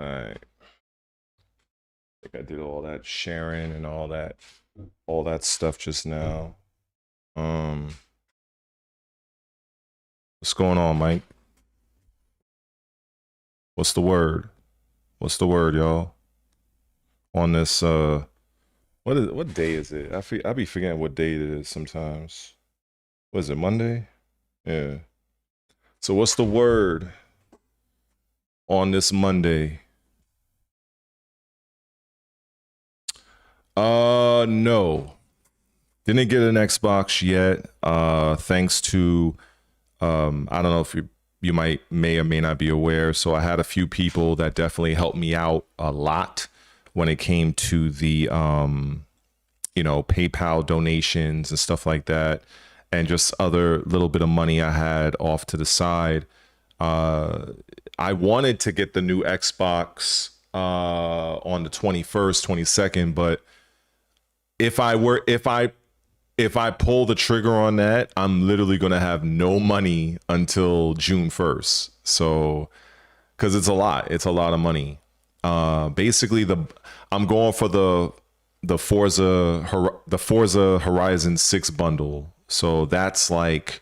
All right. I think I did all that sharing and all that stuff just now. What's going on, Mike? What's the word? What's the word, y'all? On this what day is it? I be forgetting what day it is sometimes. What is it, Monday? Yeah. So what's the word on this Monday? No. Didn't get an Xbox yet. Thanks to I don't know if you may or may not be aware. So I had a few people that definitely helped me out a lot when it came to the PayPal donations and stuff like that, and just other little bit of money I had off to the side. I wanted to get the new Xbox on the 21st, 22nd, but if I pull the trigger on that, I'm literally going to have no money until June 1st. So, because it's a lot of money. Basically, I'm going for the Forza Horizon 6 bundle. So that's like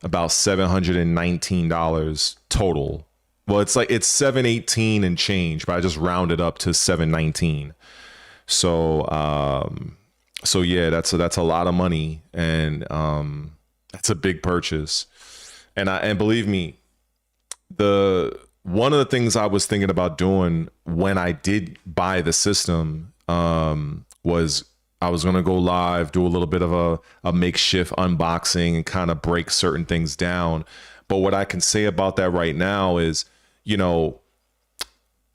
about $719 total. Well, it's $718 and change, but I just rounded up to $719. So yeah, that's a lot of money, and that's a big purchase. And believe me, one of the things I was thinking about doing when I did buy the system was I was gonna go live, do a little bit of a makeshift unboxing, and kind of break certain things down. But what I can say about that right now is, it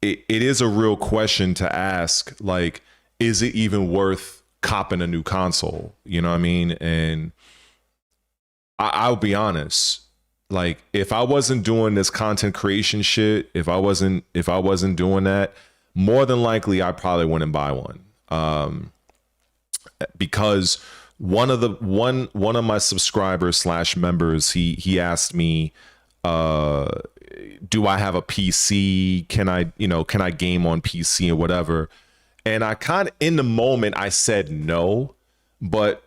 is a real question to ask, like, is it even worth copping a new console? You know what I mean? And I'll be honest, like, if I wasn't doing this content creation shit, if I wasn't doing that, more than likely I probably wouldn't buy one. Because one of my subscribers / members, he asked me, do I have a PC? Can I game on PC or whatever? And I kind of, in the moment, I said no, but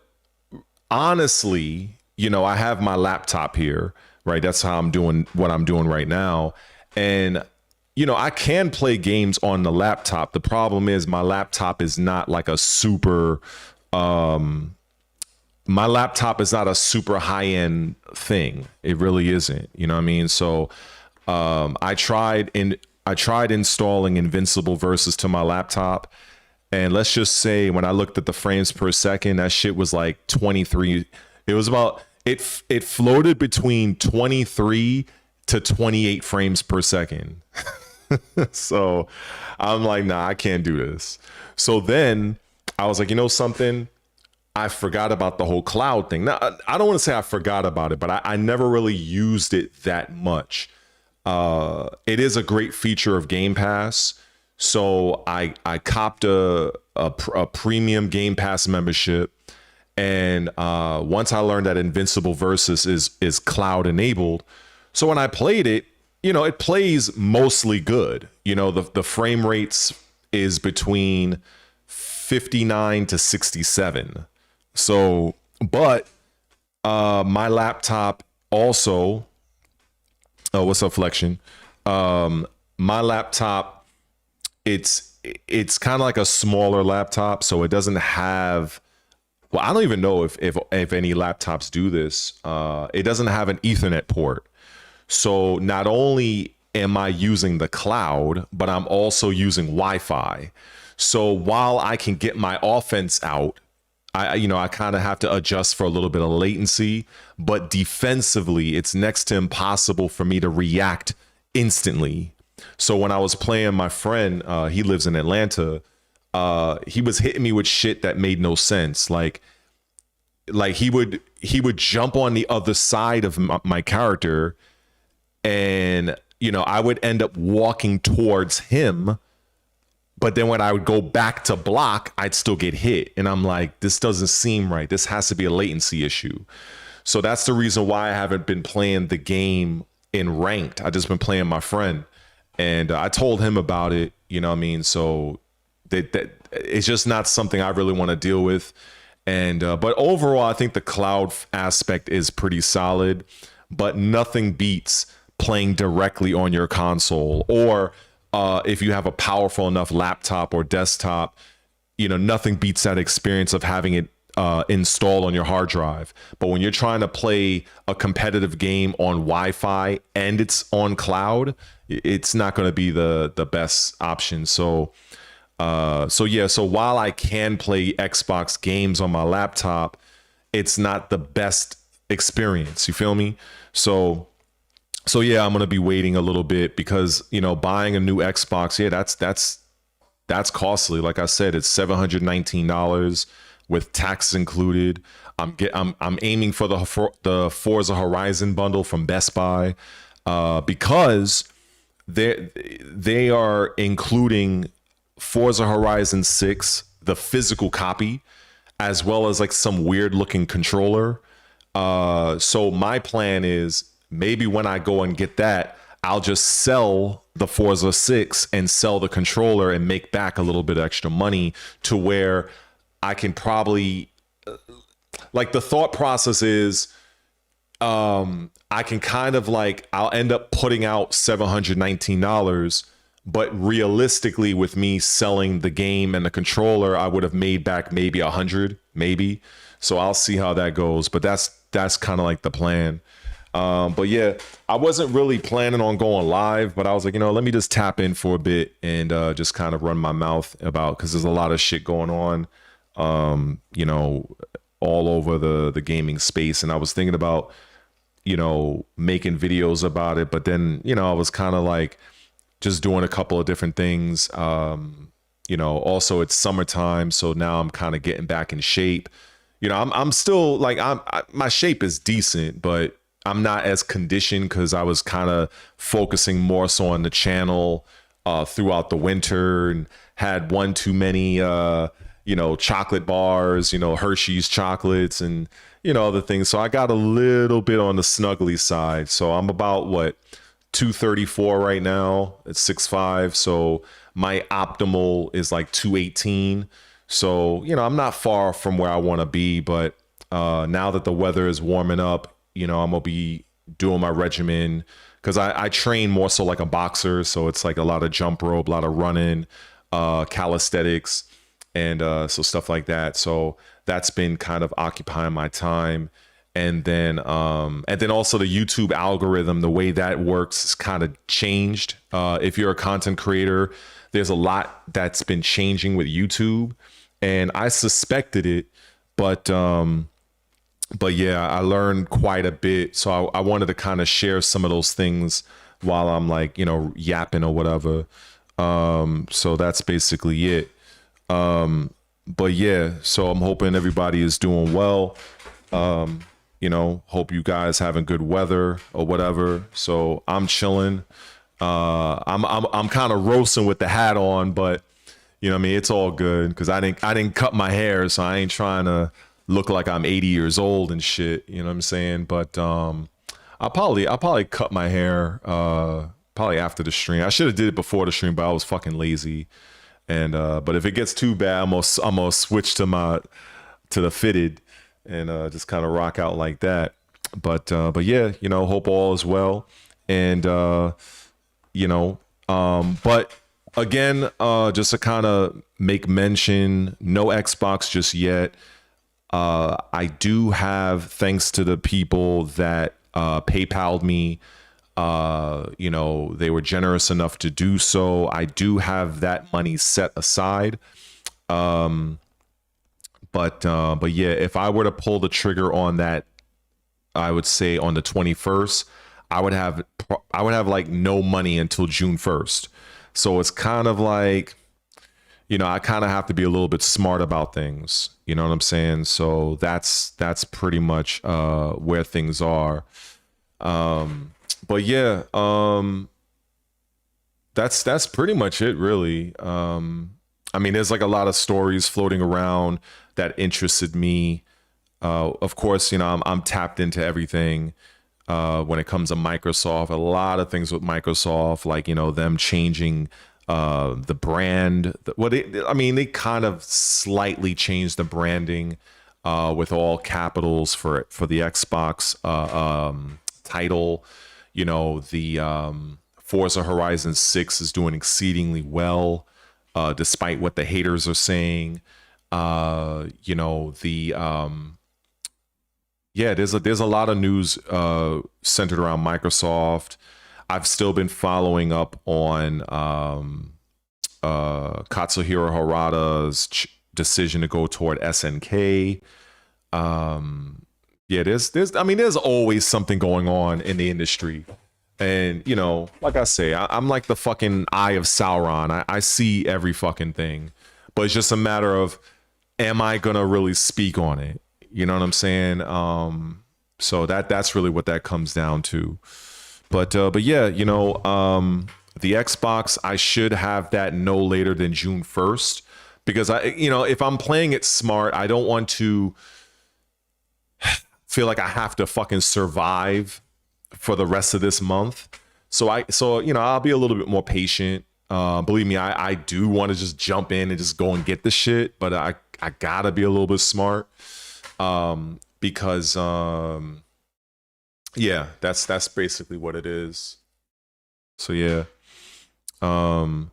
honestly, I have my laptop here, right? That's how I'm doing what I'm doing right now. And, I can play games on the laptop. The problem is my laptop is not like a super, my laptop is not a super high-end thing. It really isn't, you know what I mean? So I tried installing Invincible Versus to my laptop. And let's just say when I looked at the frames per second, that shit was like 23. It was about, it floated between 23 to 28 frames per second. So I'm like, nah, I can't do this. So then I was like, something? I forgot about the whole cloud thing. Now, I don't want to say I forgot about it, but I never really used it that much. It is a great feature of Game Pass. So I copped a premium Game Pass membership, and once I learned that Invincible Versus is cloud enabled, so when I played it, it plays mostly good. The frame rates is between 59 to 67. So, but my laptop also. Oh, what's up, Flexion? My laptop, it's kind of like a smaller laptop, so it doesn't have, well, I don't even know if any laptops do this. It doesn't have an Ethernet port. So not only am I using the cloud, but I'm also using Wi-Fi. So while I can get my offense out, I kind of have to adjust for a little bit of latency, but defensively, it's next to impossible for me to react instantly. So when I was playing my friend, he lives in Atlanta, he was hitting me with shit that made no sense. Like he would jump on the other side of my character, and I would end up walking towards him, but then when I would go back to block, I'd still get hit. And I'm like, this doesn't seem right. This has to be a latency issue. So that's the reason why I haven't been playing the game in ranked. I've just been playing my friend. And I told him about it, you know what I mean? So that it's just not something I really want to deal with. And but overall, I think the cloud aspect is pretty solid, but nothing beats playing directly on your console, or if you have a powerful enough laptop or desktop, you know, nothing beats that experience of having it installed on your hard drive. But when you're trying to play a competitive game on Wi-Fi and it's on cloud, it's not going to be the best option. So so while I can play Xbox games on my laptop, it's not the best experience. You feel me? So yeah, I'm gonna be waiting a little bit because, you know, buying a new Xbox, yeah, that's costly. Like I said, it's $719 with taxes included. I'm aiming for the Forza Horizon bundle from Best Buy because they are including Forza Horizon 6, the physical copy, as well as like some weird looking controller. So my plan is maybe when I go and get that, I'll just sell the Forza 6 and sell the controller and make back a little bit extra money, to where I can probably, like, the thought process is, I can kind of like, I'll end up putting out $719, but realistically with me selling the game and the controller, I would have made back maybe 100, maybe. So I'll see how that goes, but that's kind of like the plan. But yeah, I wasn't really planning on going live, but I was like, you know, let me just tap in for a bit and just kind of run my mouth about, because there's a lot of shit going on, you know, all over the gaming space. And I was thinking about, you know, making videos about it, but then, you know, I was kind of like just doing a couple of different things. You know, also it's summertime, so now I'm kind of getting back in shape. You know, I'm still like, my shape is decent, but I'm not as conditioned because I was kind of focusing more so on the channel throughout the winter, and had one too many, you know, chocolate bars, you know, Hershey's chocolates and, you know, other things. So I got a little bit on the snuggly side. So I'm about, what, 234 right now at 6'5". So my optimal is like 218. So, you know, I'm not far from where I want to be, but now that the weather is warming up, you know, I'm gonna be doing my regimen, because I train more so like a boxer. So it's like a lot of jump rope, a lot of running, calisthenics, and so stuff like that. So that's been kind of occupying my time. And then also the YouTube algorithm, the way that works is kind of changed. If you're a content creator, there's a lot that's been changing with YouTube, and I suspected it, but yeah, I learned quite a bit. So I wanted to kind of share some of those things while I'm like, you know, yapping or whatever. So that's basically it. But yeah, so I'm hoping everybody is doing well. You know, hope you guys having good weather or whatever. So I'm chilling. I'm kind of roasting with the hat on, but you know what I mean, it's all good because I didn't cut my hair, so I ain't trying to look like I'm 80 years old and shit. You know what I'm saying? But I'll probably cut my hair probably after the stream. I should have did it before the stream, but I was fucking lazy. And but if it gets too bad, I'm gonna switch to the fitted and just kind of rock out like that. But yeah, you know, hope all is well. And you know, but again, just to kind of make mention, no Xbox just yet. I do have, thanks to the people that PayPal'd me, you know, they were generous enough to do so. I do have that money set aside. But yeah, if I were to pull the trigger on that, I would say on the 21st, I would have like no money until June 1st. So it's kind of like, you know, I kind of have to be a little bit smart about things. You know what I'm saying? So that's pretty much where things are. But yeah, that's pretty much it, really. I mean, there's like a lot of stories floating around that interested me. Of course, you know, I'm tapped into everything. when it comes to Microsoft. A lot of things with Microsoft, like, you know, them changing the brand. I mean, they kind of slightly changed the branding with all capitals for the Xbox title. You know, the Forza Horizon 6 is doing exceedingly well, despite what the haters are saying. You know, the yeah, there's a lot of news centered around Microsoft. I've still been following up on Katsuhiro Harada's decision to go toward SNK. Yeah, there's always something going on in the industry. And, you know, like I say, I'm like the fucking eye of Sauron. I see every fucking thing. But it's just a matter of, am I going to really speak on it? You know what I'm saying? So that's really what that comes down to. But yeah, you know, the Xbox, I should have that no later than June 1st. Because you know, if I'm playing it smart, I don't want to feel like I have to fucking survive for the rest of this month. So you know, I'll be a little bit more patient. Believe me, I do want to just jump in and just go and get the shit, but I gotta be a little bit smart. Because yeah, that's basically what it is. So yeah. But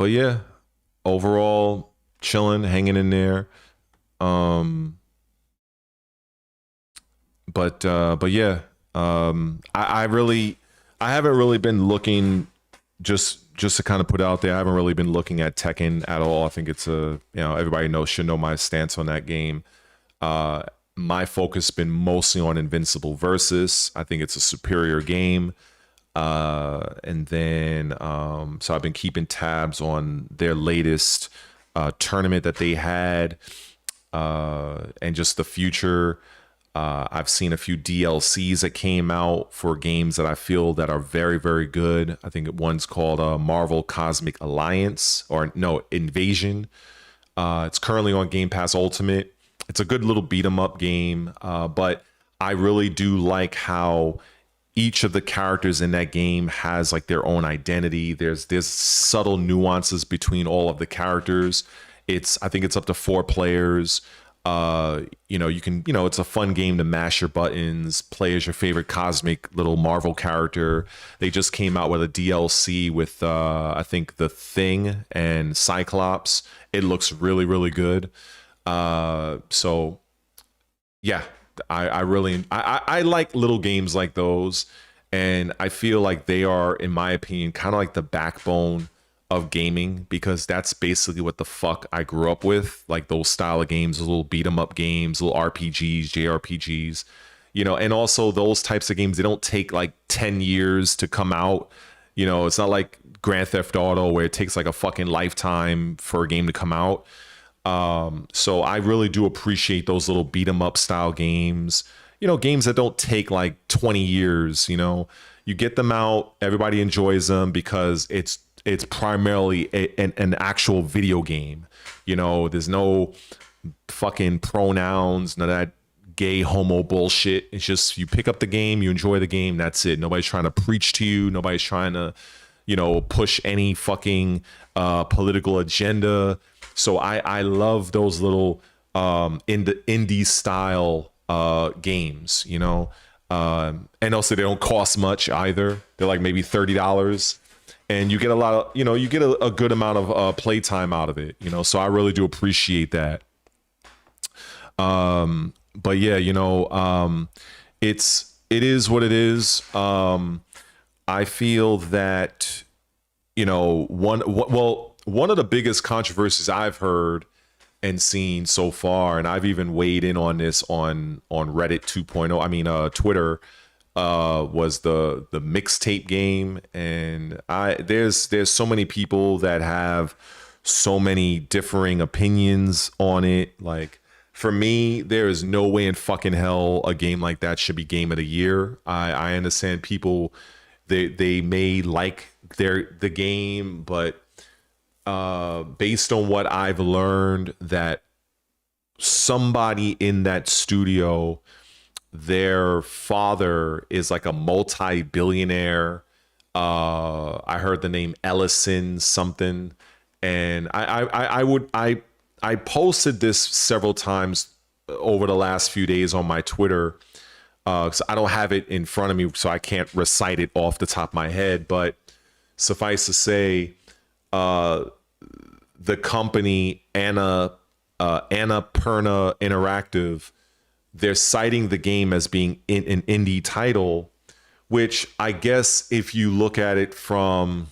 yeah, overall chilling, hanging in there. But yeah, I haven't really been looking, just to kind of put it out there, I haven't really been looking at Tekken at all. I think it's you know, everybody should know my stance on that game. My focus has been mostly on Invincible Versus. I think it's a superior game. And then so I've been keeping tabs on their latest tournament that they had, and just the future. I've seen a few DLCs that came out for games that I feel that are very, very good. I think one's called Marvel Cosmic Alliance, or no, Invasion. It's currently on Game Pass Ultimate. It's a good little beat 'em up game, but I really do like how each of the characters in that game has like their own identity. There's subtle nuances between all of the characters. I think it's up to 4 players. You know, you can, you know, it's a fun game to mash your buttons, play as your favorite cosmic little Marvel character. They just came out with a DLC with I think The Thing and Cyclops. It looks really, really good. So yeah, I really I like little games like those, and I feel like they are, in my opinion, kind of like the backbone of gaming, because that's basically what the fuck I grew up with, like those style of games, those little beat 'em up games, little RPGs, JRPGs, you know. And also those types of games, they don't take like 10 years to come out. You know, it's not like Grand Theft Auto where it takes like a fucking lifetime for a game to come out. So I really do appreciate those little beat 'em up style games, you know, games that don't take like 20 years. You know, you get them out, everybody enjoys them because it's primarily an actual video game. You know, there's no fucking pronouns, none of that gay homo bullshit. It's just, you pick up the game, you enjoy the game, that's it. Nobody's trying to preach to you. Nobody's trying to, you know, push any fucking political agenda. So I love those little indie style games, you know. And also they don't cost much either. They're like maybe $30. And you get a lot of, you know, you get a good amount of playtime out of it, you know. So I really do appreciate that. But yeah, you know, it is what it is. I feel that, you know, one of the biggest controversies I've heard and seen so far, and I've even weighed in on this on Reddit 2.0, I mean Twitter, was the mixtape game. And there's so many people that have so many differing opinions on it. Like, for me, there is no way in fucking hell a game like that should be game of the year. I understand people, they may like the game, but based on what I've learned, that somebody in that studio their father is like a multi-billionaire. I heard the name Ellison something, and I posted this several times over the last few days on my Twitter. So I don't have it in front of me, so I can't recite it off the top of my head. But suffice to say, the company Annapurna Interactive, they're citing the game as being an indie title, which I guess if you look at it from,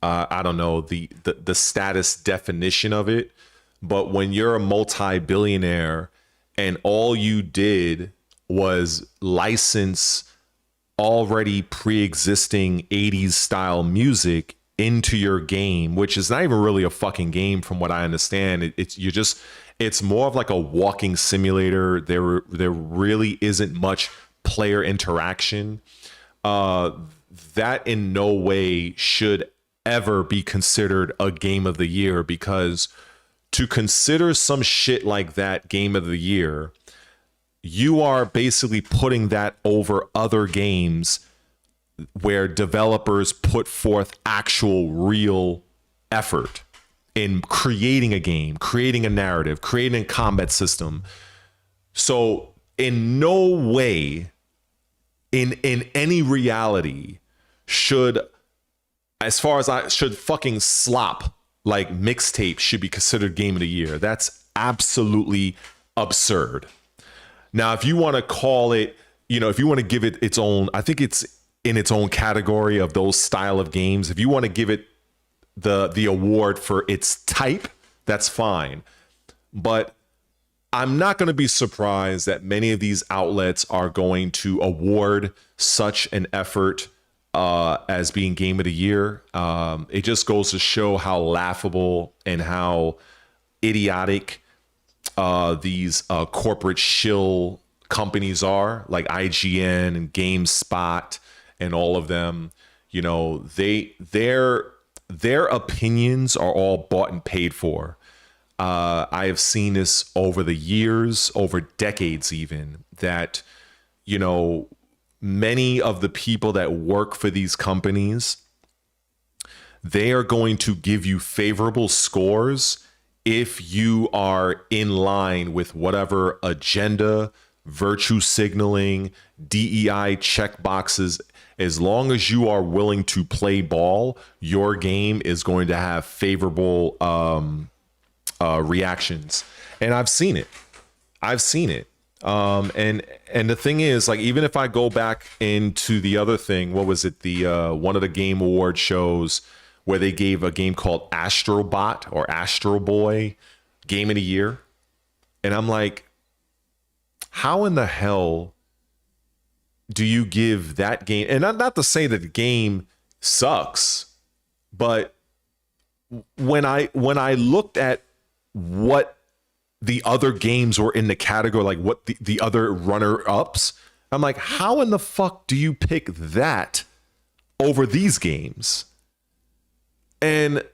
I don't know, the status definition of it, but when you're a multi-billionaire and all you did was license already pre-existing 80s style music into your game, which is not even really a fucking game from what I understand. It's more of like a walking simulator. There really isn't much player interaction. That in no way should ever be considered a game of the year, because to consider some shit like that game of the year, you are basically putting that over other games where developers put forth actual real effort in creating a game, creating a narrative, creating a combat system. So in no way in any reality should, as far as I should, fucking slop like mixtape should be considered game of the year. That's absolutely absurd. Now, if you want to call it, if you want to give it its own, I think it's in its own category of those style of games. If you want to give it the award for its type, that's fine. But I'm not going to be surprised that many of these outlets are going to award such an effort as being game of the year. It just goes to show how laughable and how idiotic these corporate shill companies are, like IGN and GameSpot and all of them. Their opinions are all bought and paid for. I have seen this over the years, over decades even, that many of the people that work for these companies, they are going to give you favorable scores if you are in line with whatever agenda, virtue signaling, DEI checkboxes. As long as you are willing to play ball, your game is going to have favorable reactions. And I've seen it. And the thing is, like, even if I go back into the other thing, what was it? The one of the Game Award shows where they gave a game called Astrobot or Astro Boy Game of the Year. And I'm like, how in the hell do you give that game? And not to say that the game sucks, but when I looked at what the other games were in the category, like what the other runner-ups, I'm like, how in the fuck do you pick that over these games? And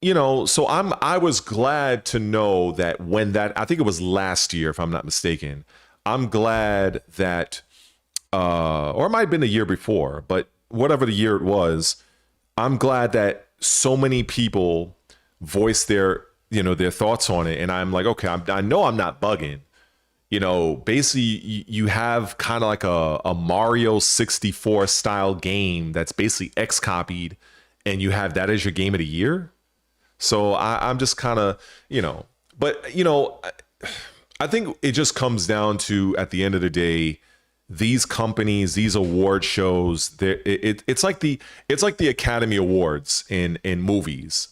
so I was glad to know that when that, I think it was last year, if I'm not mistaken, I'm glad that or it might have been the year before, but whatever the year it was, I'm glad that so many people voiced their thoughts on it. And I'm like, okay, I know I'm not bugging. Basically you have kind of like a Mario 64 style game that's basically X-copied, and you have that as your game of the year. So I'm just kind of, but I think it just comes down to, at the end of the day, these companies, these award shows, it's like the Academy Awards in movies.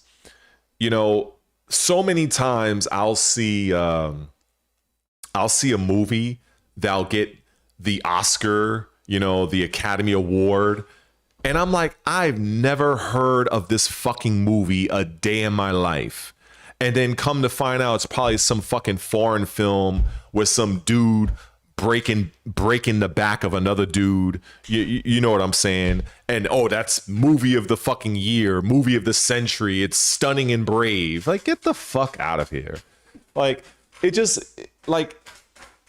So many times I'll see a movie that'll get the Oscar, the Academy Award, and I'm like, I've never heard of this fucking movie a day in my life. And then come to find out it's probably some fucking foreign film with some dude breaking the back of another dude. You know what I'm saying? And that's movie of the fucking year, movie of the century. It's stunning and brave. Like, get the fuck out of here. Like, it just, like,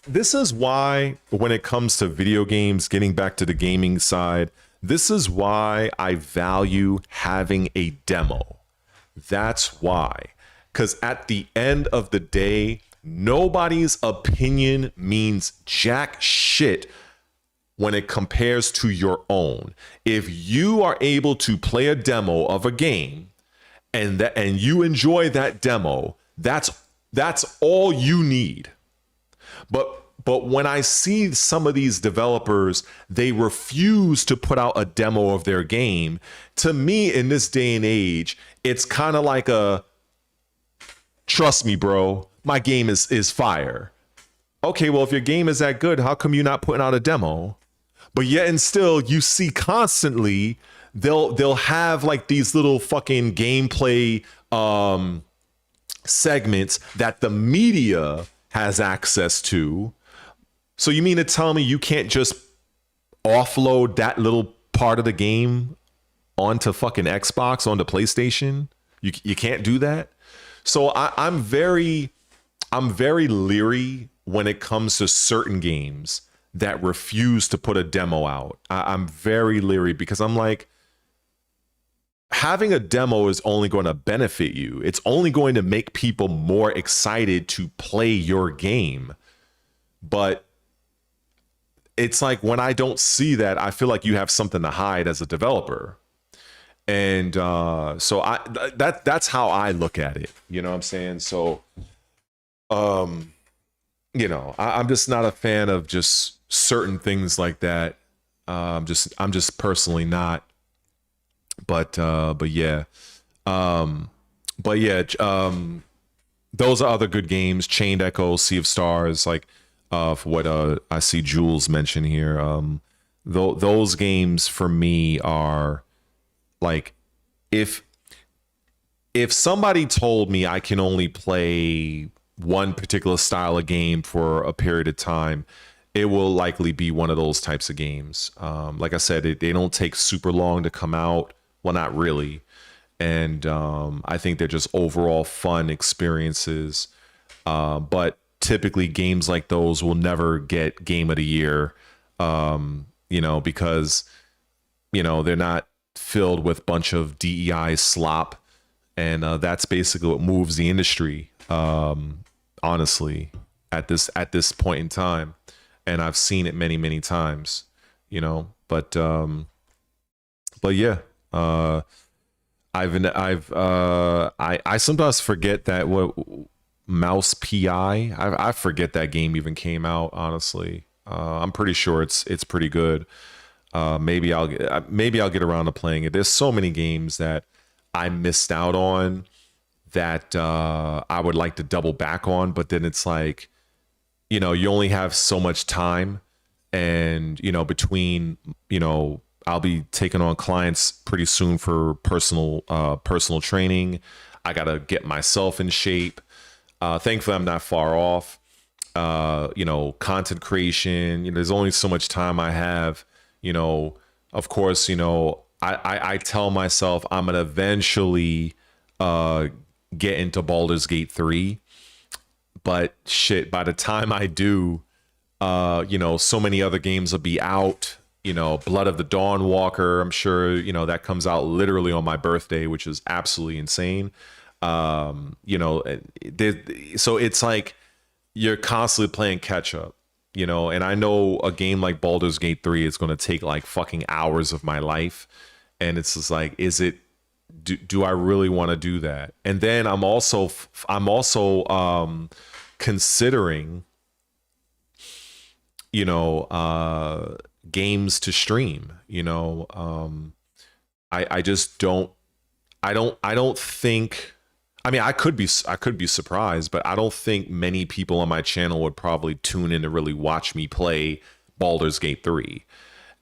this is why when it comes to video games, getting back to the gaming side, this is why I value having a demo. That's why. Because at the end of the day, nobody's opinion means jack shit when it compares to your own. If you are able to play a demo of a game and you enjoy that demo, that's all you need. But when I see some of these developers, they refuse to put out a demo of their game. To me, in this day and age, it's kind of like a, trust me, bro, my game is fire. Okay, well, if your game is that good, how come you're not putting out a demo? But yet and still, you see constantly they'll have like these little fucking gameplay segments that the media has access to. So you mean to tell me you can't just offload that little part of the game onto fucking Xbox, onto PlayStation? You can't do that. So I'm very leery when it comes to certain games that refuse to put a demo out. I'm very leery because I'm like, having a demo is only going to benefit you. It's only going to make people more excited to play your game. But it's like when I don't see that, I feel like you have something to hide as a developer. And so that's how I look at it. You know what I'm saying? So, you know, I'm just not a fan of just certain things like that. I'm just personally not. But yeah. Those are other good games. Chained Echo, Sea of Stars, like for what I see Jules mention here. Those games for me are like, if somebody told me I can only play one particular style of game for a period of time, it will likely be one of those types of games. Like I said, they don't take super long to come out. Well, not really. And I think they're just overall fun experiences. But typically games like those will never get Game of the Year, you know, because, you know, they're not filled with a bunch of DEI slop. And that's basically what moves the industry, honestly, at this point in time. And I've seen it many, many times, you know, but yeah. I sometimes forget that what Mouse PI. I forget that game even came out. Honestly, I'm pretty sure it's pretty good. Maybe I'll get around to playing it. There's so many games that I missed out on that I would like to double back on, but then it's like, you know, you only have so much time, and you know, between, you know, I'll be taking on clients pretty soon for personal training. I got to get myself in shape. Thankfully, I'm not far off. You know, content creation, you know, there's only so much time I have. You know, of course, you know, I tell myself I'm going to eventually get into Baldur's Gate 3. But shit, by the time I do, you know, so many other games will be out. You know, Blood of the Dawn Walker, I'm sure, you know, that comes out literally on my birthday, which is absolutely insane. You know, so it's like you're constantly playing catch up, you know, and I know a game like Baldur's Gate 3 is going to take like fucking hours of my life. And it's just like, do I really want to do that? And then I'm also considering, you know, games to stream. You know, I just don't think, I mean, I could be surprised, but I don't think many people on my channel would probably tune in to really watch me play Baldur's Gate 3.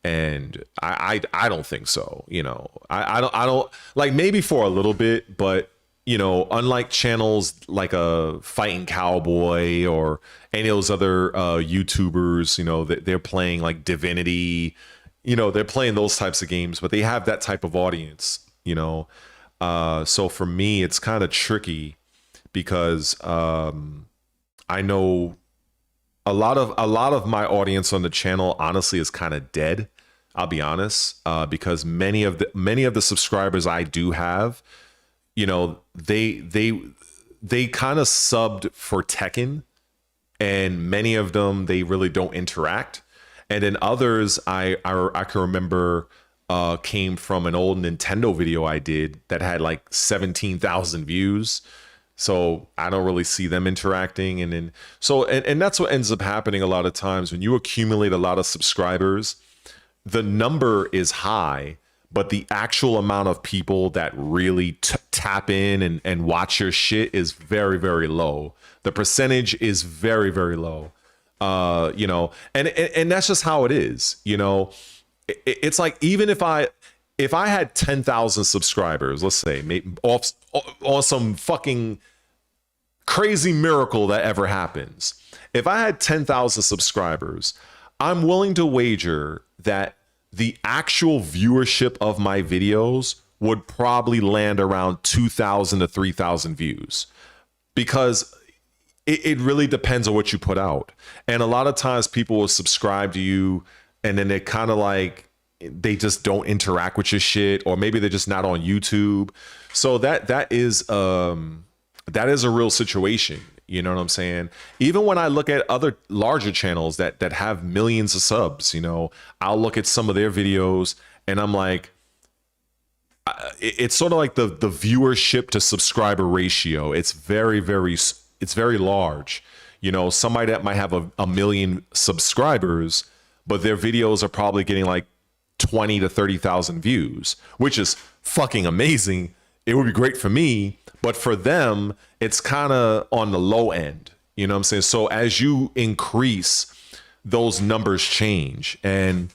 And I don't think so. You know, I don't like, maybe for a little bit, but you know, unlike channels like a Fighting Cowboy or any of those other YouTubers, you know, they're playing like Divinity, you know, they're playing those types of games, but they have that type of audience, you know. So for me, it's kind of tricky because I know a lot of my audience on the channel honestly is kind of dead. I'll be honest, because many of the subscribers I do have, they kind of subbed for Tekken, and many of them they really don't interact. And then others I can remember came from an old Nintendo video I did that had like 17,000 views. So I don't really see them interacting. And then and that's what ends up happening a lot of times when you accumulate a lot of subscribers. The number is high, but the actual amount of people that really tap in and watch your shit is very, very low. The percentage is very, very low. And that's just how it is. It's like, even if I had 10,000 subscribers, let's say, maybe off some fucking crazy miracle that ever happens. If I had 10,000 subscribers, I'm willing to wager that the actual viewership of my videos would probably land around 2,000 to 3,000 views, because it really depends on what you put out. And a lot of times people will subscribe to you and then they're kind of like, they just don't interact with your shit, or maybe they're just not on YouTube. So that is a real situation. You know what I'm saying? Even when I look at other larger channels that have millions of subs, I'll look at some of their videos and I'm like, it's sort of like the viewership to subscriber ratio. It's very, it's very large. Somebody that might have a million subscribers, but their videos are probably getting like 20 to 30,000 views, which is fucking amazing. It would be great for me, but for them, it's kind of on the low end. You know what I'm saying? So as you increase, those numbers change, and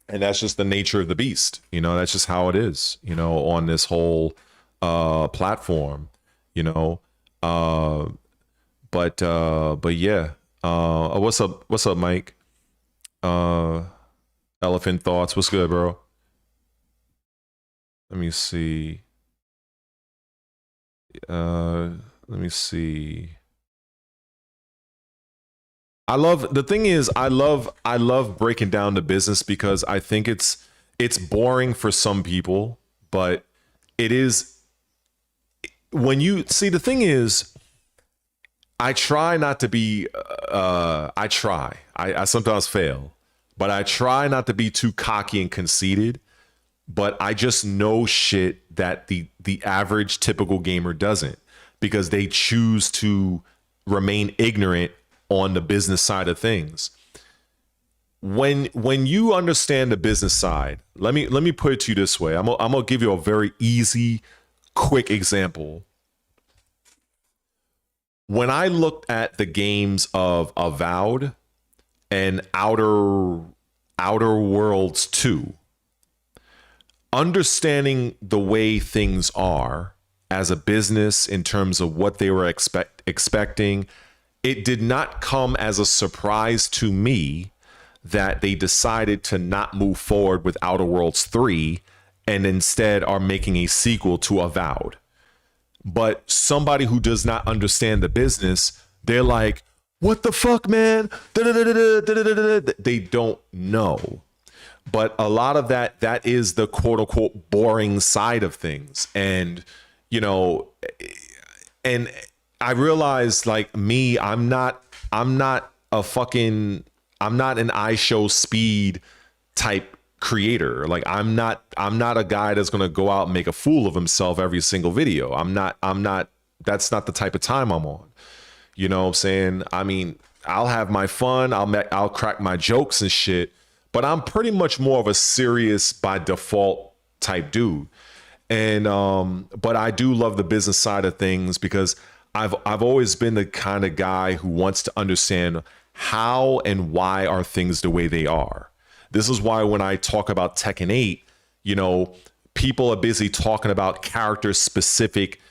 that's just the nature of the beast. That's just how it is, on this whole platform, but yeah. What's up, Mike? Elephant Thoughts, what's good, bro? Let me see. Let me see. I love breaking down the business, because I think it's boring for some people, but it is, when you see, the thing is, I try not to be I sometimes fail, but I try not to be too cocky and conceited. But I just know shit that the average typical gamer doesn't, because they choose to remain ignorant on the business side of things. When you understand the business side, let me put it to you this way. I'm gonna give you a very easy, quick example. When I looked at the games of ADVIII and Outer Worlds 2, understanding the way things are as a business in terms of what they were expecting, it did not come as a surprise to me that they decided to not move forward with Outer Worlds 3 and instead are making a sequel to ADVIII. But somebody who does not understand the business, they're like, what the fuck, man? They don't know. But a lot of that is the quote unquote boring side of things. And, and I realized, like, me, I'm not an iShowSpeed type creator. Like, I'm not a guy that's going to go out and make a fool of himself every single video. That's not the type of time I'm on. You know what I'm saying? I mean, I'll have my fun. I'll crack my jokes and shit, but I'm pretty much more of a serious by default type dude. And, but I do love the business side of things, because I've always been the kind of guy who wants to understand how and why are things the way they are. This is why when I talk about Tekken 8, people are busy talking about character specific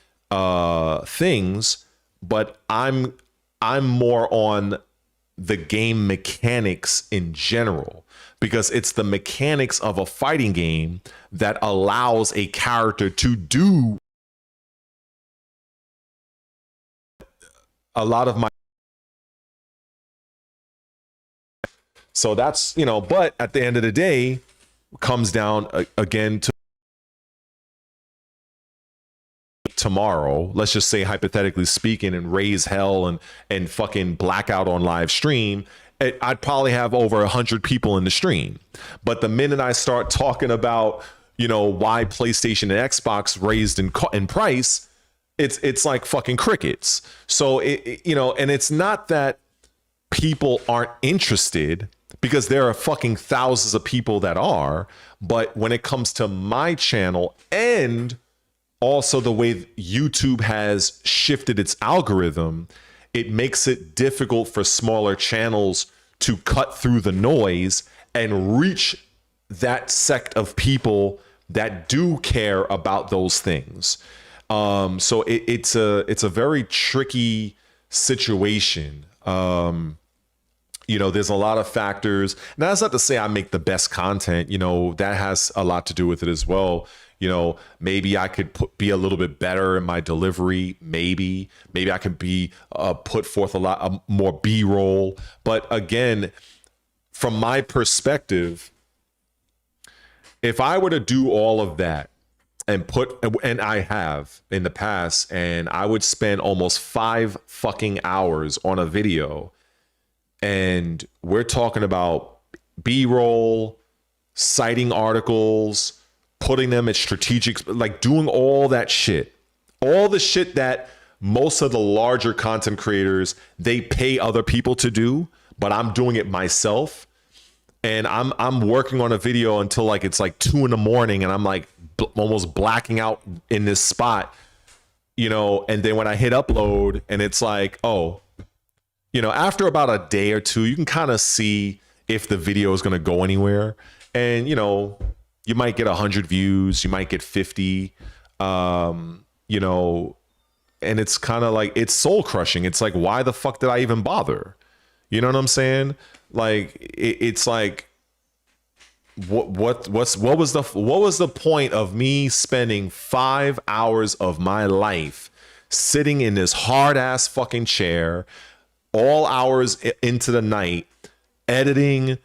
things, but I'm more on the game mechanics in general, because it's the mechanics of a fighting game that allows a character to do a lot of my So that's, you know, but at the end of the day, comes down again to tomorrow, let's just say hypothetically speaking, and raise hell and fucking blackout on live stream, I'd probably have over 100 people in the stream. But the minute I start talking about, you know, why PlayStation and Xbox raised in price, it's like fucking crickets. So you know, and it's not that people aren't interested, because there are fucking thousands of people that are. But when it comes to my channel, and also the way YouTube has shifted its algorithm, it makes it difficult for smaller channels to cut through the noise and reach that sect of people that do care about those things. So it's a very tricky situation. You know, there's a lot of factors. Now, that's not to say I make the best content. You know, that has a lot to do with it as well. You know, maybe I could be a little bit better in my delivery. Maybe I could be put forth a lot more B-roll. But again, from my perspective, if I were to do all of that and I have in the past, and I would spend almost 5 fucking hours on a video, and we're talking about B-roll, citing articles, putting them at strategic, like doing all that shit, all the shit that most of the larger content creators, they pay other people to do, but I'm doing it myself. And I'm working on a video until like it's like 2 a.m, and I'm like almost blacking out in this spot, you know. And then when I hit upload, and it's like, oh, you know, after about a day or two, you can kind of see if the video is going to go anywhere. And, you know, you might get 100 views, you might get 50, you know, and it's kind of like, it's soul crushing. It's like, why the fuck did I even bother? You know what I'm saying? Like, it's like, what was the point of me spending 5 hours of my life sitting in this hard ass fucking chair, all hours into the night, editing,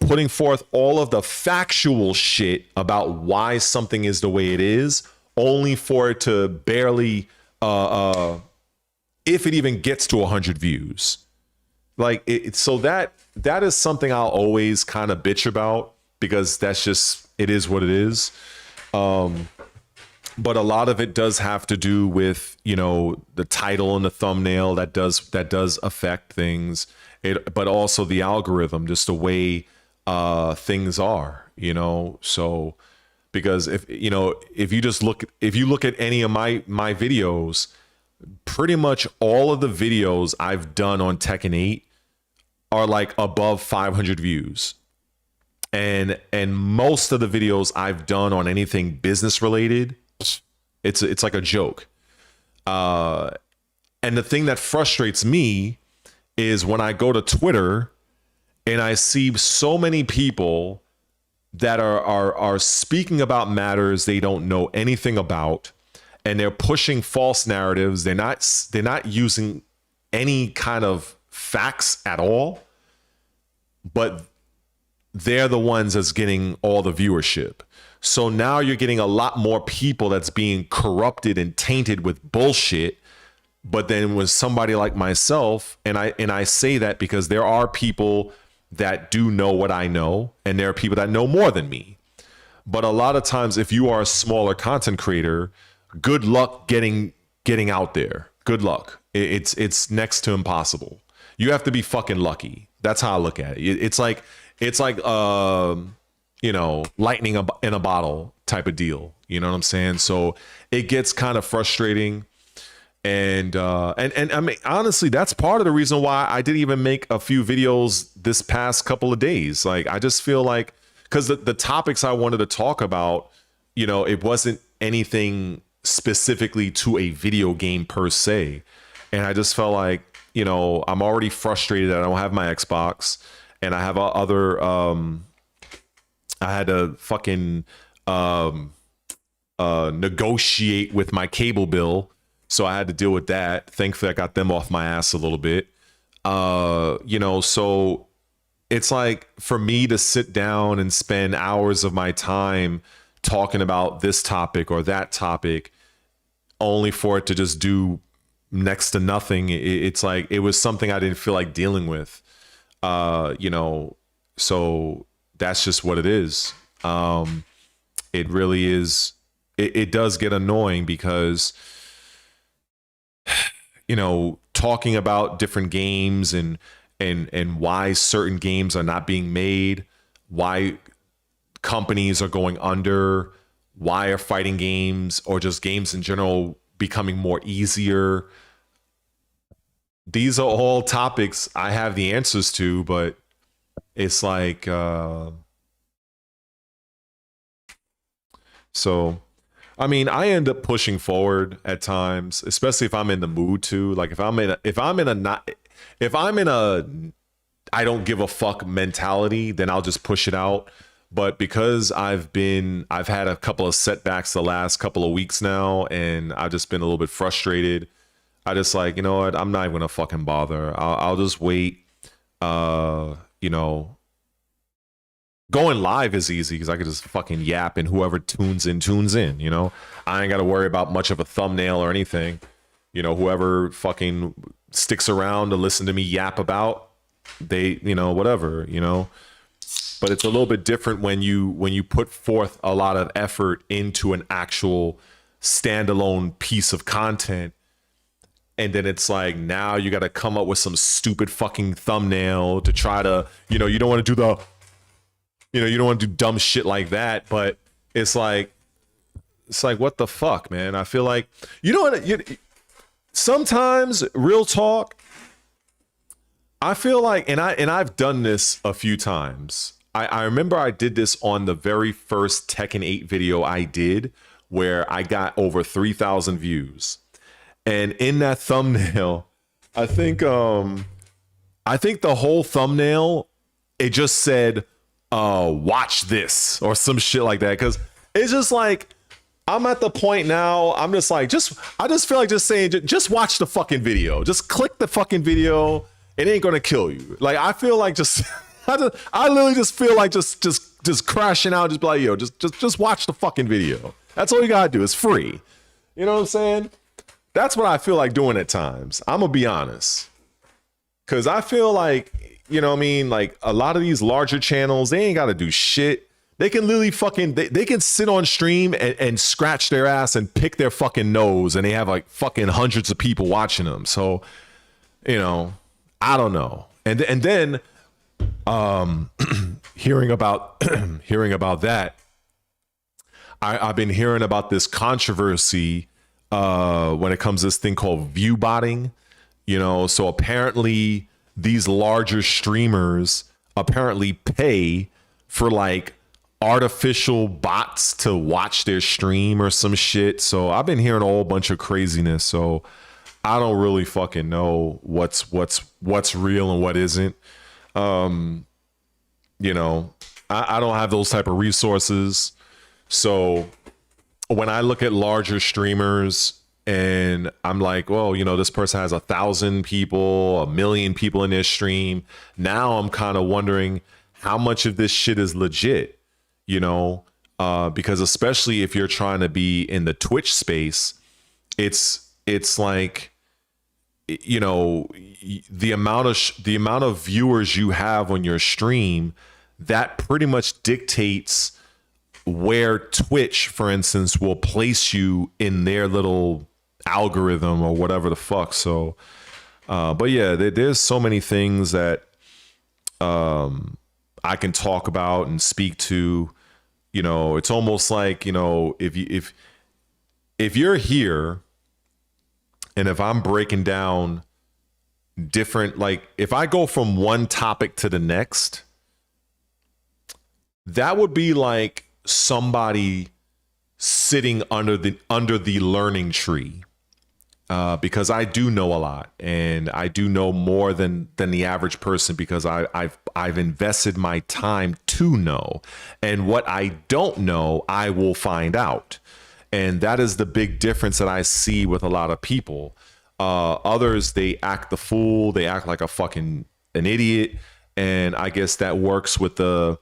putting forth all of the factual shit about why something is the way it is, only for it to barely, if it even gets to 100 views. Like, so that is something I'll always kind of bitch about, because that's just, it is what it is. But a lot of it does have to do with, you know, the title and the thumbnail. That does affect things. But also the algorithm, just the way things are, you know. So, because if you look at any of my videos, pretty much all of the videos I've done on Tekken 8 are like above 500 views. And most of the videos I've done on anything business related, it's like a joke. And the thing that frustrates me is when I go to Twitter and I see so many people that are speaking about matters they don't know anything about, and they're pushing false narratives. They're not using any kind of facts at all, but they're the ones that's getting all the viewership. So now you're getting a lot more people that's being corrupted and tainted with bullshit. But then with somebody like myself, and I say that because there are people that do know what I know, and there are people that know more than me. But a lot of times, if you are a smaller content creator, good luck getting out there. Good luck. It's next to impossible. You have to be fucking lucky. That's how I look at it. It's like you know, lightning in a bottle type of deal. You know what I'm saying? So it gets kind of frustrating. And I mean, honestly, that's part of the reason why I didn't even make a few videos this past couple of days. Like, I just feel like, because the topics I wanted to talk about, you know, it wasn't anything specifically to a video game per se. And I just felt like, you know, I'm already frustrated that I don't have my Xbox, and I have other, I had to fucking negotiate with my cable bill. So I had to deal with that. Thankfully, I got them off my ass a little bit. You know, so it's like for me to sit down and spend hours of my time talking about this topic or that topic only for it to just do next to nothing. It's like it was something I didn't feel like dealing with. You know, so that's just what it is. It really is. It does get annoying because, you know, talking about different games and why certain games are not being made, why companies are going under, why are fighting games or just games in general becoming more easier. These are all topics I have the answers to, but it's like so I mean, I end up pushing forward at times, especially if I'm in the mood to. Like if I'm in a not if I'm in a I don't give a fuck mentality, then I'll just push it out. But because I've had a couple of setbacks the last couple of weeks now, and I've just been a little bit frustrated. I just like, you know what, I'm not even gonna fucking bother. I'll just wait. You know, going live is easy because I could just fucking yap and whoever tunes in, you know. I ain't got to worry about much of a thumbnail or anything. You know, whoever fucking sticks around to listen to me yap about, they, you know, whatever, you know. But it's a little bit different when you put forth a lot of effort into an actual standalone piece of content. And then it's like, now you got to come up with some stupid fucking thumbnail to try to, you know, you don't want to do the, you know, you don't want to do dumb shit like that, but it's like what the fuck, man? I feel like, you know what, sometimes, real talk, I feel like, and I've done this a few times. I remember I did this on the very first Tekken 8 video I did, where I got over 3,000 views. And in that thumbnail, I think the whole thumbnail, it just said, watch this or some shit like that. Cause it's just like, I'm at the point now, I'm just like, I just feel like just saying, just watch the fucking video. Just click the fucking video. It ain't gonna kill you. Like, I feel like I literally just feel like just crashing out, just be like, yo, just watch the fucking video. That's all you gotta do. It's free. You know what I'm saying? That's what I feel like doing at times. I'm gonna be honest. Cause I feel like, you know what I mean? Like a lot of these larger channels, they ain't gotta do shit. They can literally fucking, they can sit on stream and scratch their ass and pick their fucking nose, and they have like fucking hundreds of people watching them. So, you know, I don't know. And then hearing about that, I've been hearing about this controversy when it comes to this thing called view botting. You know, so apparently these larger streamers apparently pay for like artificial bots to watch their stream or some shit. So I've been hearing a whole bunch of craziness. So I don't really fucking know what's real and what isn't. You know, I don't have those type of resources. So when I look at larger streamers and I'm like, well, you know, this person has 1,000 people, 1,000,000 people in their stream. Now I'm kind of wondering how much of this shit is legit, you know, because especially if you're trying to be in the Twitch space, it's like, you know, the amount of viewers you have on your stream, that pretty much dictates where Twitch, for instance, will place you in their little algorithm or whatever the fuck. So, but yeah, there's so many things that I can talk about and speak to. You know, it's almost like, you know, if you're here, and if I'm breaking down different, like if I go from one topic to the next, that would be like somebody sitting under the learning tree, because I do know a lot, and I do know more than the average person, because I've invested my time to know, and what I don't know, I will find out. And that is the big difference that I see with a lot of people. Others, they act the fool. They act like an idiot. and I guess that works with the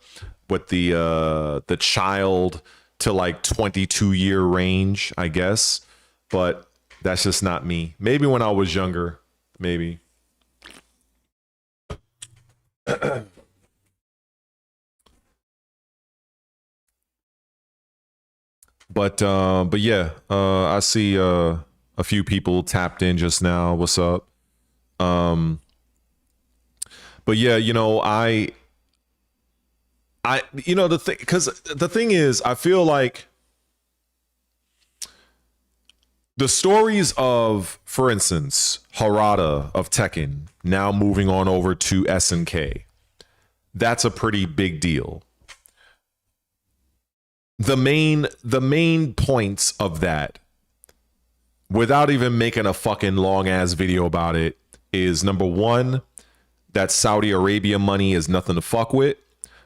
child to like 22-year range, I guess. But that's just not me. Maybe when I was younger, maybe. But yeah, I see a few people tapped in just now. What's up? But yeah, you know, you know, the thing, because the thing is, I feel like the stories of, for instance, Harada of Tekken now moving on over to SNK, that's a pretty big deal. The main points of that, without even making a fucking long ass video about it, is number one, that Saudi Arabia money is nothing to fuck with.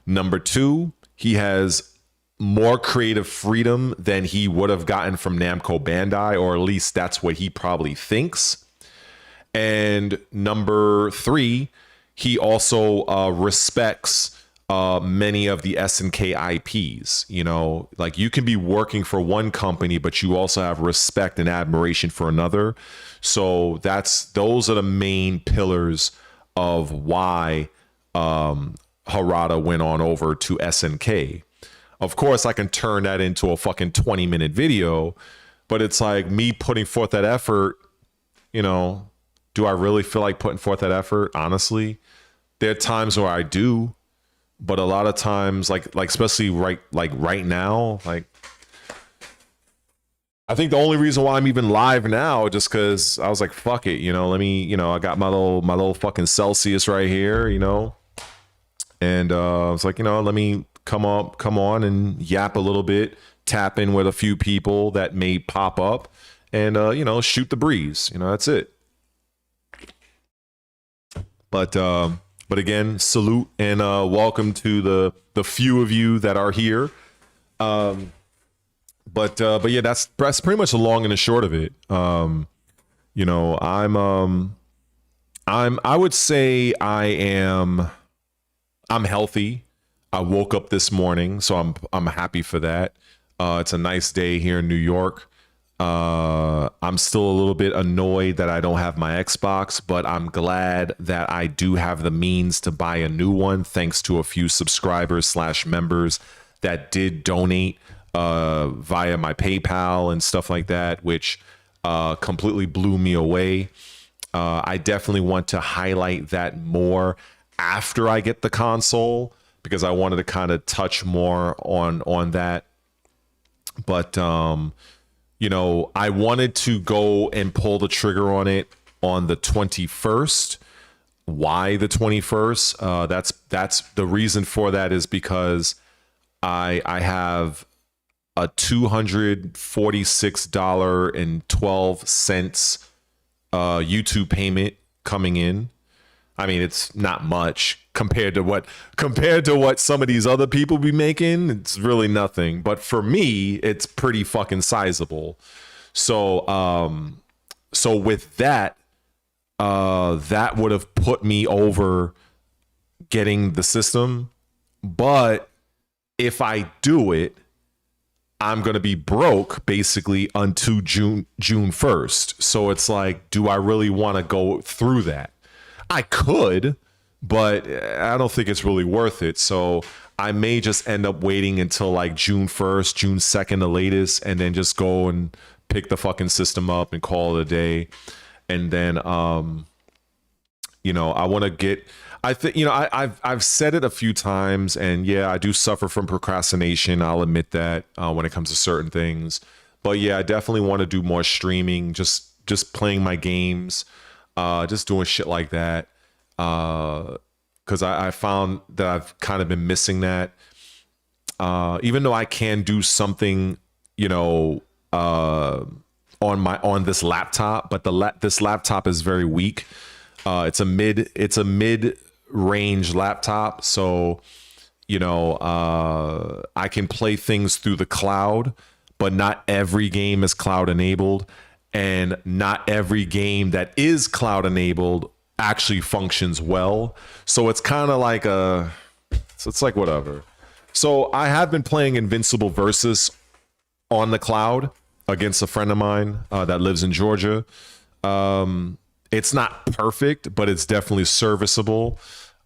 Number two, he has more creative freedom than he would have gotten from Namco Bandai, or at least that's what he probably thinks. And number three, he also respects many of the SNK IPs. You know, like, you can be working for one company, but you also have respect and admiration for another. So those are the main pillars of why Harada went on over to SNK. Of course, I can turn that into a fucking 20-minute video, but it's like, me putting forth that effort, you know, do I really feel like putting forth that effort? Honestly, there are times where I do, but a lot of times, like especially right now, like, I think the only reason why I'm even live now, just because I was like, fuck it, you know, let me, you know, I got my little fucking Celsius right here, you know, and I was like, you know, let me come on and yap a little bit, tap in with a few people that may pop up, and you know, shoot the breeze, you know, that's it. But again, salute and welcome to the few of you that are here. But yeah, that's pretty much the long and the short of it. You know, I would say I'm healthy. I woke up this morning, so I'm happy for that. It's a nice day here in New York. I'm still a little bit annoyed that I don't have my Xbox, but I'm glad that I do have the means to buy a new one, thanks to a few subscribers / members that did donate via my PayPal and stuff like that, which completely blew me away. I definitely want to highlight that more after I get the console, because I wanted to kind of touch more on that. But you know, I wanted to go and pull the trigger on it on the 21st. Why the 21st? That's the reason for that, is because I have a $246.12 YouTube payment coming in. I mean, it's not much compared to what some of these other people be making. It's really nothing, but for me, it's pretty fucking sizable. So so with that, that would have put me over getting the system. But if I do it, I'm going to be broke basically until June 1st. So it's like, do I really want to go through that? I could, but I don't think it's really worth it. So I may just end up waiting until like June 1st, June 2nd, the latest, and then just go and pick the fucking system up and call it a day. And then, you know, I want to get, I think, you know, I've said it a few times, and yeah, I do suffer from procrastination. I'll admit that when it comes to certain things. But yeah, I definitely want to do more streaming, just playing my games, just doing shit like that. Because I found that I've kind of been missing that. Even though I can do something, you know, on this laptop, but this laptop is very weak. It's a mid-range laptop, so you know, I can play things through the cloud, but not every game is cloud enabled, and not every game that is cloud enabled actually functions well. So it's kind of like it's like whatever. So I have been playing Invincible Versus on the cloud against a friend of mine that lives in Georgia. It's not perfect, but it's definitely serviceable.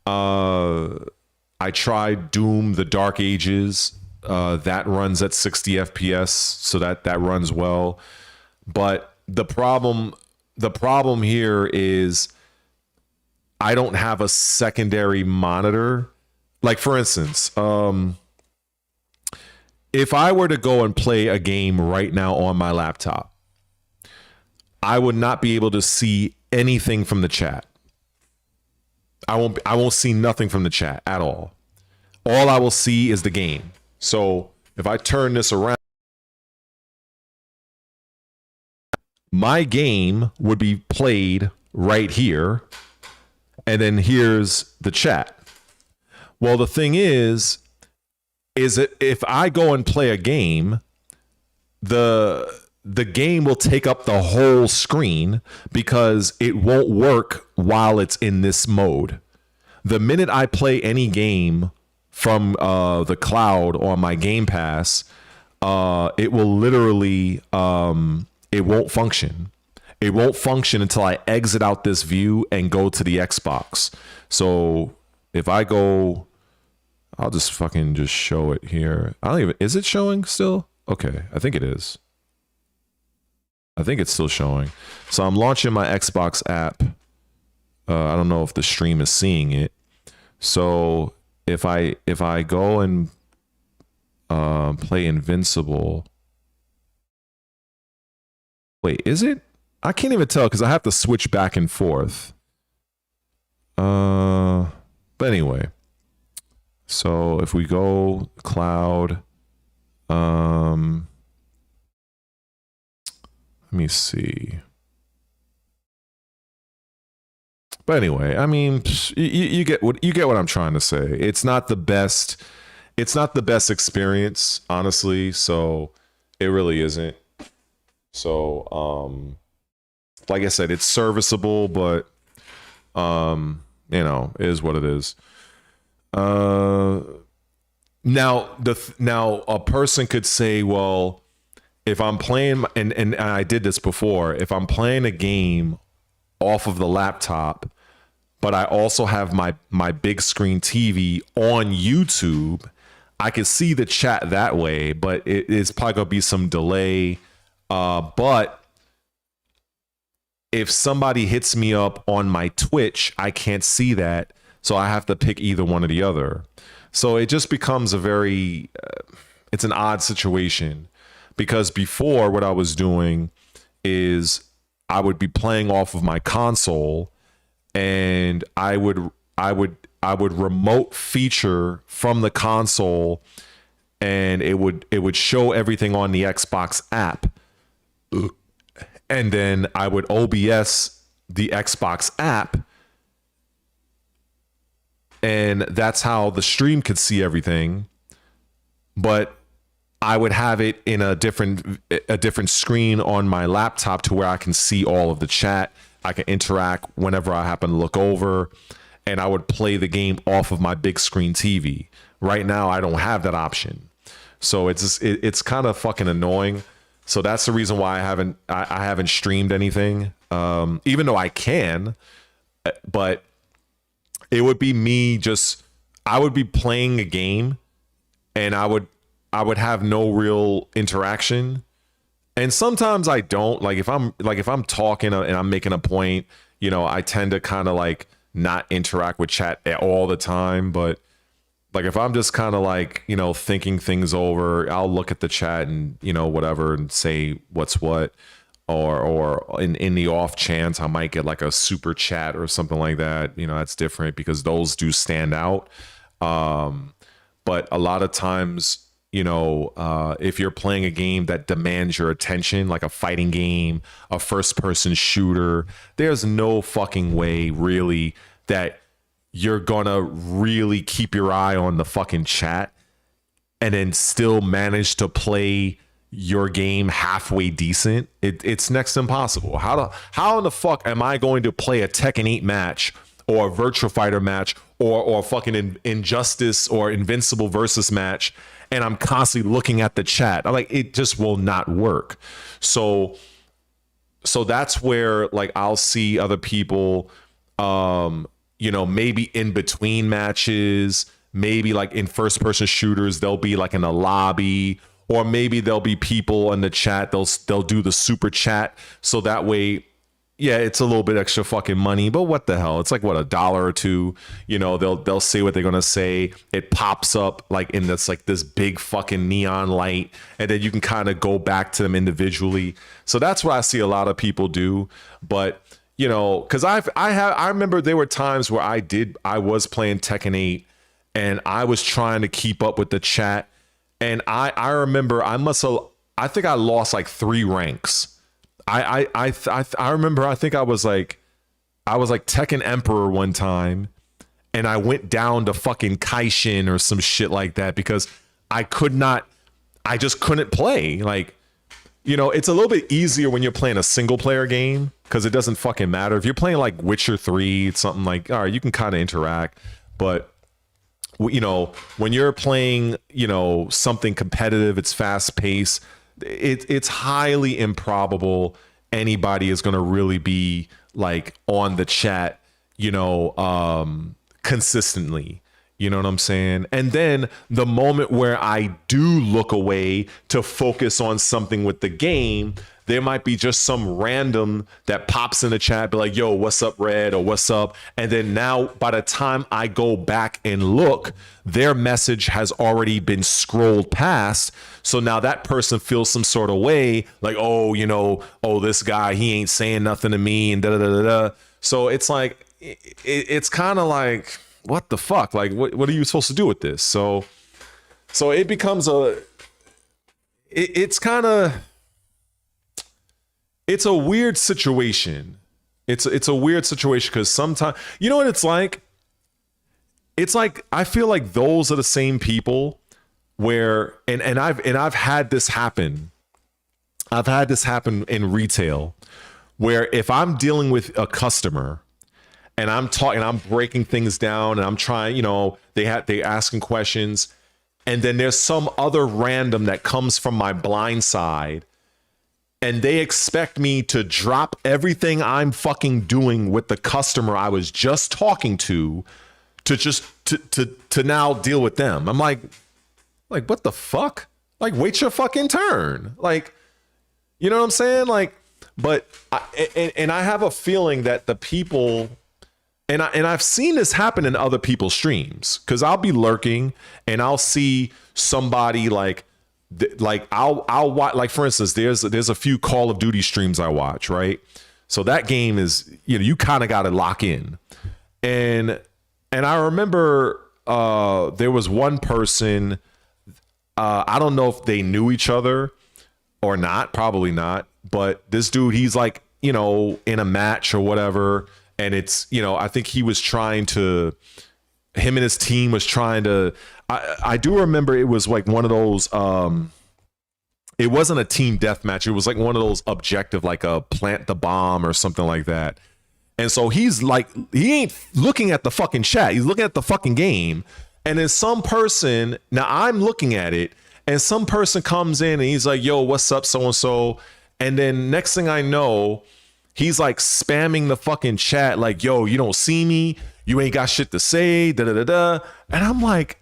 I tried Doom: The Dark Ages. That runs at 60 FPS, so that runs well. But the problem here is I don't have a secondary monitor. Like, for instance, if I were to go and play a game right now on my laptop, I would not be able to see anything from the chat. I won't see nothing from the chat at all. All I will see is the game. So if I turn this around, my game would be played right here, and then here's the chat. Well, the thing is that if I go and play a game, the game will take up the whole screen because it won't work while it's in this mode. The minute I play any game from the cloud on my Game Pass, it will literally it won't function. It won't function until I exit out this view and go to the Xbox. So if I go, I'll just fucking just show it here. I don't even, is it showing still? Okay, I think it is. I think it's still showing. So I'm launching my Xbox app. I don't know if the stream is seeing it. So if I go and play Invincible. Wait, is it? I can't even tell because I have to switch back and forth. But anyway. So if we go cloud, let me see. But anyway, I mean, you get what I'm trying to say. It's not the best. It's not the best experience, honestly. So it really isn't. So like I said, it's serviceable, but you know, it is what it is. Now a person could say, well, if I'm playing, and I did this before, if I'm playing a game off of the laptop, but I also have my big screen TV on YouTube, I can see the chat that way, but it is probably gonna be some delay. But if somebody hits me up on my Twitch, I can't see that. So I have to pick either one or the other. So it just becomes a very, it's an odd situation, because before what I was doing is I would be playing off of my console, and I would remote feature from the console, and it would show everything on the Xbox app. And then I would OBS the Xbox app, and that's how the stream could see everything. But I would have it in a different screen on my laptop to where I can see all of the chat. I can interact whenever I happen to look over, and I would play the game off of my big screen TV. Right now, I don't have that option, so it's kind of fucking annoying. So that's the reason why I haven't streamed anything, even though I can. But it would be me I would be playing a game, and I would have no real interaction. And sometimes I don't. Like if I'm talking and I'm making a point, you know, I tend to kind of like not interact with chat all the time. But like if I'm just kind of like, you know, thinking things over, I'll look at the chat and, you know, whatever, and say what's what. Or in the off chance I might get like a super chat or something like that. You know, that's different because those do stand out. But a lot of times, you know, if you're playing a game that demands your attention, like a fighting game, a first-person shooter, there's no fucking way really that you're gonna really keep your eye on the fucking chat and then still manage to play, your game halfway decent, it's next to impossible. How in the fuck am I going to play a Tekken 8 match or a Virtua Fighter match or fucking Injustice or Invincible versus match, and I'm constantly looking at the chat? I'm like, it just will not work. So that's where like I'll see other people, maybe in between matches, maybe like in first person shooters, they'll be like in a lobby, or maybe there'll be people in the chat. They'll do the super chat. So that way, yeah, it's a little bit extra fucking money, but what the hell? It's like what, $1 or $2. They'll say what they're gonna say. It pops up like in this big fucking neon light, and then you can kind of go back to them individually. So that's what I see a lot of people do. But because I remember there were times where I was playing Tekken 8 and I was trying to keep up with the chat, and I remember I think I lost like 3 ranks. I remember I think I was like Tekken Emperor one time, and I went down to fucking Kaishin or some shit like that because I just couldn't play. Like, it's a little bit easier when you're playing a single player game because it doesn't fucking matter. If you're playing like Witcher 3, it's something like, all right, you can kind of interact, but when you're playing, something competitive, it's fast paced, it's highly improbable anybody is going to really be like on the chat, consistently. You know what I'm saying? And then the moment where I do look away to focus on something with the game, there might be just some random that pops in the chat, be like, yo, what's up, Red, or what's up? And then now by the time I go back and look, their message has already been scrolled past. So now that person feels some sort of way, like, oh, this guy, he ain't saying nothing to me, and da da da da. So it's like, it's kind of like, what the fuck? Like, what are you supposed to do with this? So it becomes it's a weird situation. It's a weird situation because sometimes, you know what it's like? It's like, I feel like those are the same people where, and I've had this happen. I've had this happen in retail where if I'm dealing with a customer and I'm talking, I'm breaking things down and I'm trying, they asking questions, and then there's some other random that comes from my blind side and they expect me to drop everything I'm fucking doing with the customer I was just talking to now deal with them. I'm like, what the fuck? Like, wait your fucking turn. Like, you know what I'm saying? Like, but I have a feeling that the people, and I've seen this happen in other people's streams, because I'll be lurking and I'll see somebody like I'll watch, like, for instance, there's a few Call of Duty streams I watch, right? So that game is, you kind of got to lock in. And I remember there was one person, I don't know if they knew each other or not, probably not, but this dude, he's like, in a match or whatever, and it's, I think he was trying to, him and his team was trying to, I do remember it was like one of those, it wasn't a team deathmatch. It was like one of those objective, like a plant the bomb or something like that. And so he's like, he ain't looking at the fucking chat. He's looking at the fucking game. And then some person, now I'm looking at it, and some person comes in and he's like, yo, what's up, so-and-so? And then next thing I know, he's like spamming the fucking chat like, yo, you don't see me, you ain't got shit to say, da-da-da-da. And I'm like,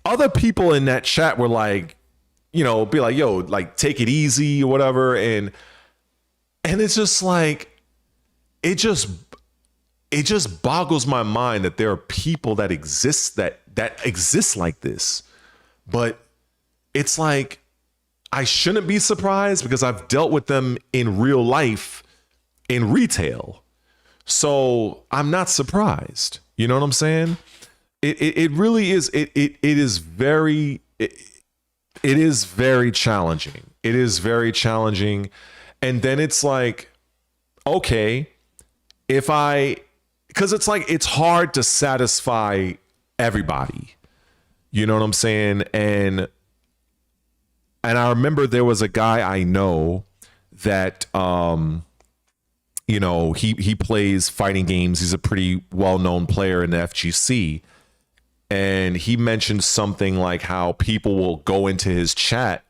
other people in that chat were like, be like, yo, like, take it easy or whatever. And it's just like, it just boggles my mind that there are people that exist that exist like this. But it's like, I shouldn't be surprised because I've dealt with them in real life in retail. So I'm not surprised. You know what I'm saying? It really is. It is very challenging. It is very challenging. And then it's like, okay, because it's like, it's hard to satisfy everybody. You know what I'm saying? And And I remember there was a guy I know that, you know, he plays fighting games. He's a pretty well-known player in the FGC. And he mentioned something like how people will go into his chat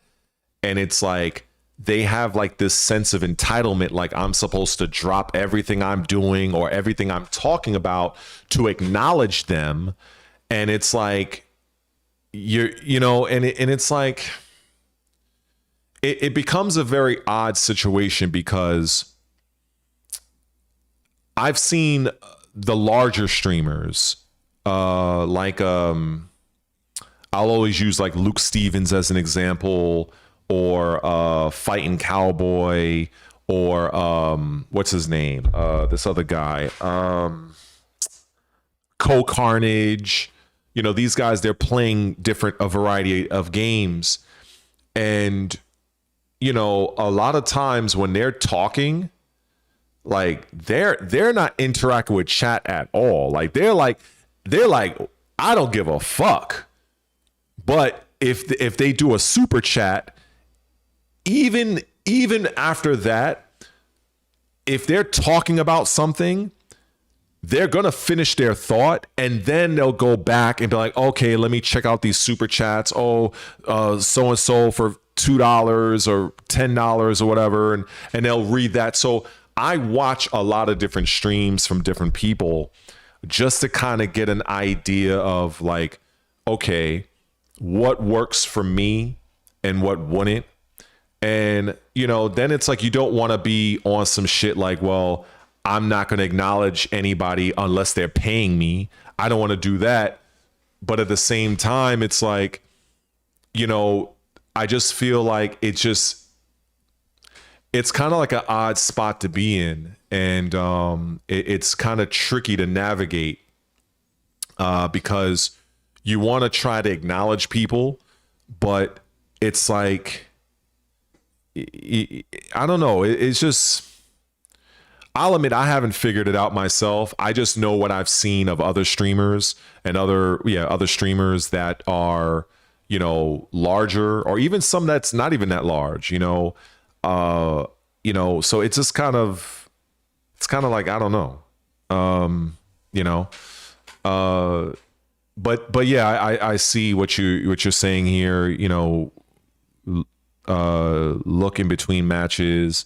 and it's like they have like this sense of entitlement, like I'm supposed to drop everything I'm doing or everything I'm talking about to acknowledge them. And it's like, you know, and it's like, it becomes a very odd situation because I've seen the larger streamers, I'll always use like Luke Stevens as an example, or Fighting Cowboy, or what's his name? This other guy, Co-Carnage. You know, these guys, they're playing a variety of games. And, you know, a lot of times when they're talking, like they're not interacting with chat at all. Like they're like, I don't give a fuck. But if they do a super chat, even after that, if they're talking about something, they're going to finish their thought and then they'll go back and be like, okay, let me check out these super chats. Oh, so-and-so for $2 or $10 or whatever. And they'll read that. So I watch a lot of different streams from different people just to kind of get an idea of like, okay, what works for me and what wouldn't. And, you know, then it's like, you don't want to be on some shit like, well, I'm not going to acknowledge anybody unless they're paying me. I don't want to do that. But at the same time, it's like, you know, I just feel like it's kind of like an odd spot to be in. And it's kind of tricky to navigate because you want to try to acknowledge people, but it's like, I don't know. It's just, I'll admit I haven't figured it out myself. I just know what I've seen of other streamers and other streamers that are, you know, larger, or even some that's not even that large, you know, so it's just kind of like, I don't know, you know, but yeah, I see what you're saying here, you know, look in between matches,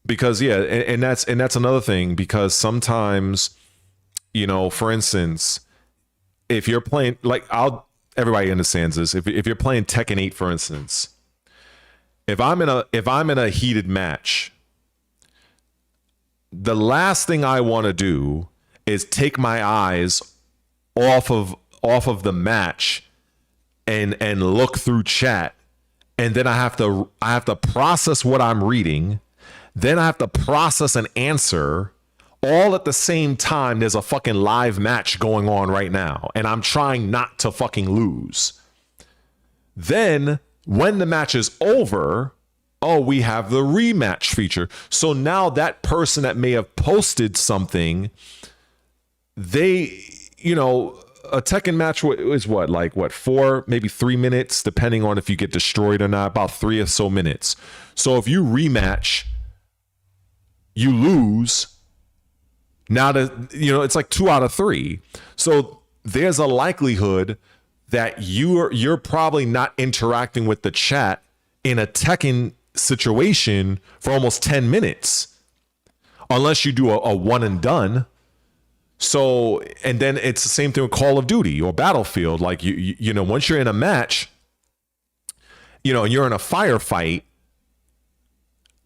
because yeah, and that's another thing, because sometimes, you know, for instance, if you're playing, like, everybody understands this, if you're playing Tekken 8, for instance, if I'm in a heated match, the last thing I want to do is take my eyes off of the match and look through chat, and then I have to process what I'm reading, then I have to process an answer, all at the same time. There's a fucking live match going on right now, and I'm trying not to fucking lose. Then when the match is over, oh, we have the rematch feature. So now that person that may have posted something, they, you know, a Tekken match is what 4, maybe 3 minutes, depending on if you get destroyed or not, about 3 or so minutes. So if you rematch, you lose. Now that, you know, it's like 2 out of 3. So there's a likelihood that you're probably not interacting with the chat in a Tekken situation for almost 10 minutes, unless you do a one and done. So, and then it's the same thing with Call of Duty or Battlefield. Like, you know, once you're in a match, you know, and you're in a firefight,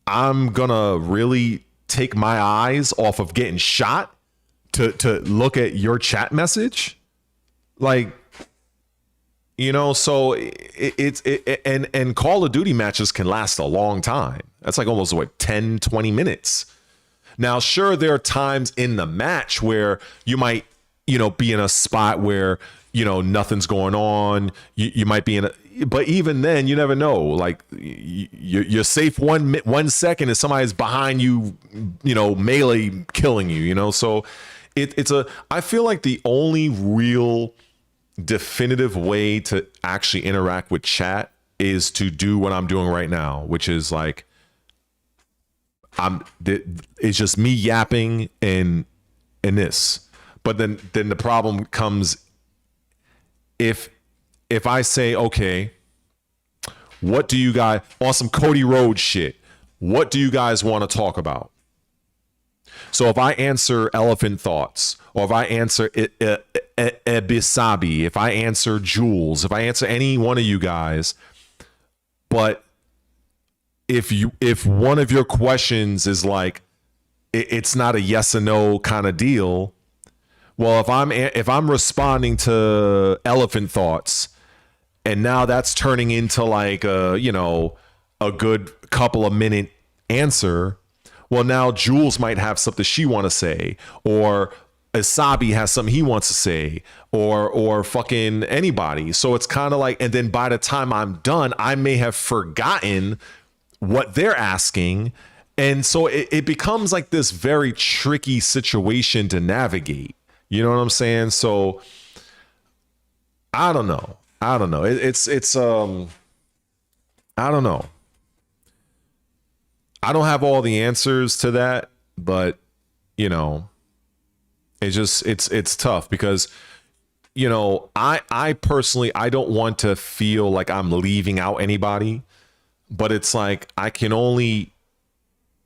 I'm gonna really take my eyes off of getting shot to look at your chat message. Like, you know, so and Call of Duty matches can last a long time. That's like almost 10, 20 minutes. Now, sure, there are times in the match where you might, you know, be in a spot where, you know, nothing's going on. You might be in a, but even then, you never know. Like, you're safe 1 second and somebody's behind you, you know, melee killing you, you know. So I feel like the only real definitive way to actually interact with chat is to do what I'm doing right now, which is like it's just me yapping and this. But then the problem comes if I say, okay, what do you guys on some Cody Rhodes shit? What do you guys want to talk about? So if I answer Elephant Thoughts, or if I answer Ibisabi, if I answer Jules, if I answer any one of you guys, but if one of your questions is like it's not a yes or no kind of deal, well, if I'm responding to Elephant Thoughts, and now that's turning into like a good couple of minute answer. Well, now Jules might have something she want to say, or Asabi has something he wants to say, or fucking anybody. So it's kind of like, and then by the time I'm done, I may have forgotten what they're asking. And so it becomes like this very tricky situation to navigate. You know what I'm saying? So I don't know. I don't know. I don't know. I don't have all the answers to that, but it's tough because, I personally, I don't want to feel like I'm leaving out anybody, but it's like, I can only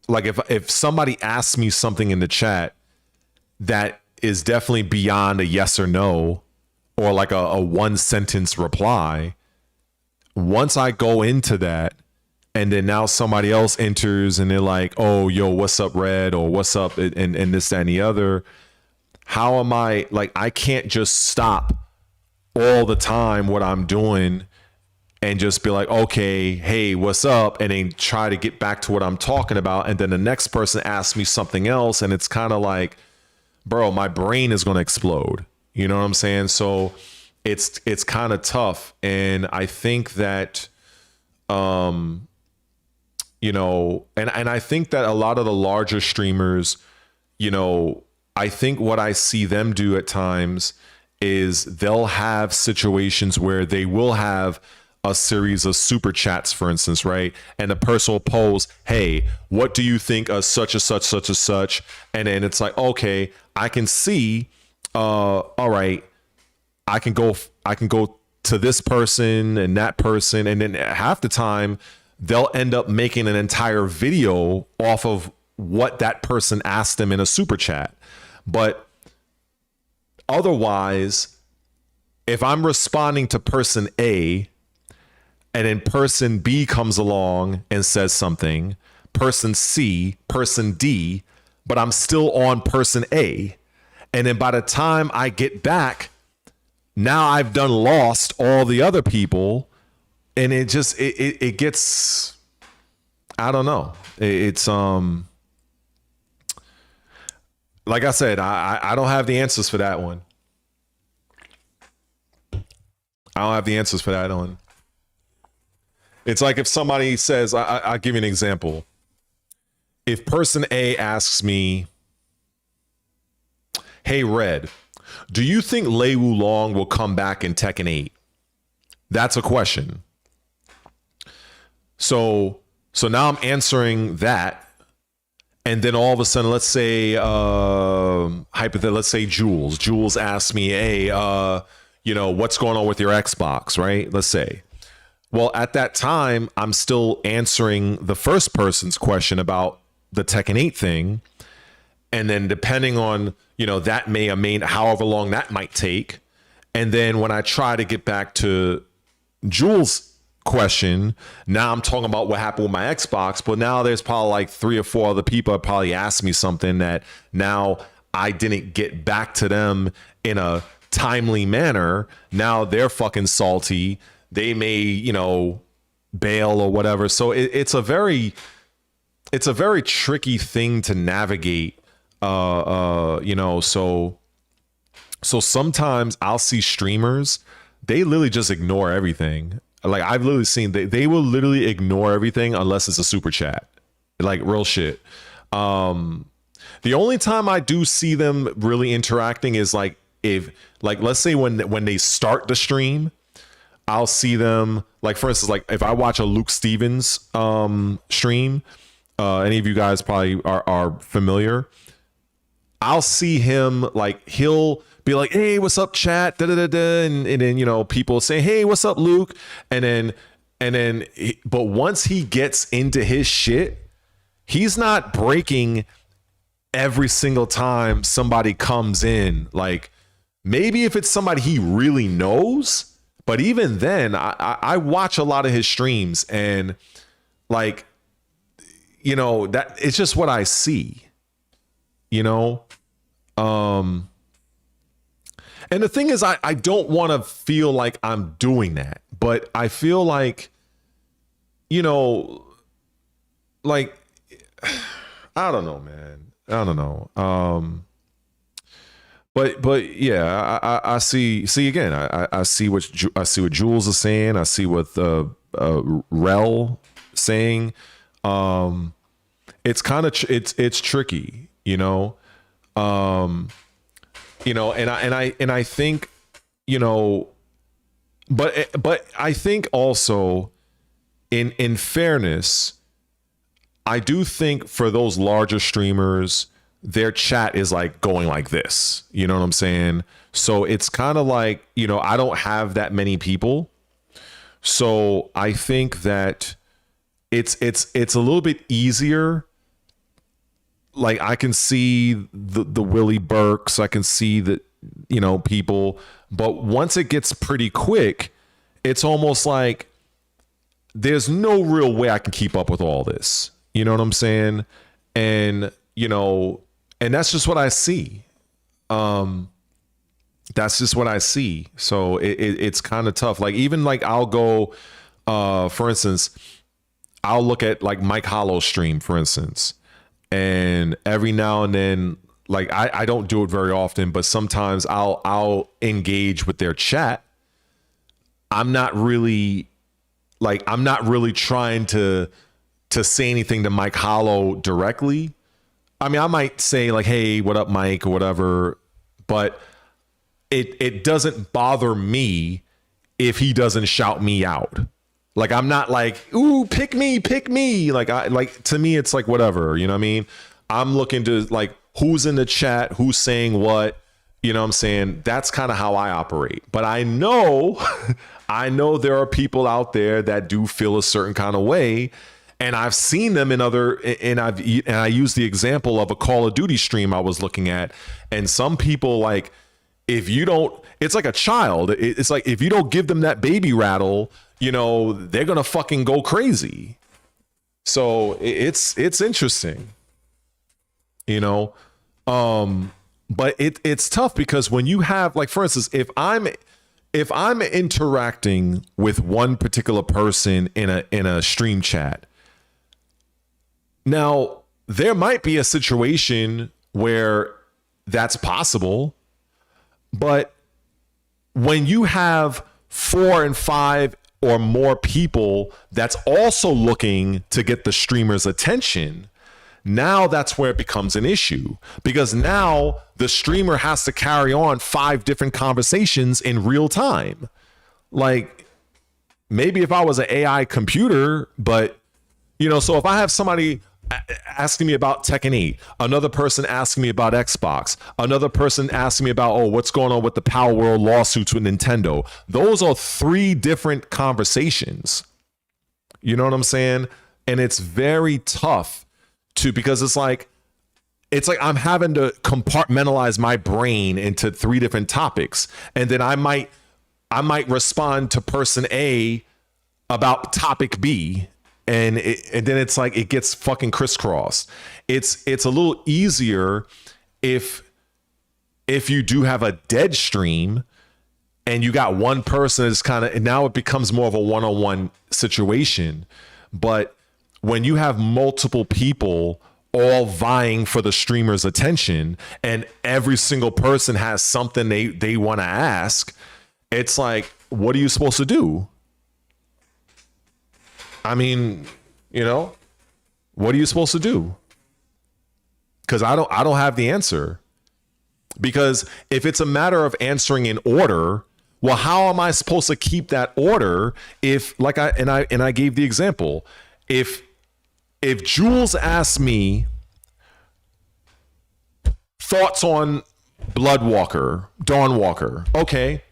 like, if somebody asks me something in the chat that is definitely beyond a yes or no, or like a one sentence reply, once I go into that, and then now somebody else enters and they're like, oh, yo, what's up, Red? Or what's up? And this, that, and the other. How am I like, I can't just stop all the time what I'm doing and just be like, okay, hey, what's up? And then try to get back to what I'm talking about. And then the next person asks me something else. And it's kind of like, bro, my brain is going to explode. You know what I'm saying? So it's kind of tough. And I think that, and I think that a lot of the larger streamers, I think what I see them do at times is they'll have situations where they will have a series of super chats, for instance, right? And the person will pose, hey, what do you think of such and such, such and such? And then it's like, okay, I can see, all right, I can go to this person and that person. And then half the time, they'll end up making an entire video off of what that person asked them in a super chat. But otherwise, if I'm responding to person A and then person B comes along and says something, person C, person D, but I'm still on person A. And then by the time I get back, now I've done lost all the other people. And it just it gets, I don't know. It's like I said, I don't have the answers for that one. I don't have the answers for that one. It's like if somebody says, I'll give you an example. If person A asks me, hey, Red, do you think Lei Wulong will come back in Tekken 8? That's a question. So now I'm answering that. And then all of a sudden, let's say, let's say Jules asks me, hey, what's going on with your Xbox, right? Let's say. Well, at that time, I'm still answering the first person's question about the Tekken 8 thing. And then depending on, that may or may not, however long that might take. And then when I try to get back to Jules' question, now I'm talking about what happened with my Xbox, but now there's probably like 3 or 4 other people that probably asked me something that now I didn't get back to them in a timely manner. Now they're fucking salty. They may, bail or whatever. So it's a very tricky thing to navigate. So sometimes I'll see streamers, they literally just ignore everything. Like I've literally seen they will literally ignore everything unless it's a super chat, like real shit. The only time I do see them really interacting is like if, like, let's say when they start the stream, I'll see them, like, for instance, like if I watch a Luke Stevens stream, any of you guys probably are familiar. I'll see him, like, he'll be like, hey, what's up, chat? Da, da, da, da. And then, you know, people say, hey, what's up, Luke? And then, but once he gets into his shit, he's not breaking every single time somebody comes in. Like, maybe if it's somebody he really knows, but even then, I watch a lot of his streams, and, like, you know, that it's just what I see, you know? And the thing is, I don't want to feel like I'm doing that, but I feel like, you know, like, I don't know, man. I don't know. But yeah, I see again. I see what Jules is saying. I see what Rel saying. It's kind of it's tricky, you know. You know, and I think, you know, but I think also in fairness, I do think for those larger streamers, their chat is like going like this, you know what I'm saying? So it's kind of like, you know, I don't have that many people. So I think that it's a little bit easier. Like, I can see the Willie Burks, I can see that, you know, people, but once it gets pretty quick, it's almost like there's no real way I can keep up with all this. You know what I'm saying? And, you know, and that's just what I see. That's just what I see. So it's kind of tough. Like, even like I'll go, for instance, I'll look at like Mike Hollow's stream, for instance, and every now and then, like I don't do it very often, but sometimes I'll engage with their chat. I'm not really trying to say anything to Mike Hollow directly. I mean, I might say like, hey, what up, Mike, or whatever, but it doesn't bother me if he doesn't shout me out. Like, I'm not like, ooh, pick me. Like, to me, it's like, whatever, you know what I mean? I'm looking to like, who's in the chat, who's saying what, you know what I'm saying? That's kind of how I operate. But I know, I know there are people out there that do feel a certain kind of way. And I've seen them in other, and I use the example of a Call of Duty stream I was looking at. And some people, like, if you don't, it's like a child. It's like, if you don't give them that baby rattle, you know, they're going to fucking go crazy. So it's interesting, you know? But it's tough because when you have, like, for instance, if I'm interacting with one particular person in a stream chat, now there might be a situation where that's possible, but when you have 4 and 5 or more people that's also looking to get the streamer's attention, now that's where it becomes an issue, because now the streamer has to carry on 5 different conversations in real time. Like, maybe if I was an AI computer, but, you know, so if I have somebody asking me about Tekken 8, another person asking me about Xbox, another person asking me about, oh, what's going on with the Power World lawsuits with Nintendo. Those are 3 different conversations. You know what I'm saying? And it's very tough because it's like I'm having to compartmentalize my brain into 3 different topics. And then I might respond to person A about topic B. And then it's like it gets fucking crisscrossed. It's a little easier if you do have a dead stream and you got one person that's kind of, and now it becomes more of a one-on-one situation. But when you have multiple people all vying for the streamer's attention and every single person has something they want to ask, it's like, what are you supposed to do? I mean, you know, what are you supposed to do? Because I don't have the answer. Because if it's a matter of answering in order, Well, how am I supposed to keep that order if, like I gave the example, if Jules asks me thoughts on Bloodwalker, Dawnwalker, okay.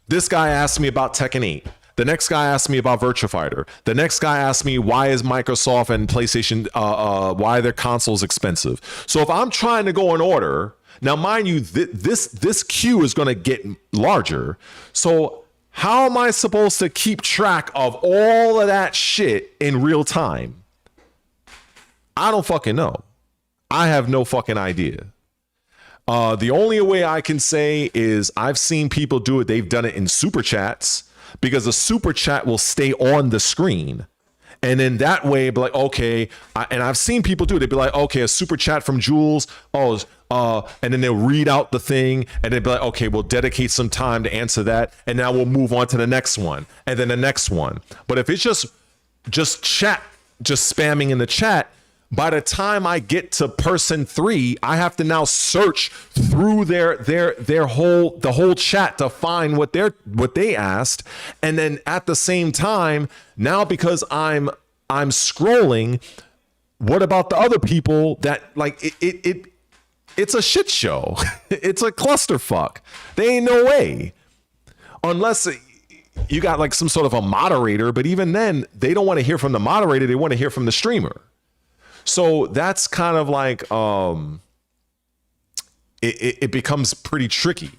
This guy asked me about Tekken 8. The next guy asked me about Virtua Fighter. The next guy asked me why is Microsoft and PlayStation, why are their consoles expensive? So if I'm trying to go in order, now mind you, this queue is going to get larger. So how am I supposed to keep track of all of that shit in real time? I don't fucking know. I have no fucking idea. The only way I can say is I've seen people do it. They've done it in super chats because the super chat will stay on the screen. And then that way, be like, okay. And I've seen people do it. They'd be like, okay, a super chat from Jules. And then they'll read out the thing and they'd be like, okay, we'll dedicate some time to answer that. And now we'll move on to the next one and then the next one. But if it's just chat, just spamming in the chat, by the time I get to person 3, I have to now search through the whole chat to find what they asked. And then at the same time, now because I'm scrolling, what about the other people that like it's a shit show. It's a clusterfuck. They ain't no way. Unless you got like some sort of a moderator, but even then they don't want to hear from the moderator, they want to hear from the streamer. So that's kind of like it becomes pretty tricky.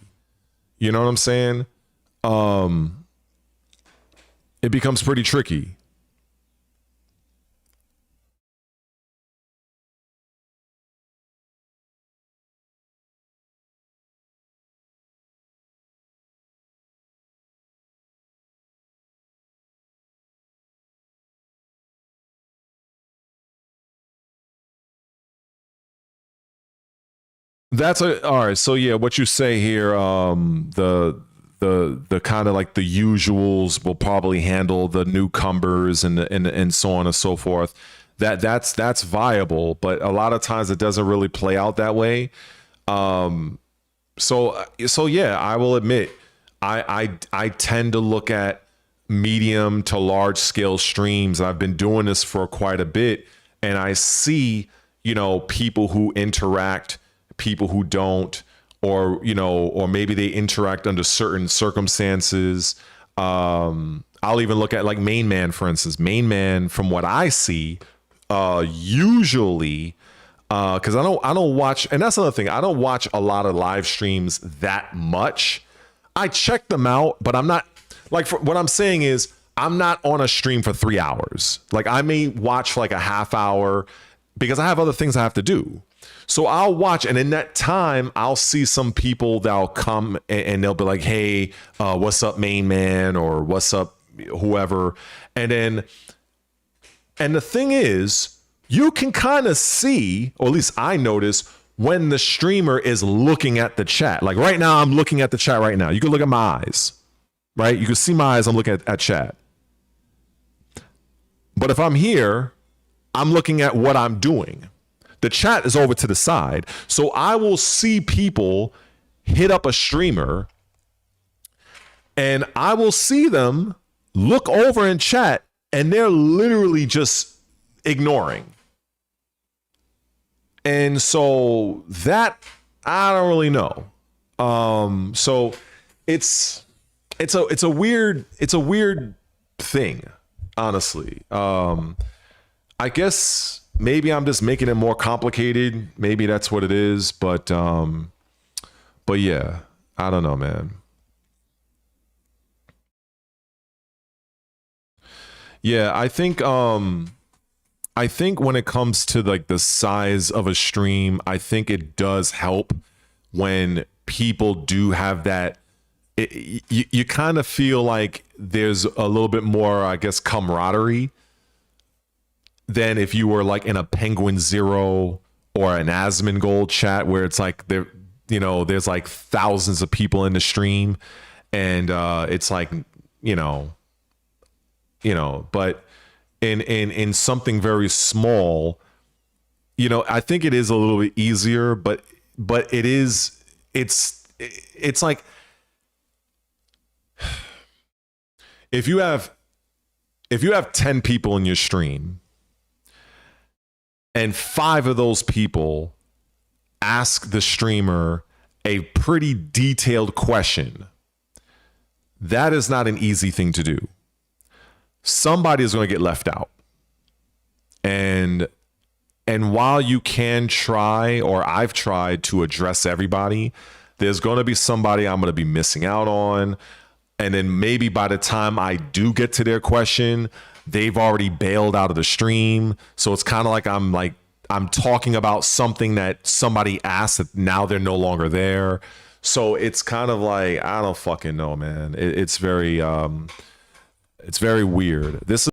You know what I'm saying? It becomes pretty tricky. All right. So yeah, what you say here, the kind of like the usuals will probably handle the newcomers and so on and so forth. That's viable, but a lot of times it doesn't really play out that way. So yeah, I will admit, I tend to look at medium to large scale streams. I've been doing this for quite a bit, and I see, people who interact, people who don't, or maybe they interact under certain circumstances. I'll even look at like Main Man, for instance. Main Man, from what I see, usually, because I don't watch, and that's another thing, I don't watch a lot of live streams that much. I check them out, but I'm not like, what I'm saying is I'm not on a stream for 3 hours. Like I may watch for like a half hour because I have other things I have to do. So I'll watch, and in that time, I'll see some people that'll come and they'll be like, hey, what's up, Main Man, or what's up, whoever. And the thing is, you can kind of see, or at least I notice, when the streamer is looking at the chat. Like right now, I'm looking at the chat right now. You can look at my eyes, right? You can see my eyes, I'm looking at chat. But if I'm here, I'm looking at what I'm doing. The chat is over to the side. So I will see people hit up a streamer and I will see them look over in chat and they're literally just ignoring. And so that I don't really know. So it's a weird thing, honestly. I guess maybe I'm just making it more complicated. Maybe that's what it is. But yeah, I don't know, man. Yeah, I think when it comes to like the size of a stream, I think it does help when people do have that. You kind of feel like there's a little bit more, I guess, camaraderie than if you were like in a Penguin Zero or an Asmongold chat where it's like there's like thousands of people in the stream and it's like but in something very small, I think it is a little bit easier, but it's like if you have 10 people in your stream and 5 of those people ask the streamer a pretty detailed question, that is not an easy thing to do. Somebody is going to get left out. And while you can try, or I've tried to address everybody, there's going to be somebody I'm going to be missing out on. And then maybe by the time I do get to their question, they've already bailed out of the stream. So it's kind of like I'm talking about something that somebody asked that now they're no longer there. So it's kind of like, I don't fucking know, man. It's very weird. This is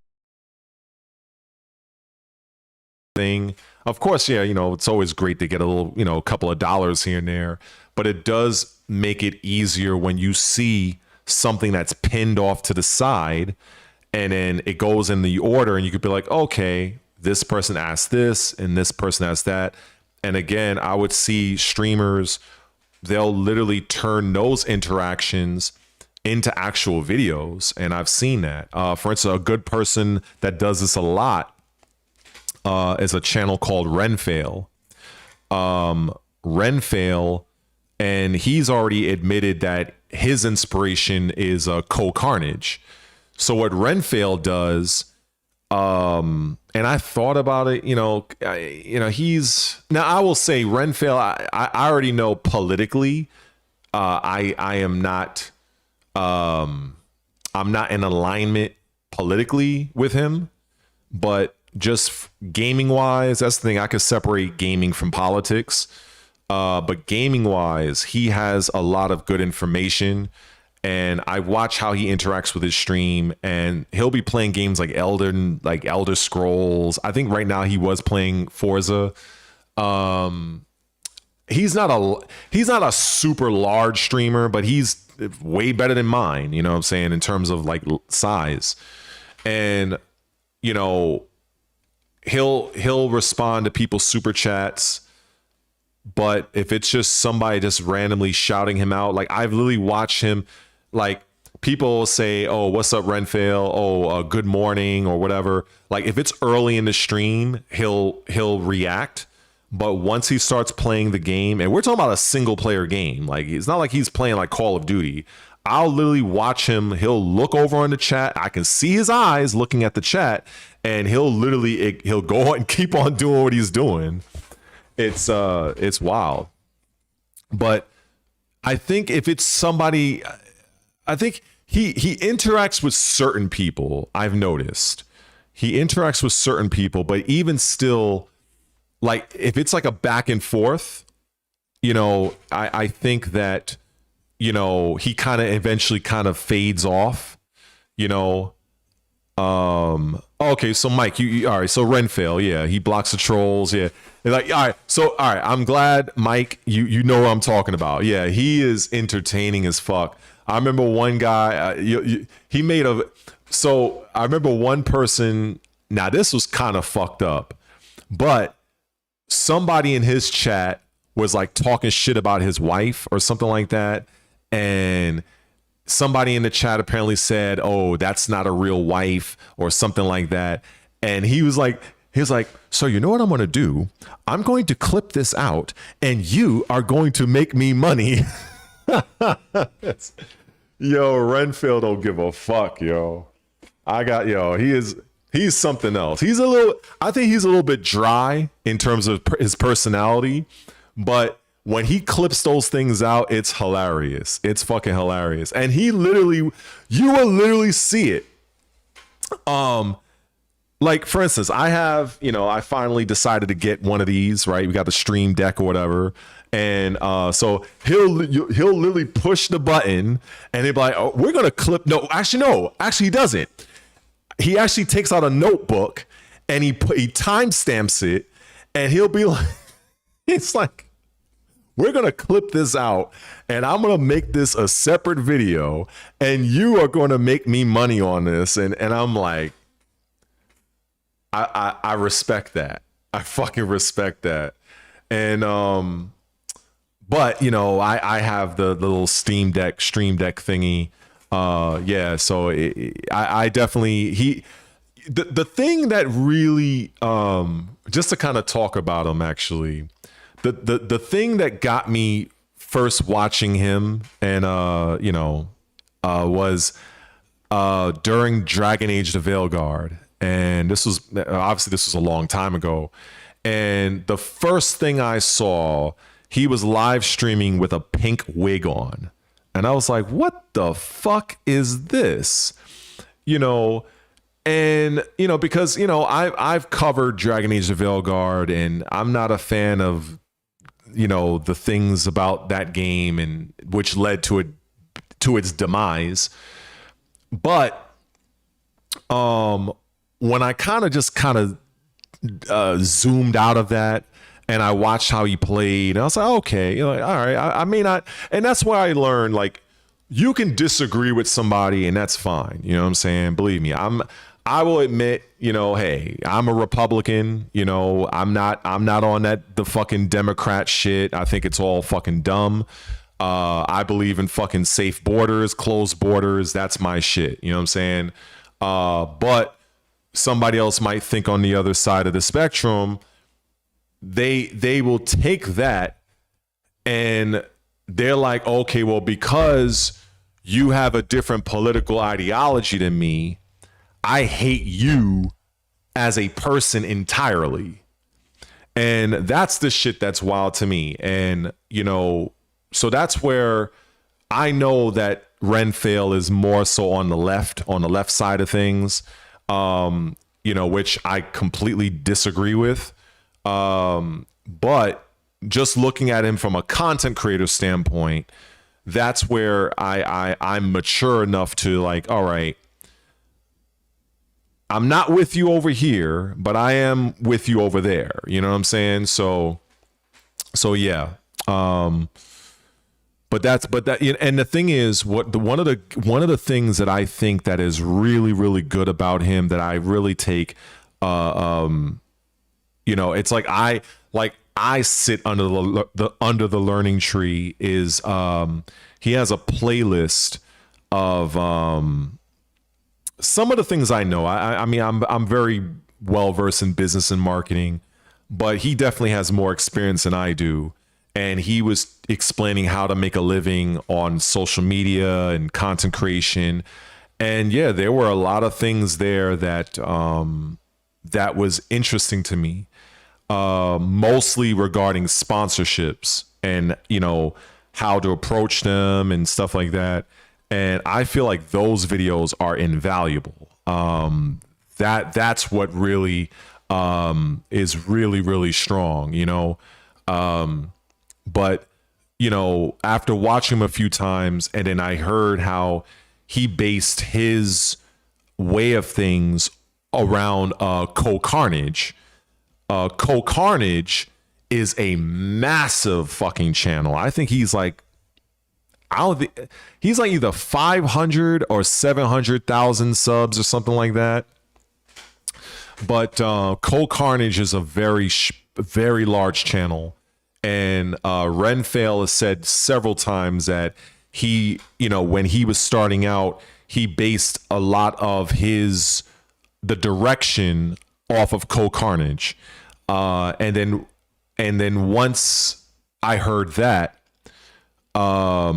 thing. Of course, yeah, it's always great to get a little, a couple of dollars here and there, but it does make it easier when you see something that's pinned off to the side and then it goes in the order and you could be like, okay, this person asked this and this person asked that. And again, I would see streamers, they'll literally turn those interactions into actual videos. And I've seen that. For instance, a good person that does this a lot is a channel called Renfail. Renfail, and he's already admitted that his inspiration is Co-Carnage. So what Renfail does, and I thought about it, he's, now I will say Renfail, I already know politically, I am not, I'm not in alignment politically with him, but just gaming wise, that's the thing. I could separate gaming from politics. But gaming wise, he has a lot of good information, and I watch how he interacts with his stream, and he'll be playing games like Elder Scrolls. I think right now he was playing Forza. He's not a super large streamer, but he's way better than mine, you know what I'm saying, in terms of like size. And he'll respond to people's super chats. But if it's just somebody just randomly shouting him out, like I've literally watched him, like people say, oh, what's up, Renfail? Oh, good morning or whatever. Like if it's early in the stream, he'll react. But once he starts playing the game, and we're talking about a single player game, like it's not like he's playing like Call of Duty. I'll literally watch him. He'll look over on the chat. I can see his eyes looking at the chat, and he'll go and keep on doing what he's doing. It's wild. But I think if it's somebody, I think he interacts with certain people. I've noticed he interacts with certain people, but even still, like if it's like a back and forth, I think that, he kind of eventually kind of fades off, okay, so Mike, you all right, so Renfail, yeah, he blocks the trolls, yeah. They're like, all right, I'm glad, Mike, you know what I'm talking about. Yeah, he is entertaining as fuck. I remember one guy, he made so I remember one person, now this was kind of fucked up, but somebody in his chat was like talking shit about his wife or something like that, and somebody in the chat apparently said, oh, that's not a real wife or something like that. And he was like, so you know what I'm going to do? I'm going to clip this out and you are going to make me money. Yo, Renfield don't give a fuck, yo. He's something else. I think he's a little bit dry in terms of his personality, but when he clips those things out, it's hilarious. It's fucking hilarious. And you will literally see it. Like for instance, I finally decided to get one of these, right? We got the Stream Deck or whatever. And so he'll literally push the button and he'll be like, oh, we're going to clip. No, actually he doesn't. He actually takes out a notebook and he timestamps it, and he'll be like, it's like, we're going to clip this out and I'm going to make this a separate video and you are going to make me money on this. And I'm like, I respect that. I fucking respect that. And, but I have the little Stream Deck thingy. Yeah, so I definitely the thing that really just to kind of talk about him actually, the thing that got me first watching him and was during Dragon Age the Veilguard, and this was a long time ago, and the first thing I saw, he was live streaming with a pink wig on, and I was like, what the fuck is this? And because I've covered Dragon Age the Veilguard, and I'm not a fan of the things about that game and which led to its demise. But when I kind of zoomed out of that and I watched how he played, and I was like, okay, all right, I may not, and that's why I learned, like, you can disagree with somebody and that's fine. You know what I'm saying? Believe me, I will admit, hey, I'm a Republican, I'm not on the fucking Democrat shit. I think it's all fucking dumb. I believe in fucking safe borders, closed borders. That's my shit. You know what I'm saying? But somebody else might think on the other side of the spectrum, they will take that and they're like, okay, well, because you have a different political ideology than me, I hate you as a person entirely. And that's the shit that's wild to me. And, so that's where I know that Renfail is more so on the left side of things, which I completely disagree with. But just looking at him from a content creator standpoint, that's where I'm mature enough to, like, all right, I'm not with you over here, but I am with you over there. You know what I'm saying? So yeah. But and the thing is, one of the things that I think that is really, really good about him, that I really take, it's like I sit under the learning tree, is he has a playlist of some of the things I know. I mean, I'm very well versed in business and marketing, but he definitely has more experience than I do. And he was explaining how to make a living on social media and content creation. And yeah, there were a lot of things there that that was interesting to me, mostly regarding sponsorships and, how to approach them and stuff like that. And I feel like those videos are invaluable. That's what really is really, really strong, But, after watching him a few times, and then I heard how he based his way of things around Co-Carnage. Co-Carnage is a massive fucking channel. I think he's like, he's like either 500 or 700,000 subs or something like that. But Co-Carnage is a very, very large channel. And Renfail has said several times that he, when he was starting out, he based a lot of the direction off of Co-Carnage. And then once I heard that, I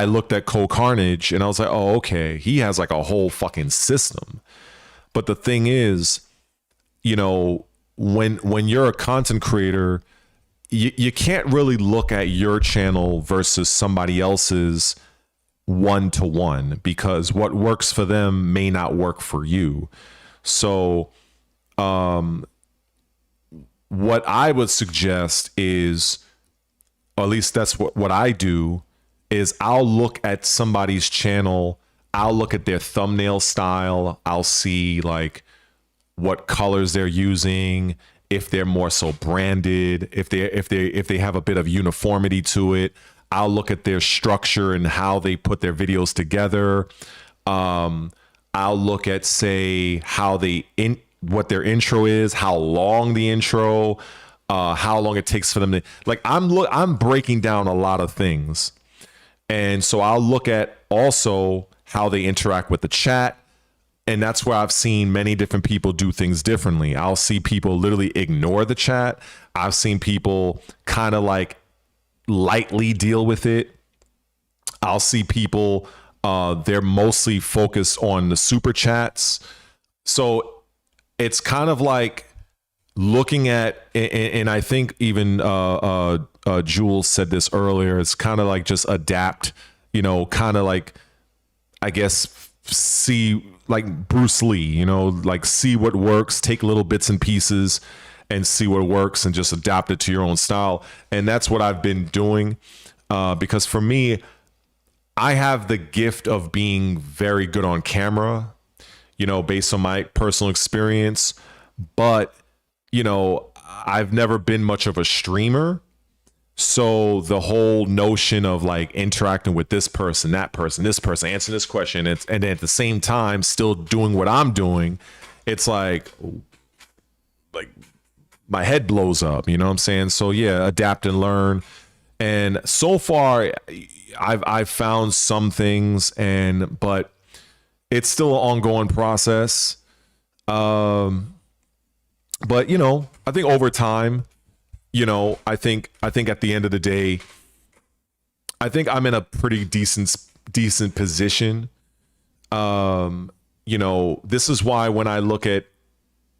looked at Co-Carnage and I was like, oh, okay, he has like a whole fucking system. But the thing is, when you're a content creator, you can't really look at your channel versus somebody else's one-to-one, because what works for them may not work for you. So what I would suggest is, or at least that's what I do, is I'll look at somebody's channel, I'll look at their thumbnail style, I'll see like what colors they're using, if they're more so branded, if they have a bit of uniformity to it. I'll look at their structure and how they put their videos together. I'll look at, say, what their intro is, how long the intro, how long it takes for them to, like, I'm breaking down a lot of things. And so I'll look at also how they interact with the chat. And that's where I've seen many different people do things differently. I'll see people literally ignore the chat. I've seen people kind of like lightly deal with it. I'll see people, they're mostly focused on the super chats. So it's kind of like looking at, and I think even Jules said this earlier, it's kind of like just adapt, you know, kind of like, I guess, see like Bruce Lee, you know, like see what works, take little bits and pieces and see what works and just adapt it to your own style. And that's what I've been doing, because for me, I have the gift of being very good on camera, you know, based on my personal experience. But, you know, I've never been much of a streamer. So the whole notion of like interacting with this person, that person, this person, answering this question, and at the same time still doing what I'm doing, it's like my head blows up, you know what I'm saying? So yeah, adapt and learn. And so far I've found some things, but it's still an ongoing process. But you know, I think over time, you know, I think at the end of the day, I think I'm in a pretty decent position. You know, this is why when I look at,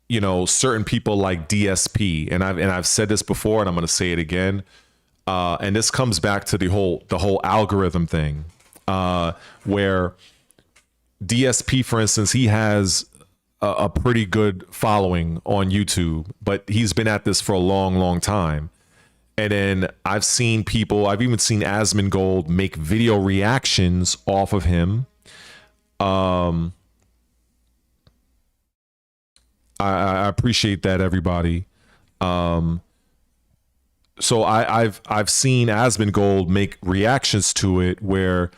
you know, certain people like DSP, and I've said this before, and I'm going to say it again. And this comes back to the whole algorithm thing, where DSP, for instance, he has a pretty good following on YouTube, but he's been at this for a long time. And then I've seen people, I've even seen ADVIII make video reactions off of him. I appreciate that, everybody. So I've seen ADVIII make reactions to it where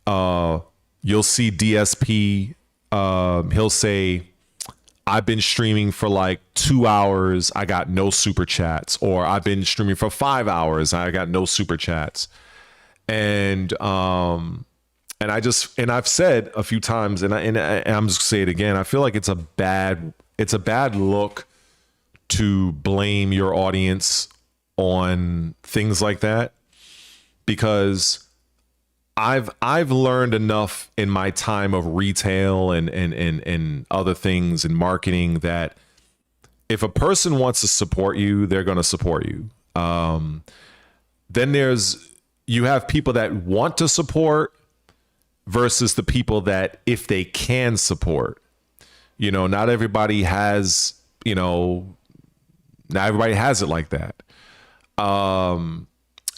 you'll see DSP, he'll say, I've been streaming for like 2 hours, I got no super chats, or I've been streaming for 5 hours, I got no super chats. And I've said a few times, and I'm just gonna say it again, I feel like it's a bad look to blame your audience on things like that, because I've learned enough in my time of retail and other things in marketing that if a person wants to support you, they're going to support you. Then you have people that want to support versus the people that if they can support. You know, not everybody has it like that. And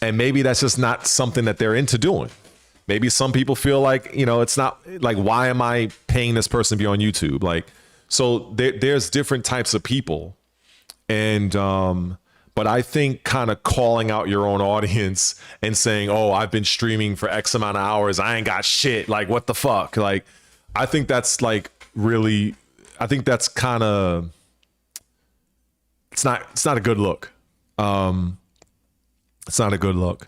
maybe that's just not something that they're into doing. Maybe some people feel like, you know, it's not like, why am I paying this person to be on YouTube? Like, so there's different types of people. And, but I think kind of calling out your own audience and saying, oh, I've been streaming for X amount of hours, I ain't got shit. Like, what the fuck? Like, I think that's like really, I think that's kind of, it's not a good look. It's not a good look.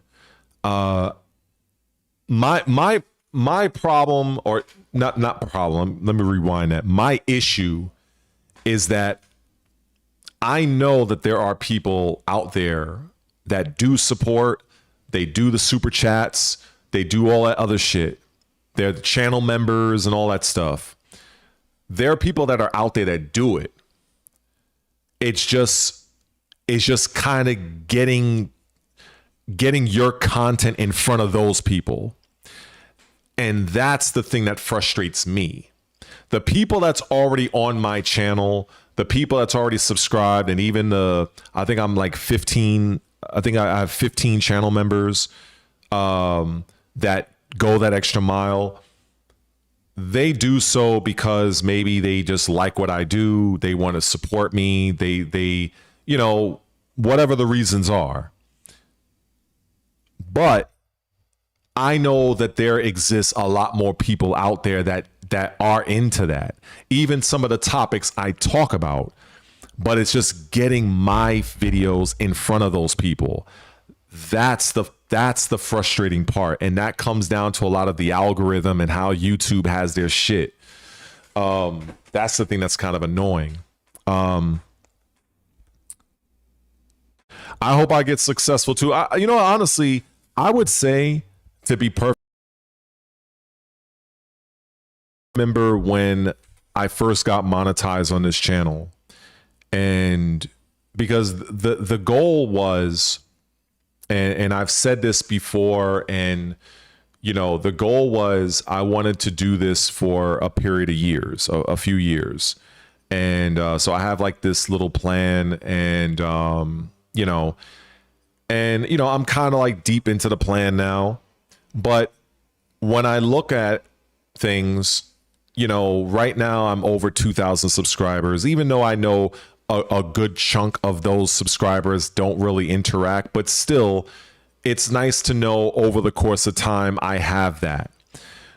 My problem, or not problem, let me rewind that. My issue is that I know that there are people out there that do support, they do the super chats, they do all that other shit. They're the channel members and all that stuff. There are people that are out there that do it. It's just kind of getting your content in front of those people. And that's the thing that frustrates me. The people that's already on my channel, the people that's already subscribed, and even I think I'm like 15, I think I have 15 channel members that go that extra mile. They do so because maybe they just like what I do. They want to support me. They, you know, whatever the reasons are. But I know that there exists a lot more people out there that are into that. Even some of the topics I talk about, but it's just getting my videos in front of those people. That's the that's the frustrating part. And that comes down to a lot of the algorithm and how YouTube has their shit. That's the thing that's kind of annoying. I hope I get successful too. Honestly, I would say, to be perfect, remember when I first got monetized on this channel, and because the goal was, and I've said this before, and the goal was I wanted to do this for a period of years, a few years. And so I have like this little plan, and I'm kind of like deep into the plan now. But when I look at things, right now I'm over 2,000 subscribers, even though I know a good chunk of those subscribers don't really interact, but still it's nice to know over the course of time I have that.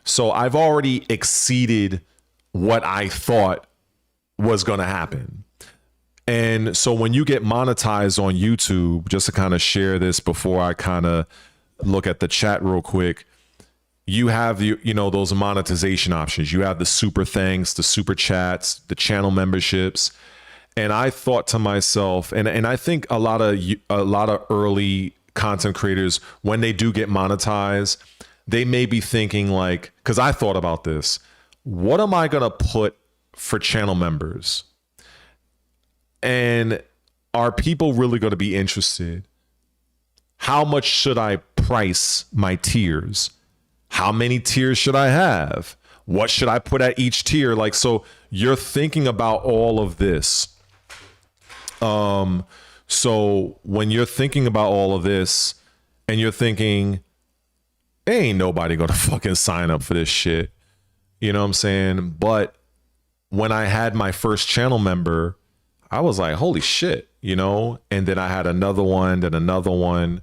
So I've already exceeded what I thought was going to happen. And so when you get monetized on YouTube, just to kind of share this before I kind of look at the chat real quick, you have those monetization options. You have the super thanks, the super chats, the channel memberships. And I thought to myself, and I think a lot of early content creators, when they do get monetized, they may be thinking like, because I thought about this, what am I going to put for channel members? And are people really going to be interested? How much should I price my tiers? How many tiers should I have? What should I put at each tier? Like, so you're thinking about all of this. So when you're thinking about all of this and you're thinking, ain't nobody gonna fucking sign up for this shit. You know what I'm saying? But when I had my first channel member, I was like, holy shit, and then I had another one, then another one.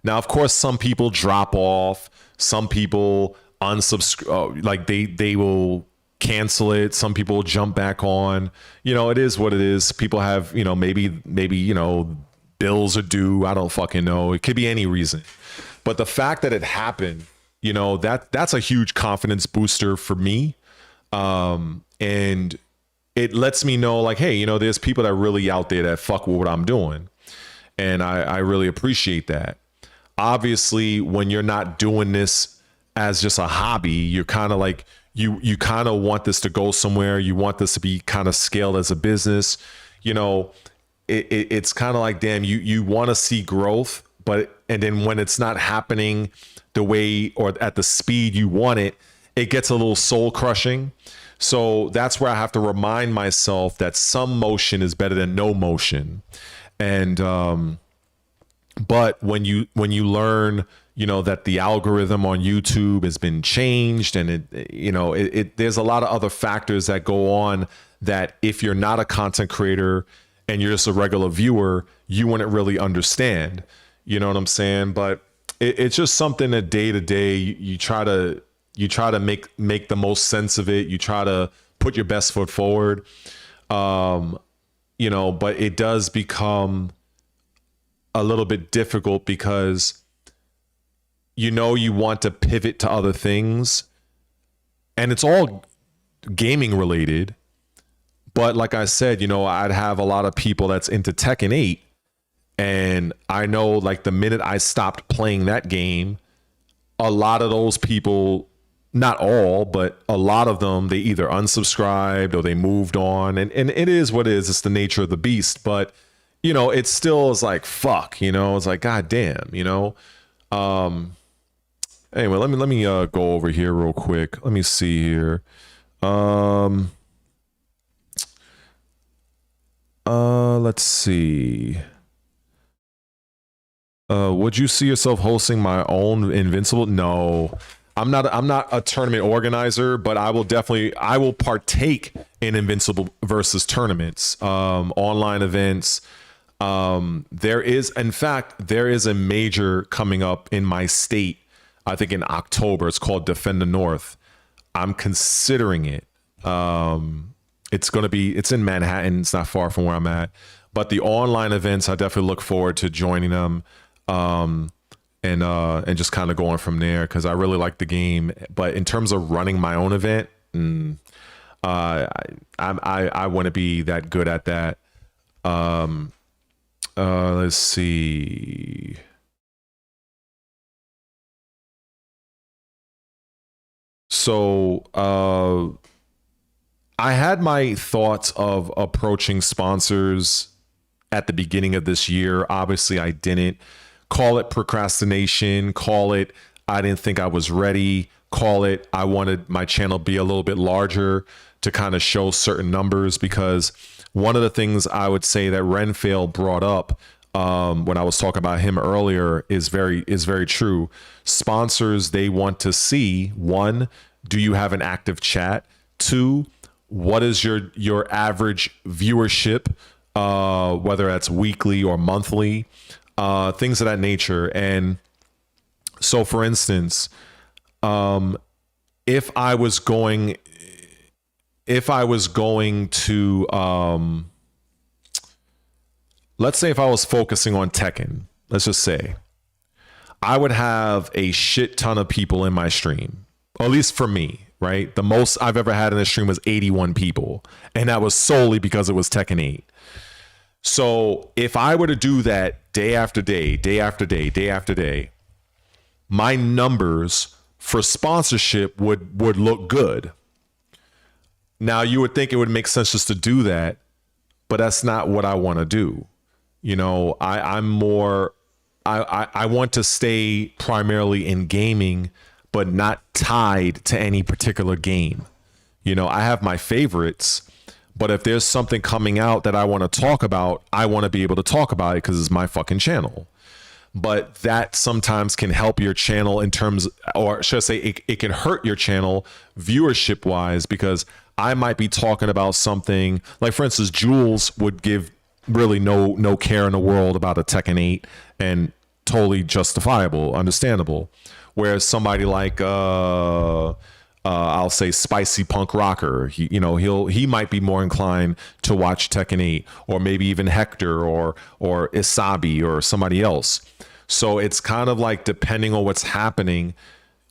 Now, of course, some people drop off, some people unsubscribe, like they will cancel it. Some people jump back on. It is what it is. People have, maybe bills are due. I don't fucking know. It could be any reason. But the fact that it happened, that's a huge confidence booster for me. And it lets me know like, hey, there's people that are really out there that fuck with what I'm doing. And I really appreciate that. Obviously, when you're not doing this as just a hobby, you're kind of like, you kind of want this to go somewhere. You want this to be kind of scaled as a business. It's kind of like, damn, you want to see growth, and then when it's not happening the way or at the speed you want it, it gets a little soul crushing. So that's where I have to remind myself that some motion is better than no motion. And but when you learn, that the algorithm on YouTube has been changed, and there's a lot of other factors that go on that if you're not a content creator and you're just a regular viewer, you wouldn't really understand. You know what I'm saying? But it's just something that day to day you try to make the most sense of it. You try to put your best foot forward. But it does become a little bit difficult because you want to pivot to other things, and it's all gaming related. But like I said, I'd have a lot of people that's into Tekken 8, and I know like the minute I stopped playing that game, a lot of those people, not all, but a lot of them, they either unsubscribed or they moved on, and it is what it is. It's the nature of the beast. But it still is like, fuck, it's like, god damn, anyway, let me go over here real quick. Let me see here. Let's see. Would you see yourself hosting my own Invincible? No, I'm not a tournament organizer, but I will partake in Invincible versus tournaments, online events. There is a major coming up in my state, I think in October. It's called Defend the North. I'm considering it. It's in Manhattan. It's not far from where I'm at, but the online events, I definitely look forward to joining them. and just kind of going from there because I really like the game. But in terms of running my own event, uh, I wouldn't be that good at that. Let's see. So I had my thoughts of approaching sponsors at the beginning of this year. Obviously, I didn't. Call it procrastination, call it I didn't think I was ready, call it I wanted my channel be a little bit larger to kind of show certain numbers, because one of the things I would say that Renfail brought up when I was talking about him earlier is very true. Sponsors, they want to see, one, do you have an active chat? Two, what is your average viewership, whether that's weekly or monthly, things of that nature. And so, for instance, if I was going to, let's say if I was focusing on Tekken, let's just say, I would have a shit ton of people in my stream, or at least for me, right? The most I've ever had in the stream was 81 people, and that was solely because it was Tekken 8. So if I were to do that day after day, day after day, day after day, my numbers for sponsorship would look good. Now, you would think it would make sense just to do that, but that's not what I want to do. You know, I want to stay primarily in gaming, but not tied to any particular game. You know, I have my favorites, but if there's something coming out that I want to talk about, I want to be able to talk about it because it's my fucking channel. But that sometimes can help your channel in terms, or should I say it can hurt your channel viewership wise, because I might be talking about something like, for instance, Jules would give really no care in the world about a Tekken 8, and totally justifiable, understandable. Whereas somebody like I'll say Spicy Punk Rocker, he might be more inclined to watch Tekken 8, or maybe even Hector or Isabi or somebody else. So it's kind of like, depending on what's happening,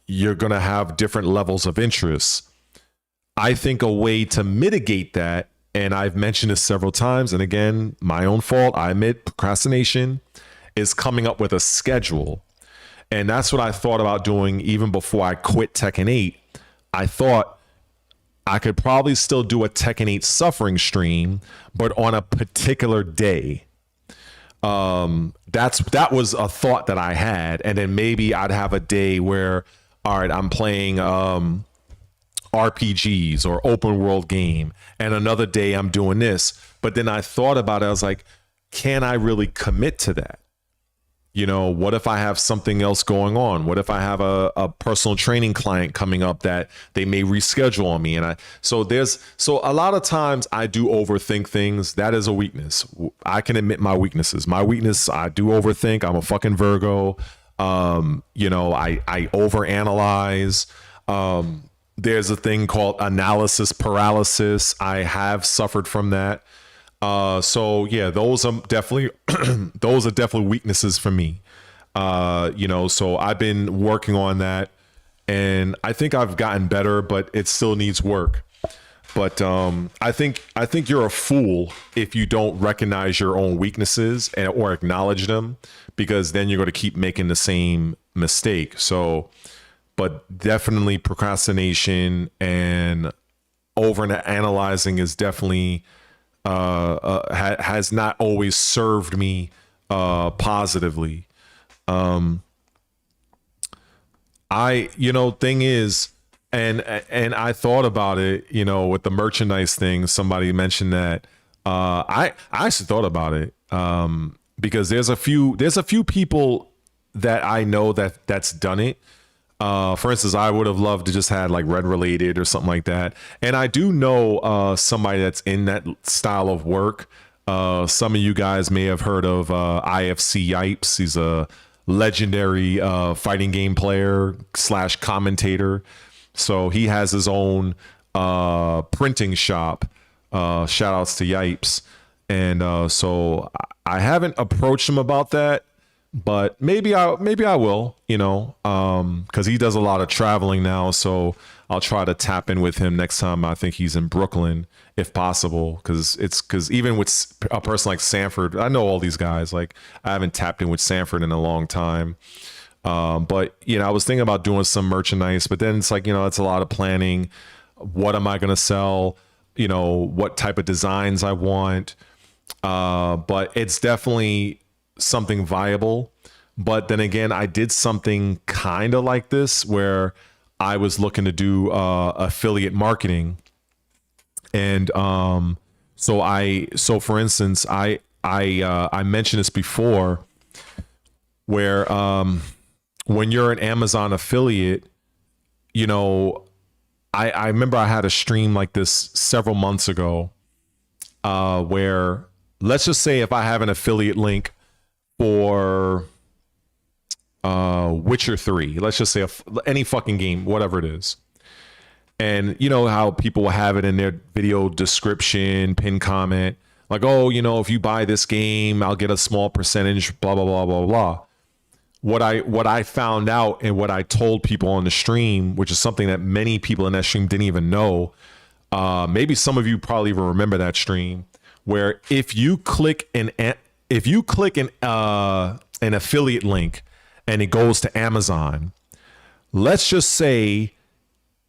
you're going to have different levels of interest. I think a way to mitigate that, and I've mentioned this several times, and again, my own fault, I admit, procrastination, is coming up with a schedule. And that's what I thought about doing even before I quit Tekken 8. I thought I could probably still do a Tekken 8 suffering stream, but on a particular day. That was a thought that I had. And then maybe I'd have a day where, all right, I'm playing RPGs or open world game, and another day I'm doing this. But then I thought about it. I was like, can I really commit to that? You know, what if I have something else going on? What if I have a personal training client coming up that they may reschedule on me? And so a lot of times I do overthink things. That is a weakness. I can admit my weaknesses. My weakness, I do overthink. I'm a fucking Virgo. I overanalyze. There's a thing called analysis paralysis. I have suffered from that. So yeah, those are definitely weaknesses for me. So I've been working on that, and I think I've gotten better, but it still needs work. But I think you're a fool if you don't recognize your own weaknesses or acknowledge them, because then you're going to keep making the same mistake. So, but definitely procrastination and over analyzing is definitely has not always served me positively. Thing is, and I thought about it, with the merchandise thing. Somebody mentioned that. I actually thought about it because there's a few people that I know that's done it. For instance, I would have loved to just had like Red Re1ated or something like that. And I do know somebody that's in that style of work. Some of you guys may have heard of IFC Yipes. He's a legendary fighting game player / commentator. So he has his own printing shop. Shout outs to Yipes. And so I haven't approached him about that, but maybe I will, because he does a lot of traveling now. So I'll try to tap in with him next time. I think he's in Brooklyn, if possible, because even with a person like Sanford, I know all these guys. Like, I haven't tapped in with Sanford in a long time. But I was thinking about doing some merchandise, but then it's like, it's a lot of planning. What am I going to sell? What type of designs I want. But it's definitely something viable. But then again, I did something kind of like this where I was looking to do affiliate marketing. And so for instance, I mentioned this before, where when you're an Amazon affiliate, I remember I had a stream like this several months ago, where, let's just say if I have an affiliate link for Witcher 3, let's just say any fucking game, whatever it is. And you know how people will have it in their video description, pin comment, like, oh, if you buy this game, I'll get a small percentage, blah, blah, blah, blah, blah. What I found out and what I told people on the stream, which is something that many people in that stream didn't even know. Maybe some of you probably even remember that stream, where if you click an affiliate link and it goes to Amazon, let's just say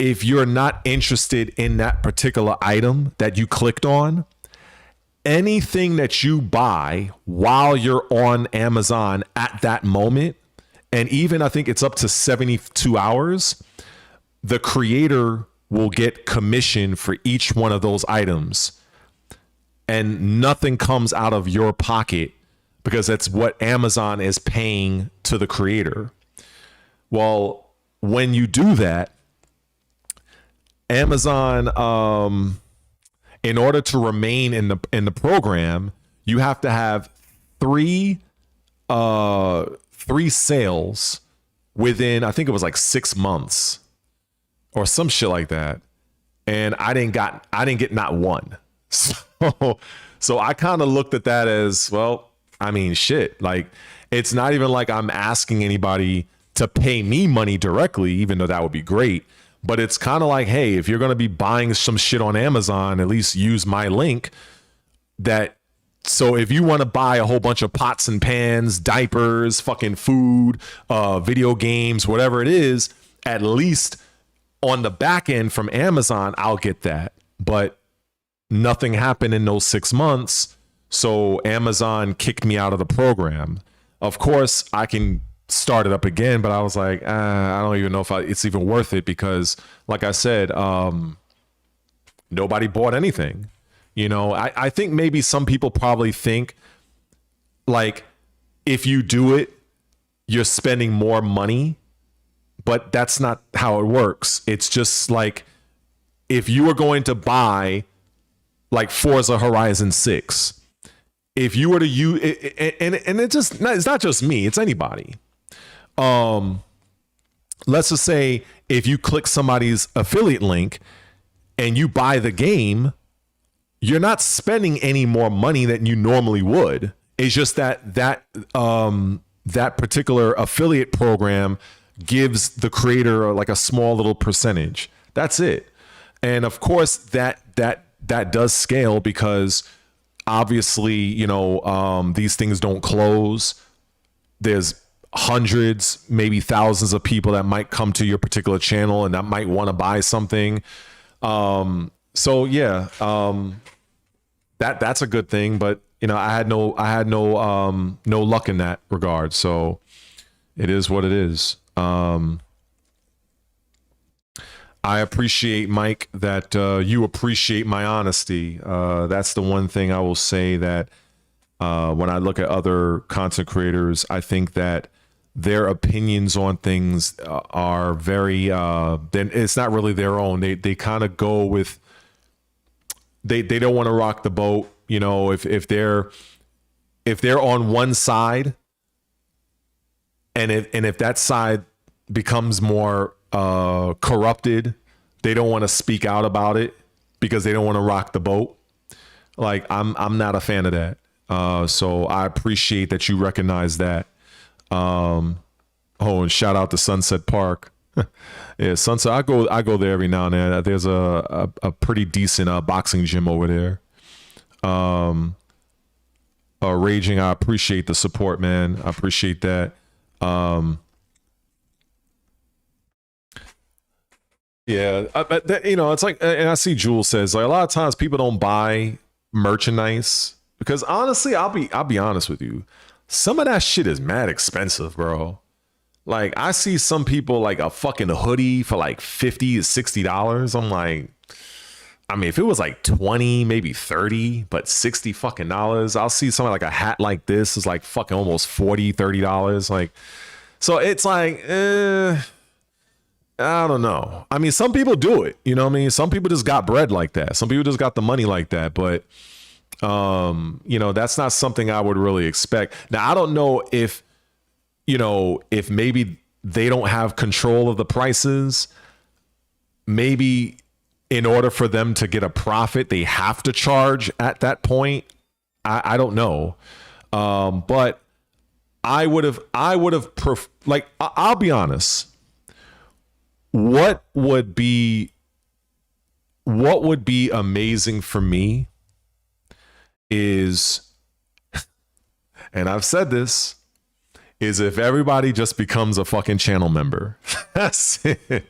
if you're not interested in that particular item that you clicked on, anything that you buy while you're on Amazon at that moment, and even I think it's up to 72 hours, the creator will get commission for each one of those items. And nothing comes out of your pocket, because that's what Amazon is paying to the creator. Well, when you do that, Amazon, in order to remain in the program, you have to have three sales within, I think it was like 6 months or some shit like that. And I didn't get not one. So I kind of looked at that as, well, I mean, shit, like, it's not even like I'm asking anybody to pay me money directly, even though that would be great. But it's kind of like, hey, if you're going to be buying some shit on Amazon, at least use my link. So if you want to buy a whole bunch of pots and pans, diapers, fucking food, video games, whatever it is, at least on the back end from Amazon, I'll get that. But nothing happened in those 6 months. So Amazon kicked me out of the program. Of course, I can start it up again, but I was like, I don't even know if it's even worth it, because like I said, nobody bought anything. I think maybe some people probably think, like, if you do it, you're spending more money, but that's not how it works. It's just like, if you are going to buy like Forza Horizon 6, if you were to use it, and it's not just me, it's anybody. Let's just say if you click somebody's affiliate link and you buy the game, you're not spending any more money than you normally would. It's just that particular affiliate program gives the creator like a small little percentage. That's it. And of course that does scale, because obviously, these things don't close. There's hundreds, maybe thousands of people that might come to your particular channel and that might want to buy something. So yeah, that's a good thing, but I had no luck in that regard. So it is what it is. I appreciate, Mike, that you appreciate my honesty. That's the one thing I will say, that when I look at other content creators, I think that their opinions on things are very, then it's not really their own. They kind of go with, they don't want to rock the boat. If they're on one side, and if that side becomes more corrupted, they don't want to speak out about it because they don't want to rock the boat. Like, I'm not a fan of that. So I appreciate that you recognize that. Oh, and shout out to Sunset Park. Yeah, Sunset. I go there every now and then. There's a pretty decent boxing gym over there. Raging, I appreciate the support, man. I appreciate that. Yeah, you know, it's like, and I see Jules says like a lot of times people don't buy merchandise because honestly, I'll be honest with you, some of that shit is mad expensive, bro. Like I see some people like a fucking hoodie for like $50 to $60. I'm like, I mean, if it was like 20, maybe 30, but 60 fucking dollars, I'll see something like a hat like this is like fucking almost $40, $30. Like, so it's like, I don't know. I mean, some people do it, you know what I mean? Some people just got bread like that. Some people just got the money like that, but you know, that's not something I would really expect. Now, I don't know if, you know, if maybe they don't have control of the prices, maybe in order for them to get a profit, they have to charge at that point. I don't know. But I would have, like, I'll be honest. What would be amazing for me is, and I've said this, is if everybody just becomes a fucking channel member. That's it.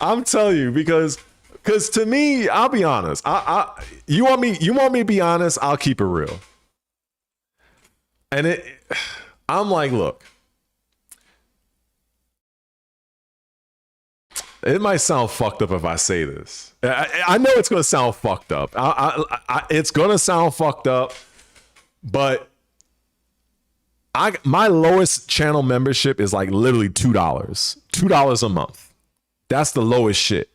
I'm telling you, because to me, I'll be honest. You want me to be honest? I'll keep it real. And I'm like, look, it might sound fucked up if I say this. I know it's gonna sound fucked up. It's gonna sound fucked up, but my lowest channel membership is like literally $2 a month. That's the lowest shit.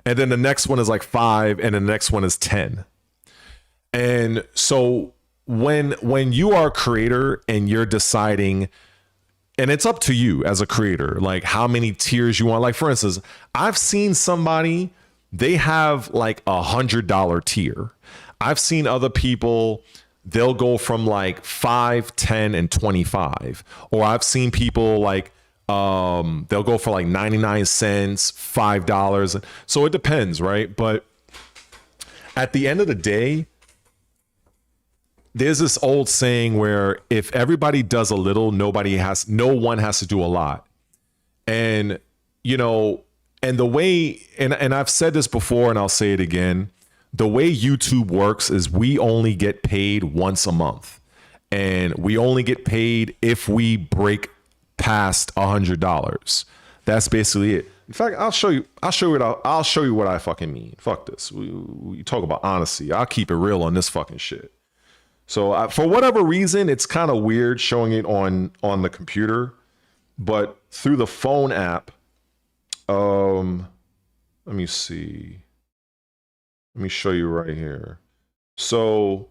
And then the next one is like $5, and the next one is $10. And so when you are a creator and you're deciding, and it's up to you as a creator, like how many tiers you want. Like for instance, I've seen somebody, they have like $100 tier. I've seen other people, they'll go from like 5, 10, and 25. Or I've seen people like they'll go for like 99 cents, $5. So it depends, right? But at the end of the day, there's this old saying where if everybody does a little, no one has to do a lot. And, you know, and the way, and I've said this before and I'll say it again, the way YouTube works is we only get paid once a month, and we only get paid if we break past $100. That's basically it. In fact, I'll show you what I fucking mean. Fuck this. We talk about honesty. I'll keep it real on this fucking shit. So for whatever reason, it's kind of weird showing it on the computer, but through the phone app, let me see. Let me show you right here. So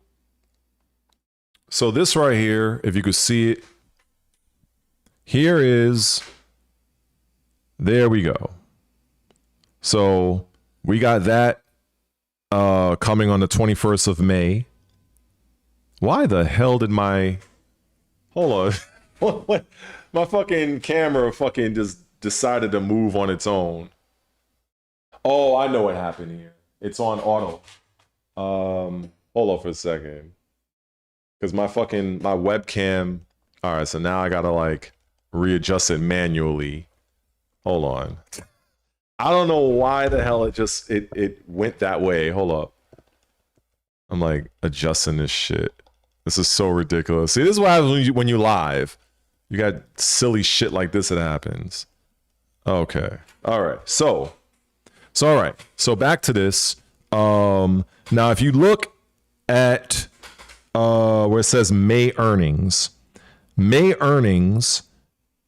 this right here, if you could see it, here is, there we go. So we got that coming on the 21st of May. Why the hell did hold on. My fucking camera fucking just decided to move on its own. Oh, I know what happened here. It's on auto. Hold on for a second. Because my webcam. All right, so now I gotta like readjust it manually. Hold on. I don't know why the hell it went that way. Hold up. I'm like adjusting this shit. This is so ridiculous. See, this is what happens when you live. You got silly shit like this that happens. Okay. All right. So all right. So back to this. Now, if you look at where it says May earnings,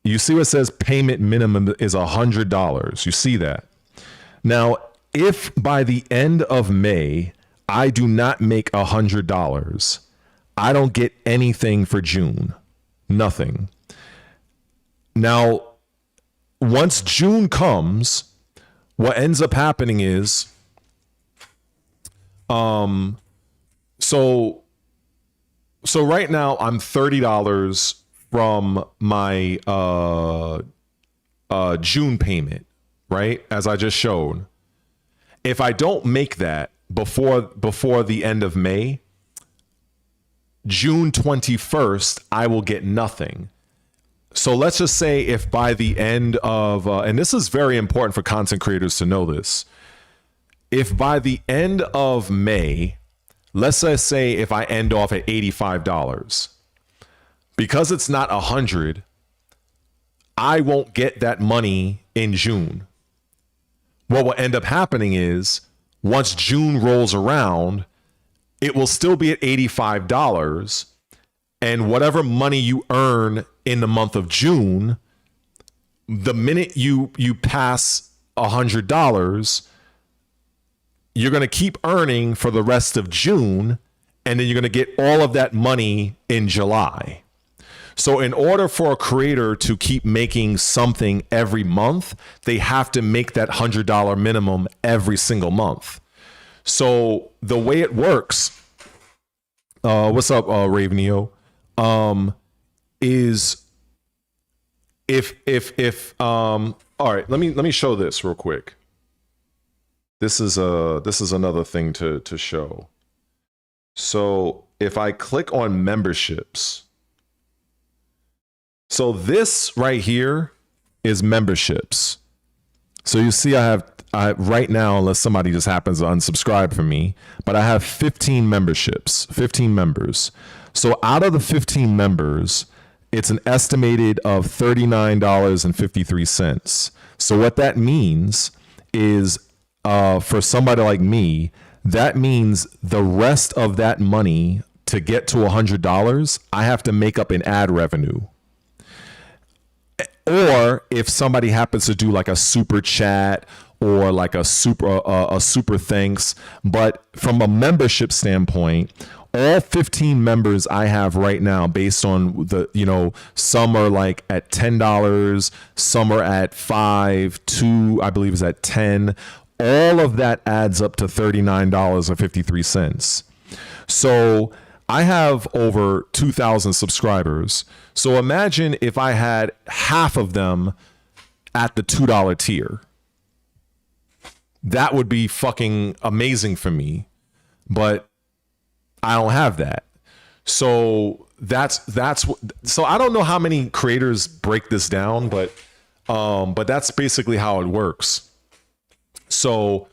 you see what it says payment minimum is $100. You see that. Now, if by the end of May, I do not make $100, I don't get anything for June. Nothing. Now, once June comes, what ends up happening is, so right now I'm $30 from my June payment, right? As I just showed. If I don't make that before the end of May, June 21st, I will get nothing. So let's just say if by the end of, and this is very important for content creators to know this, if by the end of May, let's just say if I end off at $85, because it's not 100, I won't get that money in June. What will end up happening is once June rolls around, it will still be at $85. And whatever money you earn in the month of June, the minute you pass $100, you're going to keep earning for the rest of June. And then you're going to get all of that money in July. So in order for a creator to keep making something every month, they have to make that $100 minimum every single month. So the way it works, what's up, Ravenio? Is if all right, let me show this real quick. This is another thing to show. So if I click on memberships. So this right here is memberships. So you see I right now, unless somebody just happens to unsubscribe from me, but I have 15 memberships, 15 members. So out of the 15 members, it's an estimated of $39.53. So what that means is for somebody like me, that means the rest of that money to get to $100, I have to make up in ad revenue. Or if somebody happens to do like a super chat or like a super thanks, but from a membership standpoint, all 15 members I have right now, based on the, some are like at $10, some are at $5, 2 I believe is at 10. All of that adds up to $39.53. So I have over 2,000 subscribers. So imagine if I had half of them at the $2 tier. That would be fucking amazing for me. But I don't have that. So so I don't know how many creators break this down, but that's basically how it works. So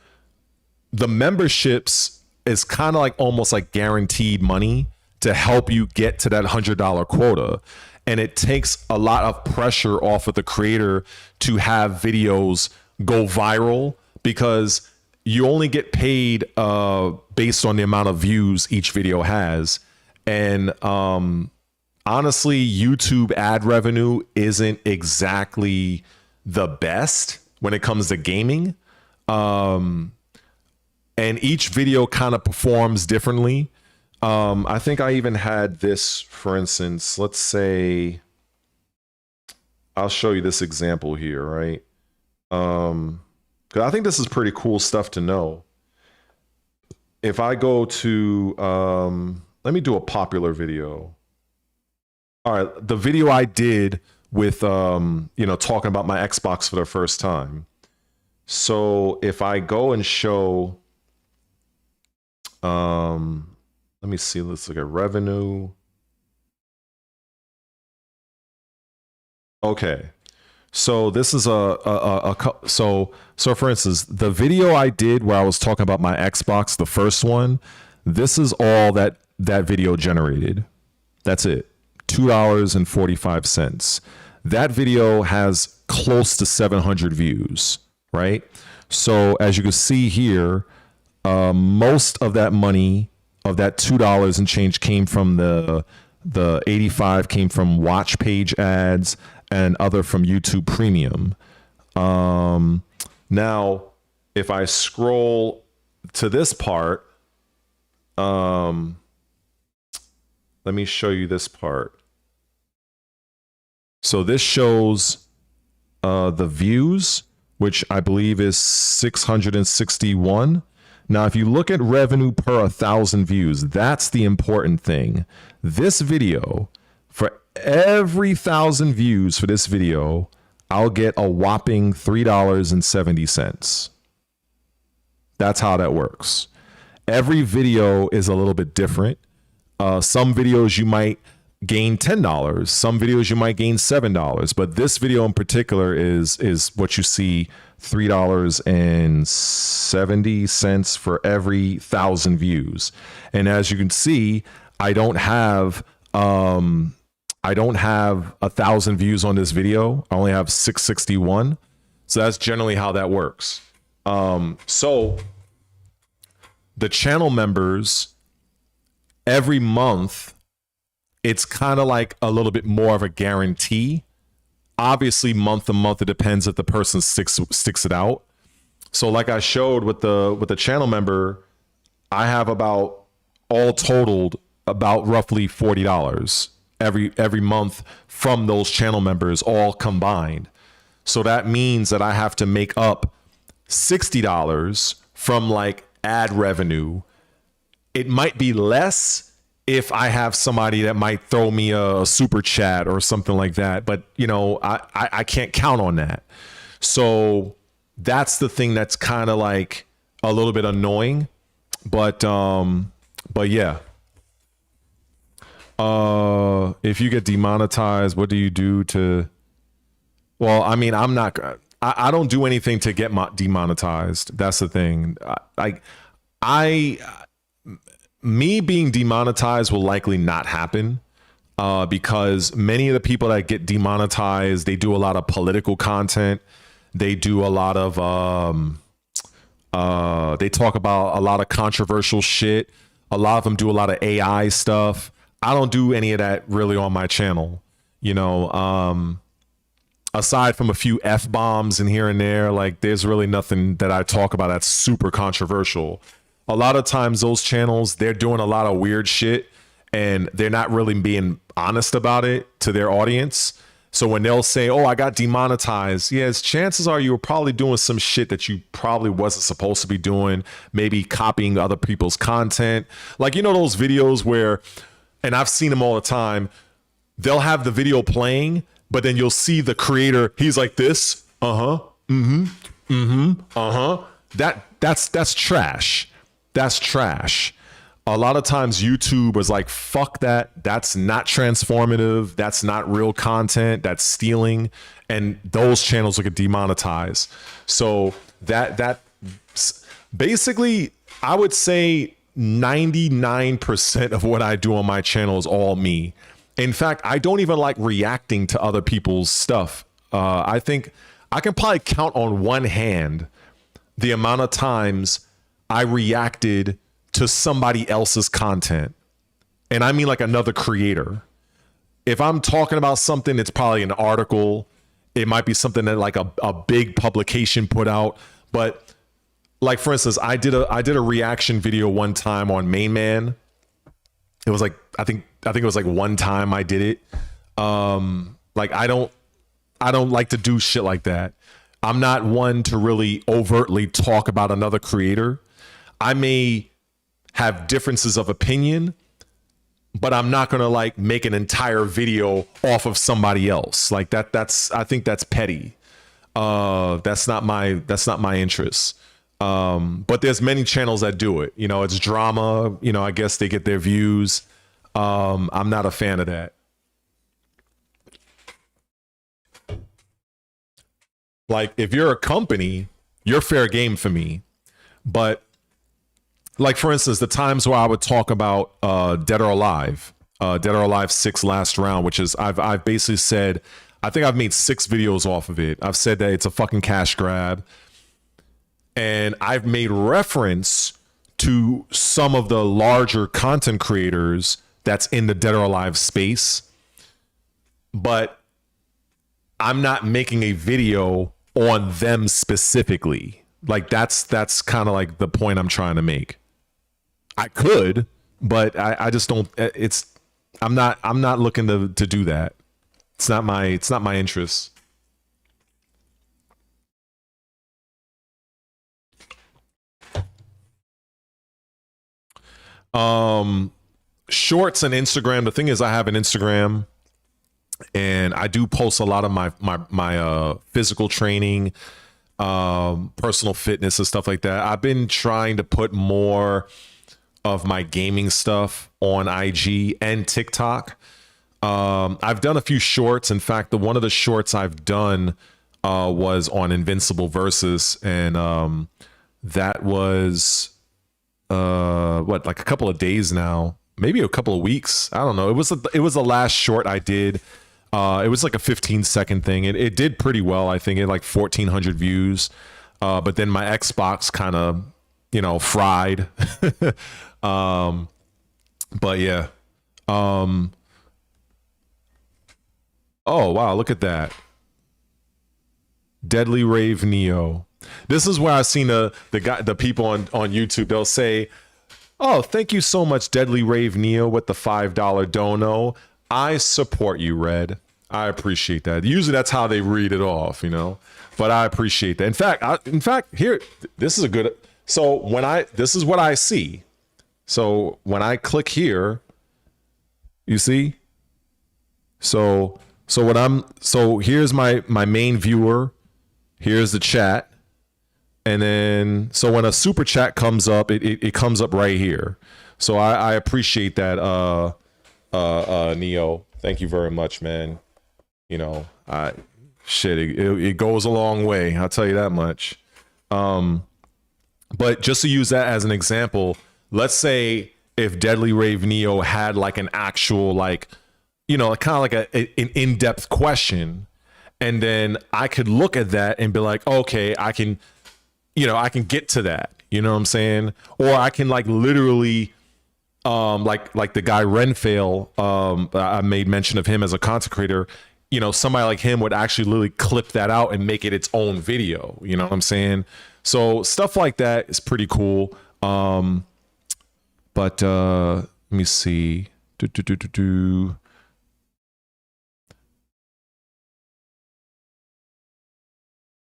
the memberships is kind of like almost like guaranteed money to help you get to that $100 quota. And it takes a lot of pressure off of the creator to have videos go viral, because you only get paid based on the amount of views each video has. And honestly, YouTube ad revenue isn't exactly the best when it comes to gaming. And each video kind of performs differently. I think I even had this, for instance, let's say, I'll show you this example here, right? Because I think this is pretty cool stuff to know. If I go to, let me do a popular video. All right, the video I did with, talking about my Xbox for the first time. So if I go and show, let me see, let's look at revenue. Okay. So this is so for instance, the video I did where I was talking about my Xbox, the first one, this is all that video generated. That's it. $2.45. That video has close to 700 views, right? So as you can see here, most of that money, of that $2 and change, came from the 85 came from watch page ads and other from YouTube Premium. Now, if I scroll to this part, let me show you this part. So this shows the views, which I believe is 661. Now, if you look at revenue per 1,000 views, that's the important thing. This video, for every 1,000 views for this video, I'll get a whopping $3.70. That's how that works. Every video is a little bit different. Some videos you might gain $10. Some videos you might gain $7. But this video in particular is what you see, $3.70 for every 1,000 views. And as you can see, I don't have 1,000 views on this video. I only have 661. So that's generally how that works. So the channel members, every month, it's kind of like a little bit more of a guarantee. Obviously, month to month, it depends if the person sticks it out. So like I showed with the channel member, I have about, all totaled, about roughly $40 every month from those channel members, all combined. So that means that I have to make up $60 from like ad revenue. It might be less if I have somebody that might throw me a super chat or something like that, but you know, I can't count on that. So that's the thing that's kind of like a little bit annoying, but yeah. If you get demonetized, what do you do to? Well, I mean, I don't do anything to get demonetized. That's the thing. Me being demonetized will likely not happen, because many of the people that get demonetized, they do a lot of political content. They do a lot of they talk about a lot of controversial shit. A lot of them do a lot of AI stuff. I don't do any of that really on my channel, you know. Aside from a few F-bombs in here and there, like there's really nothing that I talk about that's super controversial. A lot of times those channels, they're doing a lot of weird shit and they're not really being honest about it to their audience. So when they'll say, oh, I got demonetized, yes, chances are you were probably doing some shit that you probably wasn't supposed to be doing, maybe copying other people's content. Like, you know, those videos where, and I've seen them all the time, they'll have the video playing, but then you'll see the creator, he's like this, that's trash. That's trash. A lot of times YouTube is like, fuck that. That's not transformative. That's not real content. That's stealing. And those channels will get demonetized. So that basically, I would say 99% of what I do on my channel is all me. In fact, I don't even like reacting to other people's stuff. I think I can probably count on one hand the amount of times I reacted to somebody else's content. And I mean like another creator. If I'm talking about something, it's probably an article. It might be something that like a big publication put out. But like, for instance, I did a reaction video one time on Main Man. It was like, I think it was like one time I did it. Like I don't like to do shit like that. I'm not one to really overtly talk about another creator. I may have differences of opinion, but I'm not going to like make an entire video off of somebody else. Like I think that's petty. That's not my interest. But there's many channels that do it. You know, it's drama, you know, I guess they get their views. I'm not a fan of that. Like if you're a company, you're fair game for me. But like, for instance, the times where I would talk about Dead or Alive 6 last round, which is I've basically said, I think I've made 6 videos off of it. I've said that it's a fucking cash grab. And I've made reference to some of the larger content creators that's in the Dead or Alive space. But I'm not making a video on them specifically. Like that's kind of like the point I'm trying to make. I could, but I just don't. I'm not looking to do that. It's not my interest. Shorts and Instagram. The thing is, I have an Instagram. and I do post a lot of my physical training, personal fitness and stuff like that. I've been trying to put more of my gaming stuff on IG and TikTok. I've done a few shorts. In fact, one of the shorts I've done was on Invincible Versus, and that was like a couple of days now, maybe a couple of weeks. I don't know. It was the last short I did. It was like a 15-second thing. It did pretty well. I think it had like 1,400 views. But then my Xbox kind of, fried. But yeah. Oh wow, look at that. Deadly Rave Neo. This is where I've seen the people on YouTube. They'll say, "Oh, thank you so much, Deadly Rave Neo, with the $5 dono. I support you, Red. I appreciate that." Usually that's how they read it off, But I appreciate that. In fact, here, this is a good. So this is what I see. So when I click here, you see. So here's my main viewer. Here's the chat. And then, so when a super chat comes up, it comes up right here. So I appreciate that, Neo. Thank you very much, man. It goes a long way. I'll tell you that much. But just to use that as an example, let's say if Deadly Rave Neo had like an actual, like, kind of like an in-depth question, and then I could look at that and be like, okay, I can get to that. You know what I'm saying? Or I can like literally, like the guy Renfail, I made mention of him as a content creator. Somebody like him would actually literally clip that out and make it its own video. You know what I'm saying? So stuff like that is pretty cool. But let me see.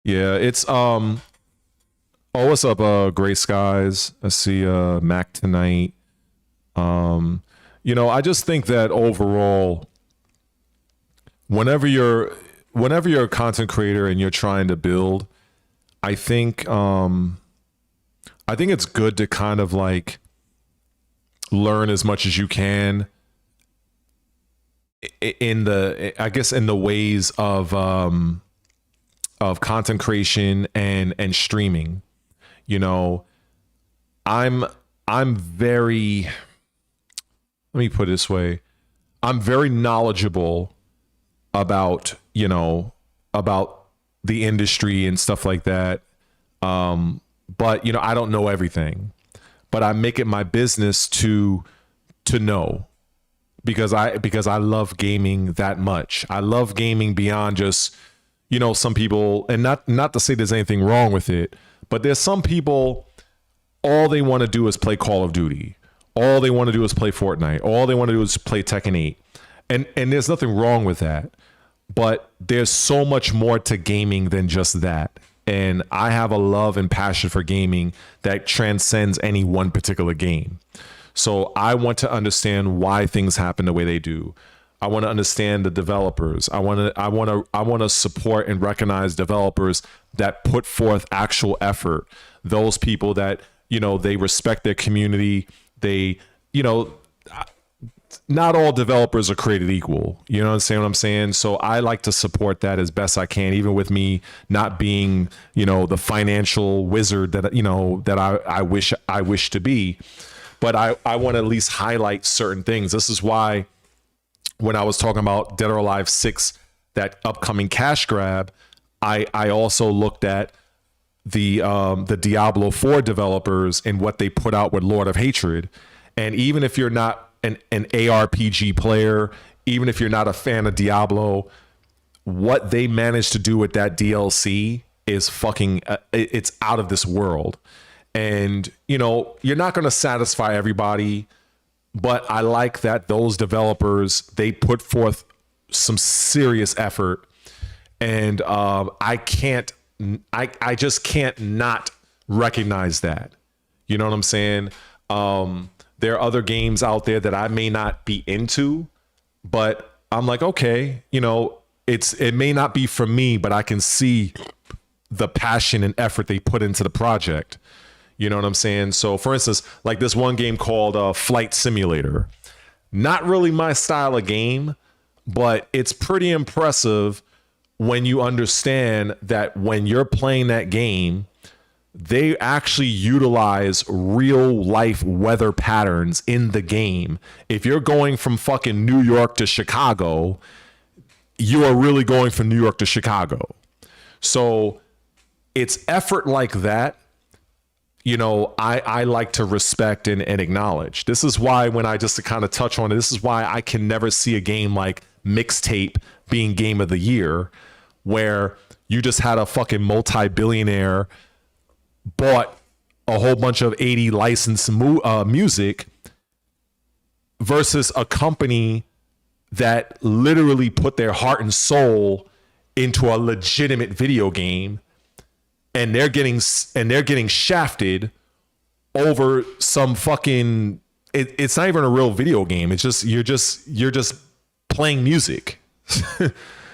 Yeah, it's oh, what's up, Gray Skies? I see Mac tonight. I just think that overall, whenever you're a content creator and you're trying to build, I think it's good to kind of like learn as much as you can in the ways of content creation and streaming. I'm very, let me put it this way. I'm very knowledgeable about the industry and stuff like that. But I don't know everything, but I make it my business to know, because I love gaming that much. I love gaming beyond just, some people, and not to say there's anything wrong with it, but there's some people, all they want to do is play Call of Duty. All they want to do is play Fortnite. All they want to do is play Tekken 8. And there's nothing wrong with that. But there's so much more to gaming than just that. And I have a love and passion for gaming that transcends any one particular game. So I want to understand why things happen the way they do. I want to understand the developers. I want to support and recognize developers that put forth actual effort. Those people that, they respect their community. They, not all developers are created equal. You know what I'm saying? So I like to support that as best I can, even with me not being, the financial wizard that, that I wish to be. But I want to at least highlight certain things. This is why when I was talking about Dead or Alive 6, that upcoming cash grab, I also looked at the Diablo 4 developers and what they put out with Lord of Hatred. And even if you're not an ARPG player, even if you're not a fan of Diablo, what they managed to do with that DLC is fucking, it's out of this world. And, you're not going to satisfy everybody, but I like that those developers, they put forth some serious effort. And I just can't not recognize that. You know what I'm saying? There are other games out there that I may not be into, but I'm like, okay, you know, it may not be for me, but I can see the passion and effort they put into the project. You know what I'm saying? So for instance, like this one game called Flight Simulator, not really my style of game, but it's pretty impressive when you understand that when you're playing that game, they actually utilize real life weather patterns in the game. If you're going from fucking New York to Chicago, you are really going from New York to Chicago. So it's effort like that, you know, I like to respect and acknowledge. This is why, when I just to kind of touch on it, this is why I can never see a game like Mixtape being game of the year, where you just had a fucking multi-billionaire bought a whole bunch of ADVIII licensed music versus a company that literally put their heart and soul into a legitimate video game, and they're getting shafted over some fucking it's not even a real video game. It's just you're just playing music.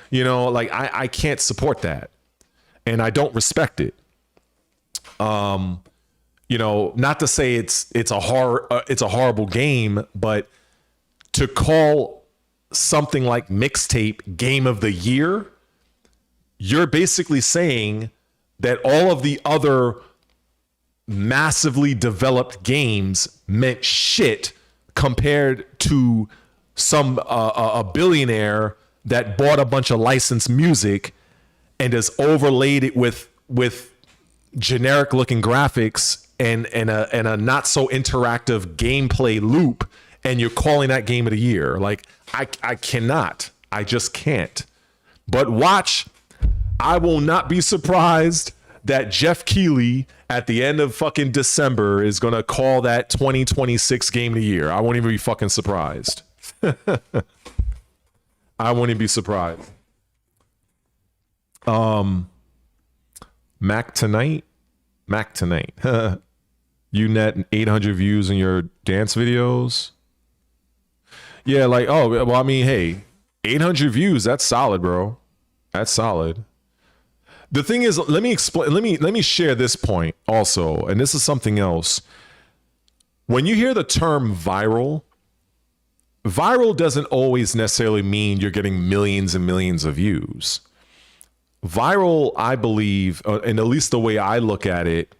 You know, like I can't support that, and I don't respect it. You know, not to say it's a horrible game, but to call something like Mixtape game of the year, you're basically saying that all of the other massively developed games meant shit compared to some a billionaire that bought a bunch of licensed music and has overlaid it with generic looking graphics and a not so interactive gameplay loop, and you're calling that game of the year. Like I just can't. But watch, I will not be surprised that Jeff Keighley at the end of fucking December is going to call that 2026 game of the year. I won't even be fucking surprised. I won't even be surprised. Mac tonight. You net 800 views in your dance videos. Yeah, like, oh, well, I mean, hey, 800 views, that's solid, bro. That's solid. The thing is, let me explain, let me share this point also, and this is something else. When you hear the term viral doesn't always necessarily mean you're getting millions and millions of views. Viral, I believe, and at least the way I look at it,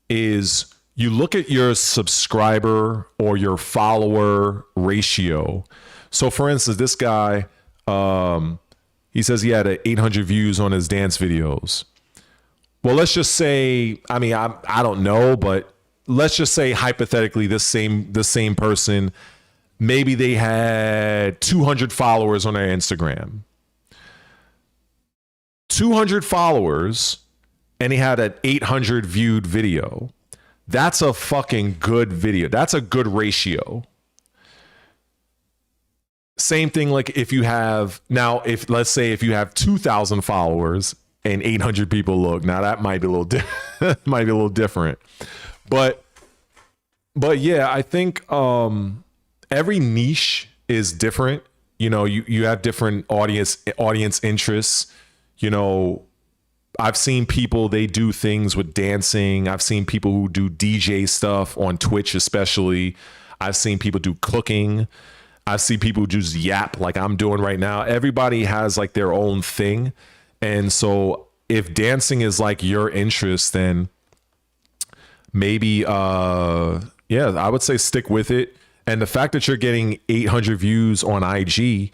is you look at your subscriber or your follower ratio. So for instance, this guy, he says he had 800 views on his dance videos. Well, let's just say, I mean, I don't know, but let's just say hypothetically the same person, maybe they had 200 followers on their Instagram. 200 followers, and he had an 800 viewed video. That's a fucking good video. That's a good ratio. Same thing, like if you have, now, if let's say if you have 2,000 followers and 800 people look, now that might be a little might be a little different. But yeah, I think every niche is different. You know, you have different audience interests. You know, I've seen people, they do things with dancing. I've seen people who do DJ stuff on Twitch, especially. I've seen people do cooking. I see people just yap like I'm doing right now. Everybody has like their own thing. And so if dancing is like your interest, then maybe, yeah, I would say stick with it. And the fact that you're getting 800 views on IG,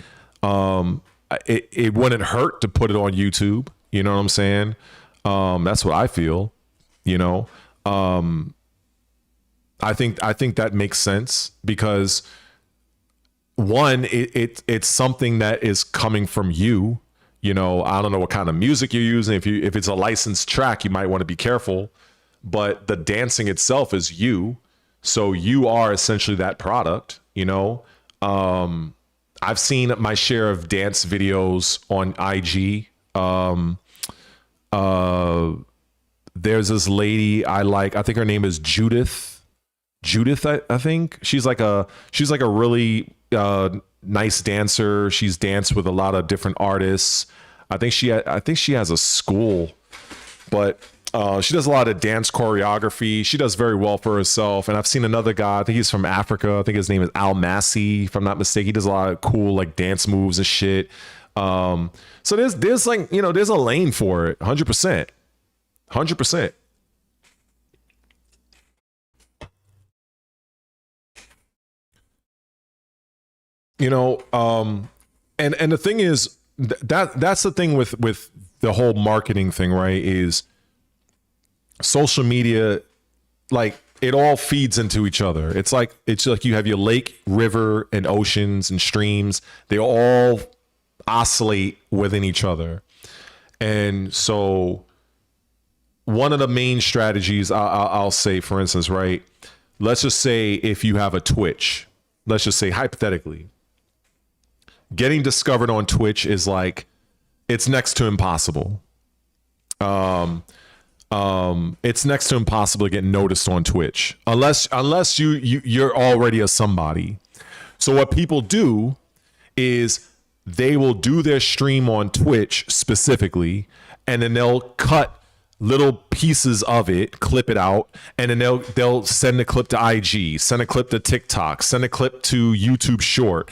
it wouldn't hurt to put it on YouTube. You know what I'm saying? That's what I feel, you know? I think that makes sense because one, it's something that is coming from you. You know, I don't know what kind of music you're using. If it's a licensed track, you might want to be careful, but the dancing itself is you. So you are essentially that product, you know? I've seen my share of dance videos on IG. There's this lady I like. I think her name is Judith, I think. She's like a really nice dancer. She's danced with a lot of different artists. I think she has a school, but she does a lot of dance choreography. She does very well for herself. And I've seen another guy, I think he's from Africa. I think his name is Al Massey, if I'm not mistaken. He does a lot of cool like dance moves and shit. So there's like, you know, there's a lane for it. 100%. 100%. You know, and the thing is that's the thing with the whole marketing thing, right? Is social media, like it all feeds into each other. It's like you have your lake, river, and oceans and streams. They all oscillate within each other. And so one of the main strategies I'll say, for instance, right? Let's just say if you have a Twitch, let's just say hypothetically, getting discovered on Twitch is like, it's next to impossible. It's next to impossible to get noticed on Twitch unless you're already a somebody. So what people do is they will do their stream on Twitch specifically, and then they'll cut little pieces of it, clip it out, and then they'll send a clip to IG, send a clip to TikTok, send a clip to YouTube Short,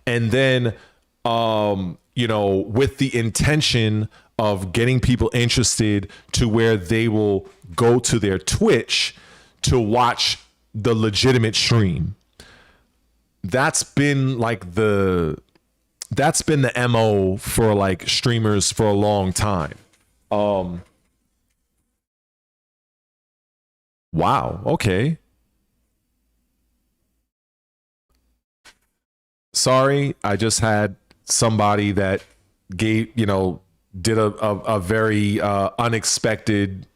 and then you know, with the intention of getting people interested to where they will go to their Twitch to watch the legitimate stream. That's been the MO for like streamers for a long time. Wow, okay. Sorry, I just had somebody that did a very unexpected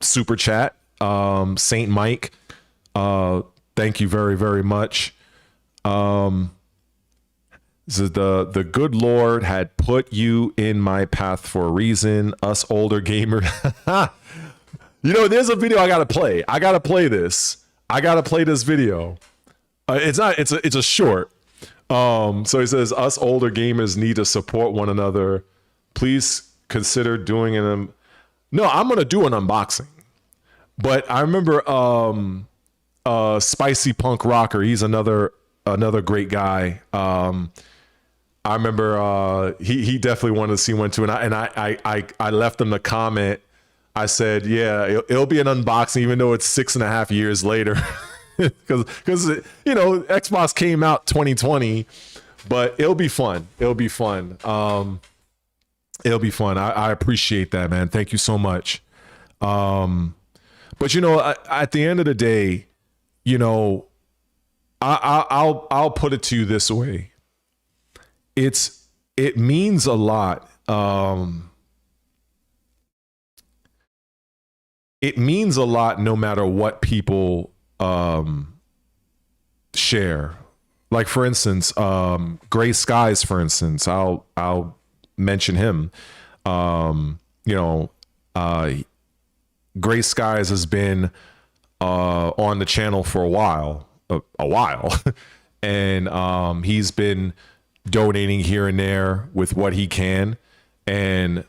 super chat. Saint Mike, thank you very, very much. This is the good Lord had put you in my path for a reason. Us older gamers. You know, there's a video I gotta play. I gotta play this. I gotta play this video. It's a short. So he says, us older gamers need to support one another. Please consider doing an no, I'm gonna do an unboxing. But I remember Spicy Punk Rocker, he's another great guy. I remember he definitely wanted to see one too, and I left him the comment. I said, yeah, it'll be an unboxing, even though it's 6.5 years later. Because you know, Xbox came out 2020, but it'll be fun. It'll be fun. It'll be fun. I appreciate that, man. Thank you so much. But you know, at the end of the day, you know, I'll put it to you this way. It means a lot. It means a lot no matter what people share. Like for instance, Gray Skies, for instance, I'll mention him. You know, Gray Skies has been on the channel for a while, and he's been donating here and there with what he can, and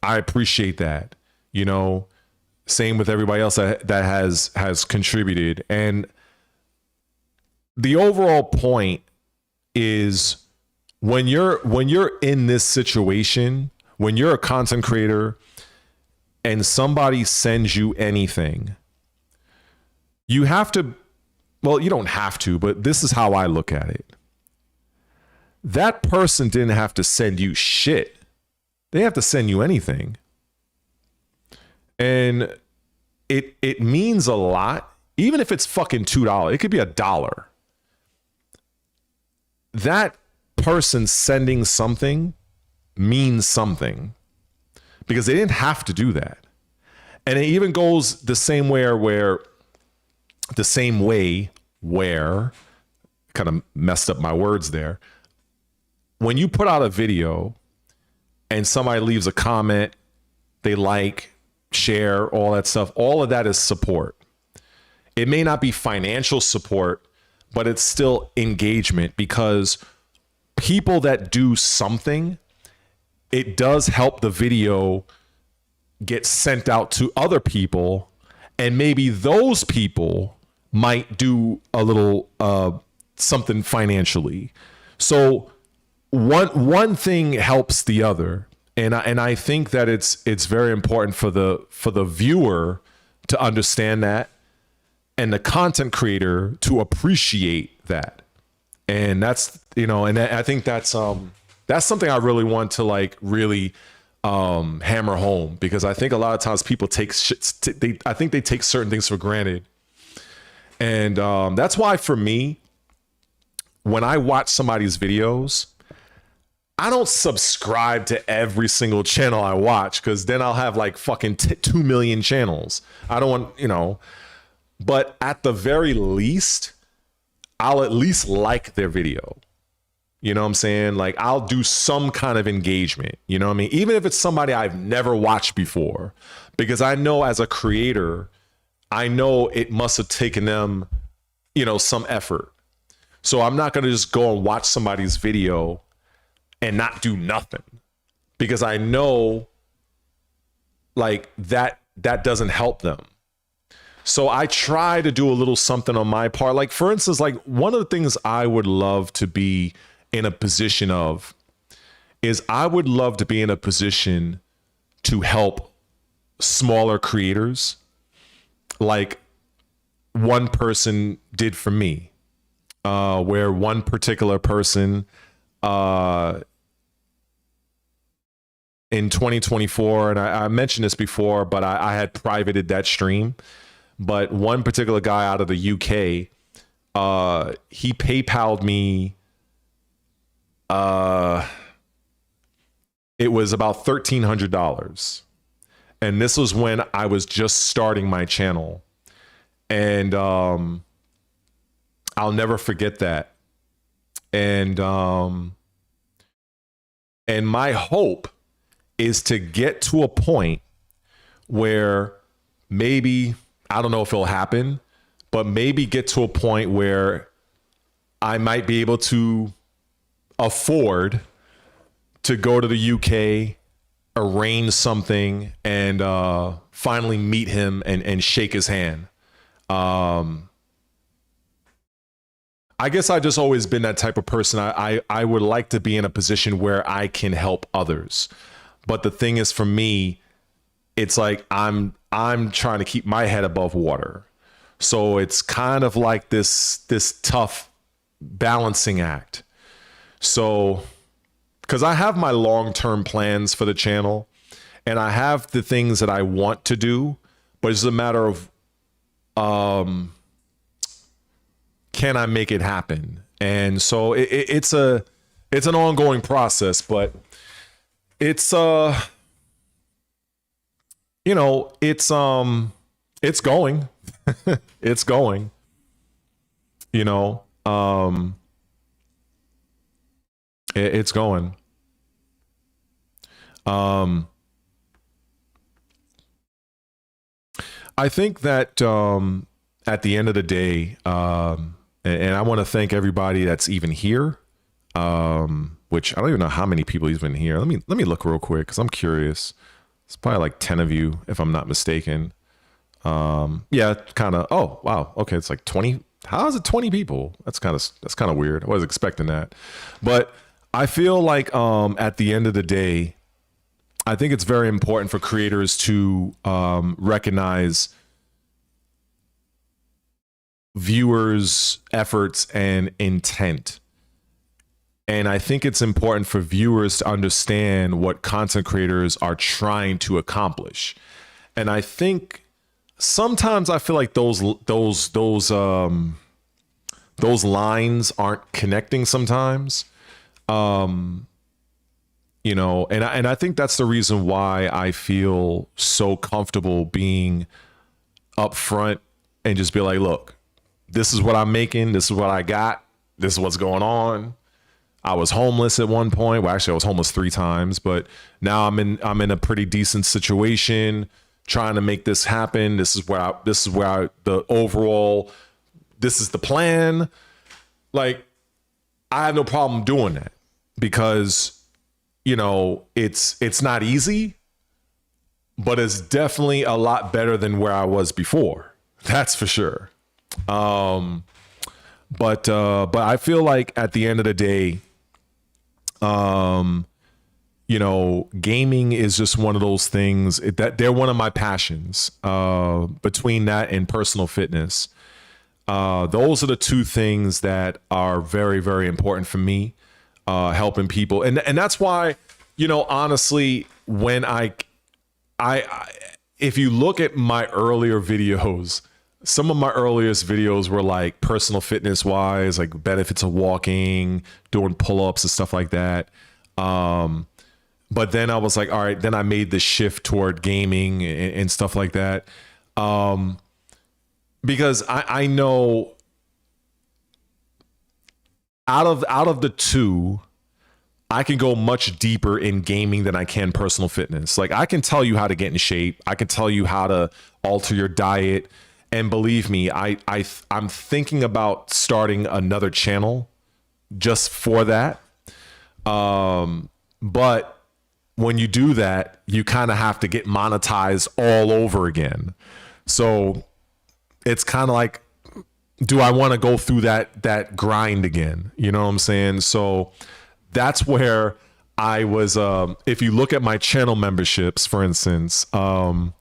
I appreciate that. You know, same with everybody else that has contributed. And the overall point is when you're in this situation, when you're a content creator and somebody sends you anything, you have to, well, you don't have to, but this is how I look at it. That person didn't have to send you shit. They have to send you anything. And it means a lot, even if it's fucking $2. It could be $1. That person sending something means something because they didn't have to do that. And it even goes the same way where kind of messed up my words there. When you put out a video and somebody leaves a comment, they like, share, all that stuff, all of that is support. It may not be financial support, but it's still engagement, because people that do something, it does help the video get sent out to other people, and maybe those people might do a little something financially. So one thing helps the other, and I think that it's very important for the viewer to understand that, and the content creator to appreciate that. And that's, and I think that's something I really want to like really hammer home, because I think a lot of times people take I think they take certain things for granted. And that's why for me, when I watch somebody's videos, I don't subscribe to every single channel I watch, because then I'll have like fucking 2 million channels. I don't want, but at the very least, I'll at least like their video. You know what I'm saying? Like, I'll do some kind of engagement, you know what I mean? Even if it's somebody I've never watched before, because I know as a creator, I know it must have taken them, some effort. So I'm not going to just go and watch somebody's video and not do nothing, because I know like that doesn't help them. So I try to do a little something on my part. Like, for instance, like one of the things I would love to be in a position of is I would love to be in a position to help smaller creators, like one person did for me, where one particular person in 2024, and I mentioned this before, but I had privated that stream. But one particular guy out of the UK, he PayPal'd me. It was about $1,300. And this was when I was just starting my channel. And I'll never forget that. And my hope is to get to a point where maybe, I don't know if it'll happen, but maybe get to a point where I might be able to afford to go to the UK, arrange something, and finally meet him and shake his hand. I guess I just always been that type of person. I would like to be in a position where I can help others. But the thing is, for me, it's like I'm trying to keep my head above water. So it's kind of like this tough balancing act. So, because I have my long-term plans for the channel, and I have the things that I want to do, but it's a matter of can I make it happen? And so it's an ongoing process, but it's it's going. It's going. It's going. I think that at the end of the day, and I want to thank everybody that's even here, which I don't even know how many people he's been here. Let me look real quick, because I'm curious. It's probably like 10 of you, if I'm not mistaken. Yeah, kind of. Oh, wow. Okay, it's like 20. How is it 20 people? That's kind of weird. I was expecting that. But I feel like at the end of the day, I think it's very important for creators to recognize viewers' efforts and intent. And I think it's important for viewers to understand what content creators are trying to accomplish. And I think sometimes I feel like those lines aren't connecting sometimes. And I think that's the reason why I feel so comfortable being upfront and just be like, look, this is what I'm making. This is what I got. This is what's going on. I was homeless at one point. Well, actually I was homeless 3 times, but now I'm in a pretty decent situation trying to make this happen. This is the overall, this is the plan. like, I have no problem doing that because, you know, it's not easy, but it's definitely a lot better than where I was before. That's for sure. But I feel like at the end of the day, you know, gaming is just one of those things that they're one of my passions, between that and personal fitness. Those are the two things that are very, very important for me, helping people. And that's why, you know, honestly, when I if you look at my earlier videos, some of my earliest videos were like personal fitness wise, like benefits of walking, doing pull-ups and stuff like that. But then I was like, all right, then I made the shift toward gaming and stuff like that. Because I know out of the two, I can go much deeper in gaming than I can personal fitness. Like, I can tell you how to get in shape. I can tell you how to alter your diet. And believe me, I'm thinking about starting another channel just for that. But when you do that, you kind of have to get monetized all over again. So it's kind of like, do I want to go through that grind again? You know what I'm saying? So that's where I was, if you look at my channel memberships, for instance, on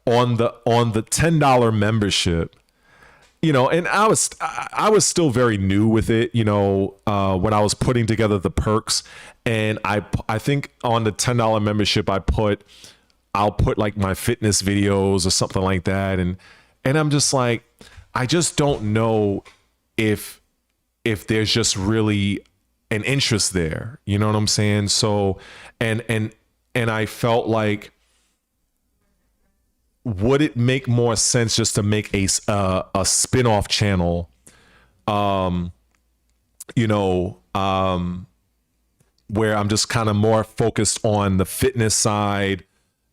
the $10 membership, you know, and I was still very new with it, you know, when I was putting together the perks. And I think on the $10 membership, I'll put like my fitness videos or something like that. And I'm just like, I just don't know if there's just really an interest there. You know what I'm saying? So, and I felt like, would it make more sense just to make a spin-off channel, you know, where I'm just kind of more focused on the fitness side,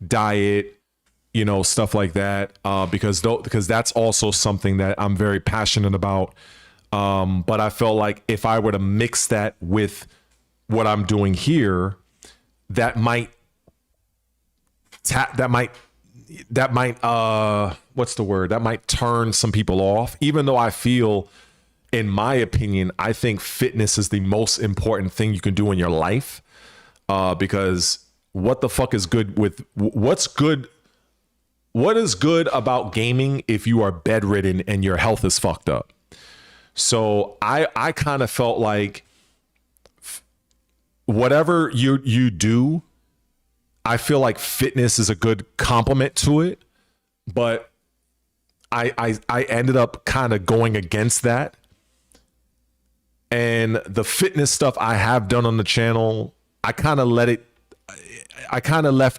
diet, you know, stuff like that, because that's also something that I'm very passionate about. But I felt like if I were to mix that with what I'm doing here, that might what's the word? That might turn some people off, even though I feel, in my opinion, I think fitness is the most important thing you can do in your life. Because what the fuck is good with what is good about gaming if you are bedridden and your health is fucked up? So I kind of felt like whatever you do, I feel like fitness is a good complement to it, but I ended up kind of going against that. And the fitness stuff I have done on the channel, I kind of left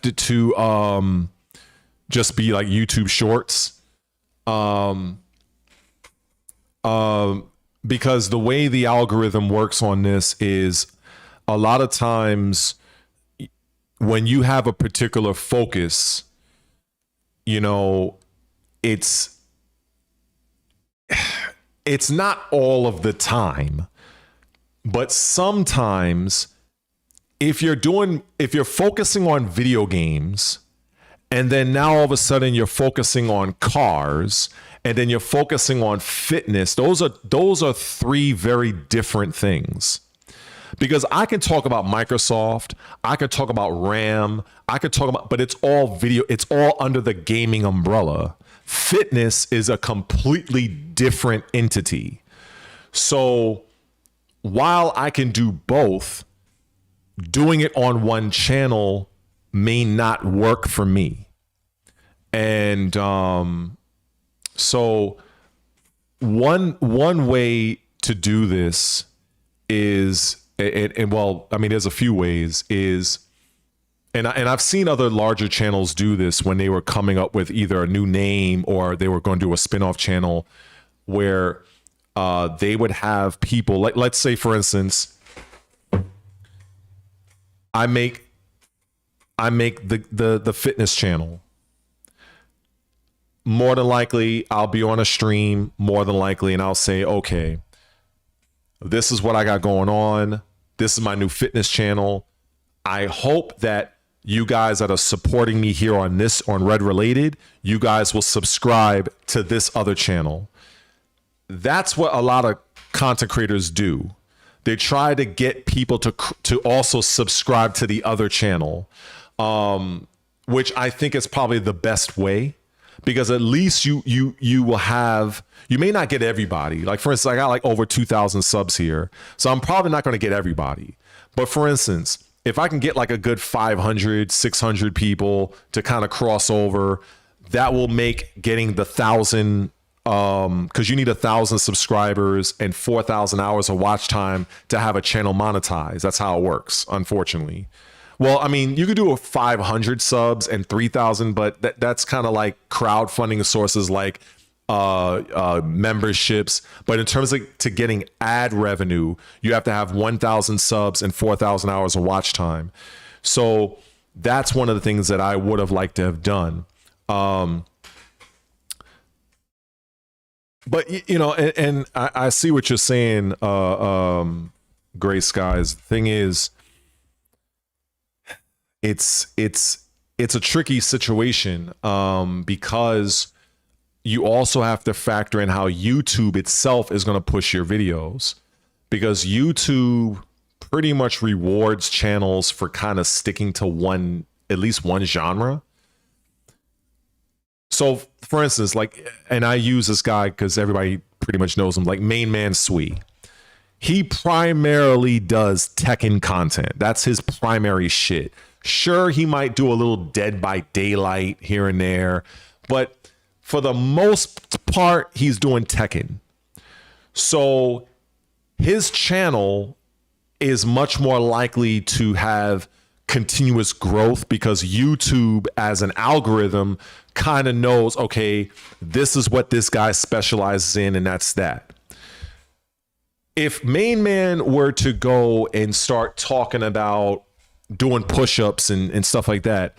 it to just be like YouTube shorts. Because the way the algorithm works on this is a lot of times when you have a particular focus, you know, it's not all of the time, but sometimes if you're focusing on video games, and then now all of a sudden you're focusing on cars, and then you're focusing on fitness, those are three very different things. Because I can talk about Microsoft, I could talk about RAM, but it's all video, it's all under the gaming umbrella. Fitness is a completely different entity. So while I can do both, doing it on one channel may not work for me. And so one way to do this is, and well, I mean, there's a few ways, is, and I've seen other larger channels do this when they were coming up with either a new name or they were going to do a spin-off channel where they would have people, like, let's say, for instance, I make the fitness channel. More than likely, I'll be on a stream, more than likely, and I'll say, okay, This is what I got going on. This is my new fitness channel. I hope that you guys that are supporting me here on Red Related, you guys will subscribe to this other channel. That's what a lot of content creators do. They try to get people to also subscribe to the other channel, which I think is probably the best way, because at least you will have, you may not get everybody. Like, for instance, I got like over 2,000 subs here, so I'm probably not going to get everybody. But for instance, if I can get like a good 500, 600 people to kind of cross over, that will make getting the 1,000, because you need 1,000 subscribers and 4,000 hours of watch time to have a channel monetized. That's how it works, unfortunately. Well, I mean, you could do a 500 subs and 3,000, but that's kind of like crowdfunding sources like memberships. But in terms of to getting ad revenue, you have to have 1,000 subs and 4,000 hours of watch time. So that's one of the things that I would have liked to have done. But, you know, and I see what you're saying, Gray Skies. The thing is, it's a tricky situation, because you also have to factor in how YouTube itself is going to push your videos, because YouTube pretty much rewards channels for kind of sticking to at least one genre. So for instance, like, and I use this guy because everybody pretty much knows him, like Main Man Sui. He primarily does Tekken content. That's his primary shit. Sure, he might do a little Dead by Daylight here and there, but for the most part, he's doing Tekken. So his channel is much more likely to have continuous growth, because YouTube as an algorithm kind of knows, okay, this is what this guy specializes in, and that's that. If Main Man were to go and start talking about doing push-ups and stuff like that,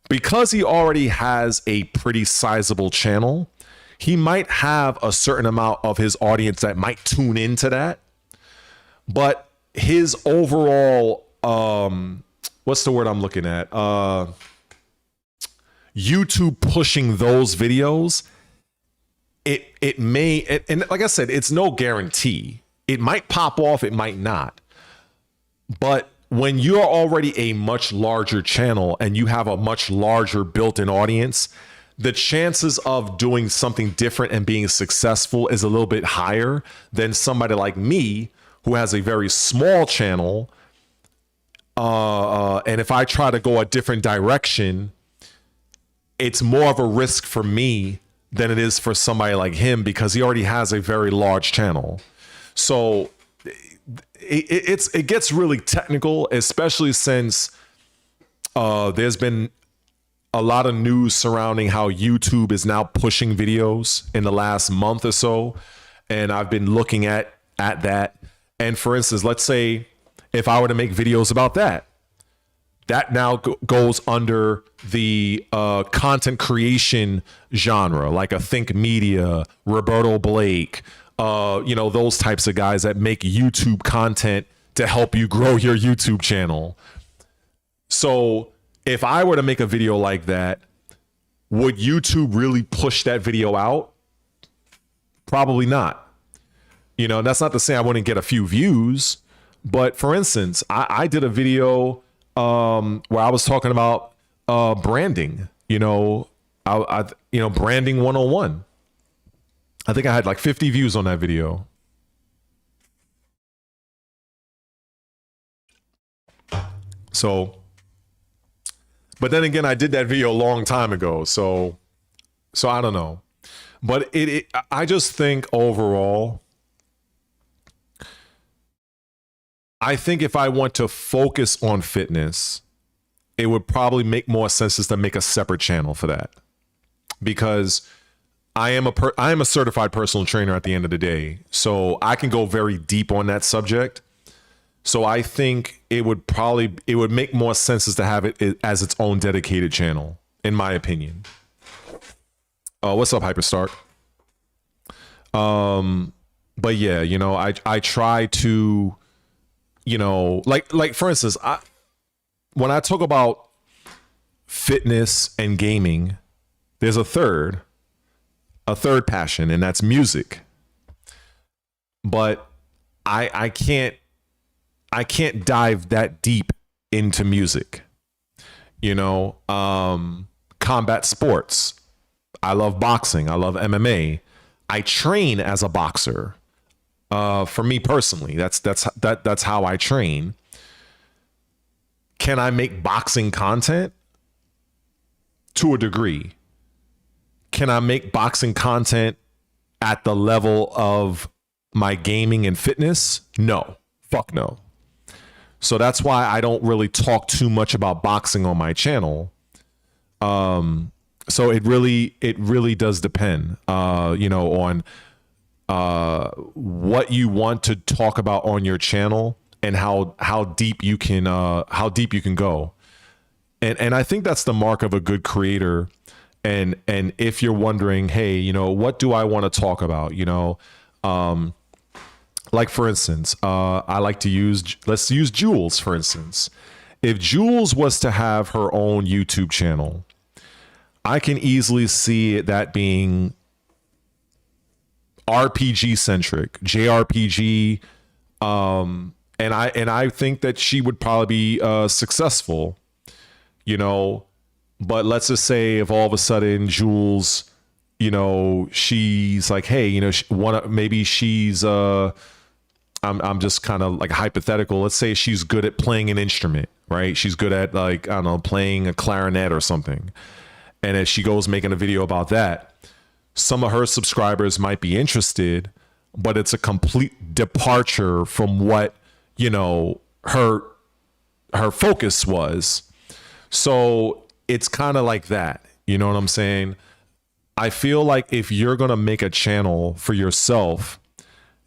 because he already has a pretty sizable channel, he might have a certain amount of his audience that might tune into that. But his overall, what's the word I'm looking at? YouTube pushing those videos, it may, and like I said, it's no guarantee. It might pop off, it might not. But when you're already a much larger channel and you have a much larger built-in audience, the chances of doing something different and being successful is a little bit higher than somebody like me who has a very small channel. And if I try to go a different direction, it's more of a risk for me than it is for somebody like him, because he already has a very large channel. So it gets really technical, especially since there's been a lot of news surrounding how YouTube is now pushing videos in the last month or so. And I've been looking at that. And for instance, let's say if I were to make videos about that now goes under the content creation genre, like a Think Media, Roberto Blake, you know, those types of guys that make YouTube content to help you grow your YouTube channel. So if I were to make a video like that, would YouTube really push that video out? Probably not. You know, that's not to say I wouldn't get a few views, but for instance, I did a video where I was talking about branding, you know, branding 101. I think I had like 50 views on that video. So, but then again, I did that video a long time ago. So I don't know, but I just think overall, I think if I want to focus on fitness, it would probably make more sense just to make a separate channel for that, because I am a certified personal trainer at the end of the day, so I can go very deep on that subject. So I think it would make more sense as to have it as its own dedicated channel, in my opinion. What's up, Hyperstark? but yeah, you know, I try to, you know, like for instance, when I talk about fitness and gaming, there's a third passion, and that's music. But I can't dive that deep into music. You know, combat sports. I love boxing. I love MMA. I train as a boxer. For me personally, that's how I train. Can I make boxing content? To a degree. Can I make boxing content at the level of my gaming and fitness? No. Fuck no. So that's why I don't really talk too much about boxing on my channel. So it really does depend, you know, on what you want to talk about on your channel and how deep you can go. And I think that's the mark of a good creator. And if you're wondering, hey, you know, what do I want to talk about? You know, like for instance, I like to let's use Jules, for instance. If Jules was to have her own YouTube channel, I can easily see that being RPG centric, JRPG, and I think that she would probably be successful, you know. But let's just say if all of a sudden Jules, you know, she's like, hey, you know, maybe she's I'm just kind of like hypothetical. Let's say she's good at playing an instrument, right? She's good at, like, I don't know, playing a clarinet or something. And as she goes making a video about that, some of her subscribers might be interested, but it's a complete departure from what, you know, her focus was. So it's kind of like that. You know what I'm saying? I feel like if you're going to make a channel for yourself,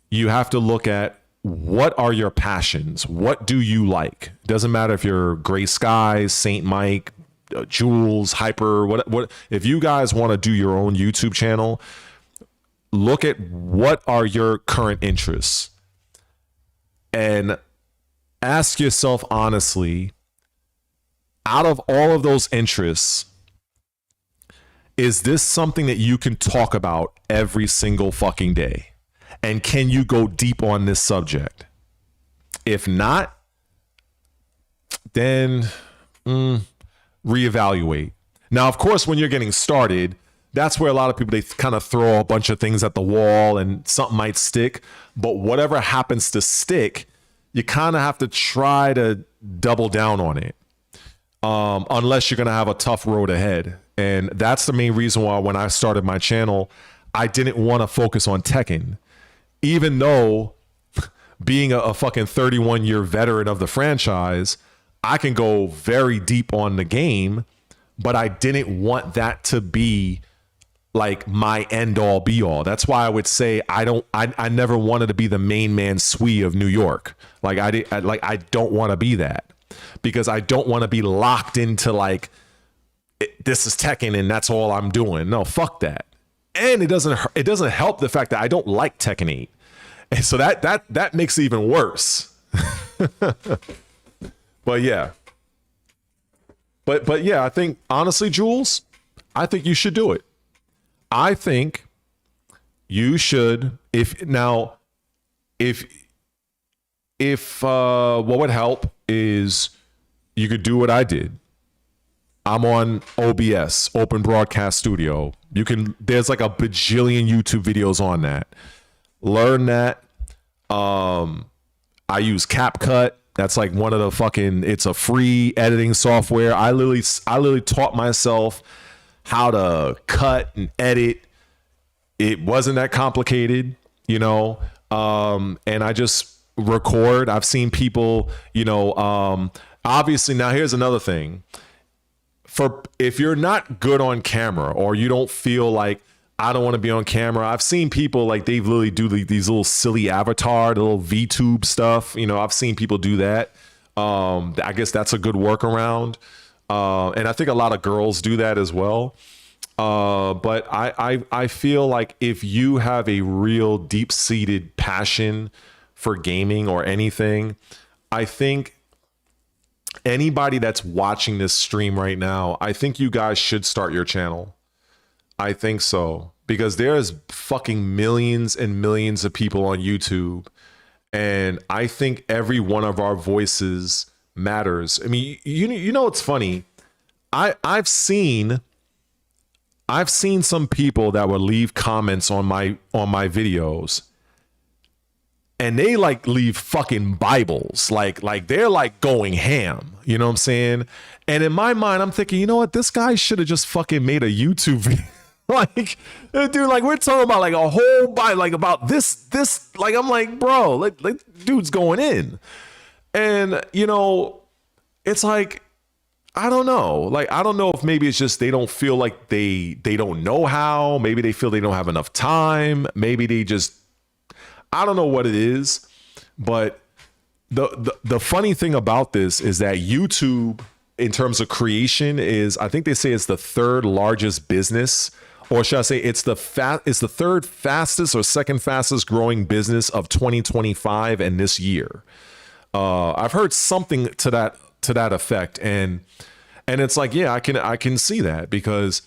you have to look at what are your passions? What do you like? Doesn't matter if you're Gray Skies, Saint Mike, Jules, Hyper, what if you guys want to do your own YouTube channel, look at what are your current interests and ask yourself honestly, out of all of those interests, is this something that you can talk about every single fucking day? And can you go deep on this subject? If not, then reevaluate. Now, of course, when you're getting started, that's where a lot of people, they kind of throw a bunch of things at the wall and something might stick. But whatever happens to stick, you kind of have to try to double down on it. Unless you're going to have a tough road ahead. And that's the main reason why when I started my channel, I didn't want to focus on Tekken. Even though being a fucking 31-year veteran of the franchise, I can go very deep on the game, but I didn't want that to be like my end all be all. That's why I would say I never wanted to be the main man Swee of New York. Like I don't want to be that, because I don't want to be locked into like, this is Tekken and that's all I'm doing. No, fuck that. And it doesn't help the fact that I don't like Tekken 8. And so that makes it even worse. But yeah. But yeah, I think honestly, Jules, I think you should do it. I think you should, if what would help is you could do what I did. I'm on OBS, Open Broadcast Studio. There's like a bajillion YouTube videos on that. Learn that. I use CapCut. That's like one of the it's a free editing software. I literally taught myself how to cut and edit. It wasn't that complicated, you know. And I just record. I've seen people, you know, obviously now here's another thing. If you're not good on camera, or you don't feel like, I don't want to be on camera, I've seen people like they literally do these little silly avatar, the little VTube stuff. You know, I've seen people do that. I guess that's a good workaround. And I think a lot of girls do that as well. But I feel like if you have a real deep-seated passion for gaming or anything, I think anybody that's watching this stream right now, I think you guys should start your channel. I think so, because there's fucking millions and millions of people on YouTube, and I think every one of our voices matters. I mean, you know what's funny? I've seen some people that would leave comments on my videos, and they like leave fucking Bibles, like they're like going ham. You know what I'm saying? And in my mind, I'm thinking, you know what? This guy should have just fucking made a YouTube video. Like, dude, like we're talking about like a whole Bible, like about this, like I'm like, bro, like dude's going in, and you know, it's like, I don't know. Like, I don't know if maybe it's just they don't feel like they don't know how. Maybe they feel they don't have enough time. Maybe they just, I don't know what it is. But the funny thing about this is that YouTube, in terms of creation, is, I think they say it's the third largest business, or should I say it's the third fastest or second fastest growing business of 2025 and this year. I've heard something to that effect, and it's like, yeah, I can see that, because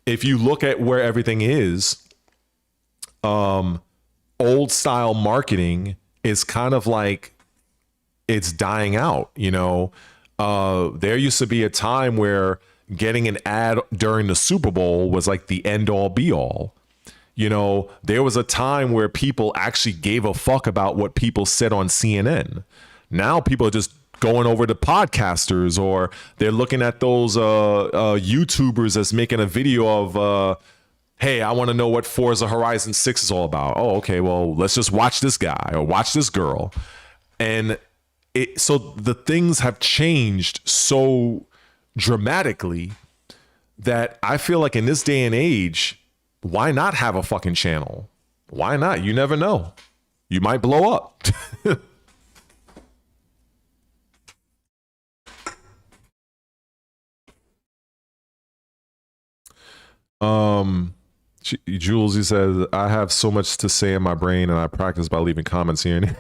if you look at where everything is, old style marketing is kind of like it's dying out. You know, there used to be a time where getting an ad during the Super Bowl was like the end all be all. You know, there was a time where people actually gave a fuck about what people said on CNN. Now people are just going over to podcasters, or they're looking at those YouTubers that's making a video of, hey, I want to know what Forza Horizon 6 is all about. Oh, okay, well, let's just watch this guy or watch this girl. And so the things have changed so dramatically that I feel like in this day and age, why not have a fucking channel? Why not? You never know. You might blow up. Jules, he says, I have so much to say in my brain and I practice by leaving comments here.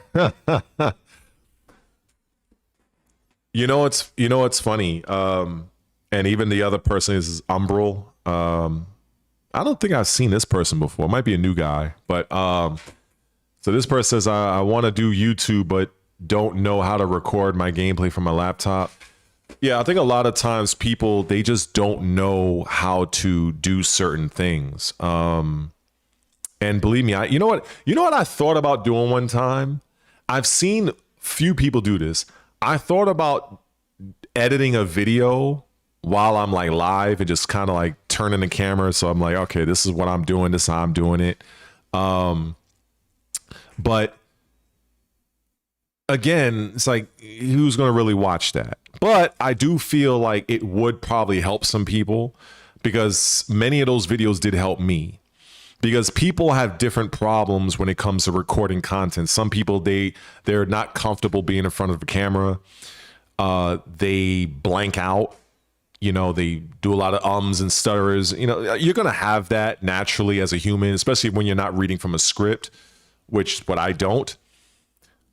You know it's funny. And even the other person is Umbral. I don't think I've seen this person before. It might be a new guy, but so this person says, I want to do YouTube but don't know how to record my gameplay from my laptop. Yeah, I think a lot of times people, they just don't know how to do certain things. And believe me, you know what I thought about doing one time? I've seen few people do this. I thought about editing a video while I'm like live and just kind of like turning the camera. So I'm like, okay, this is what I'm doing. This is how I'm doing it. But again, it's like, who's going to really watch that? But I do feel like it would probably help some people, because many of those videos did help me, because people have different problems when it comes to recording content. Some people, they're not comfortable being in front of a camera. They blank out. You know, they do a lot of ums and stutterers. You know, you're going to have that naturally as a human, especially when you're not reading from a script, which is what I don't.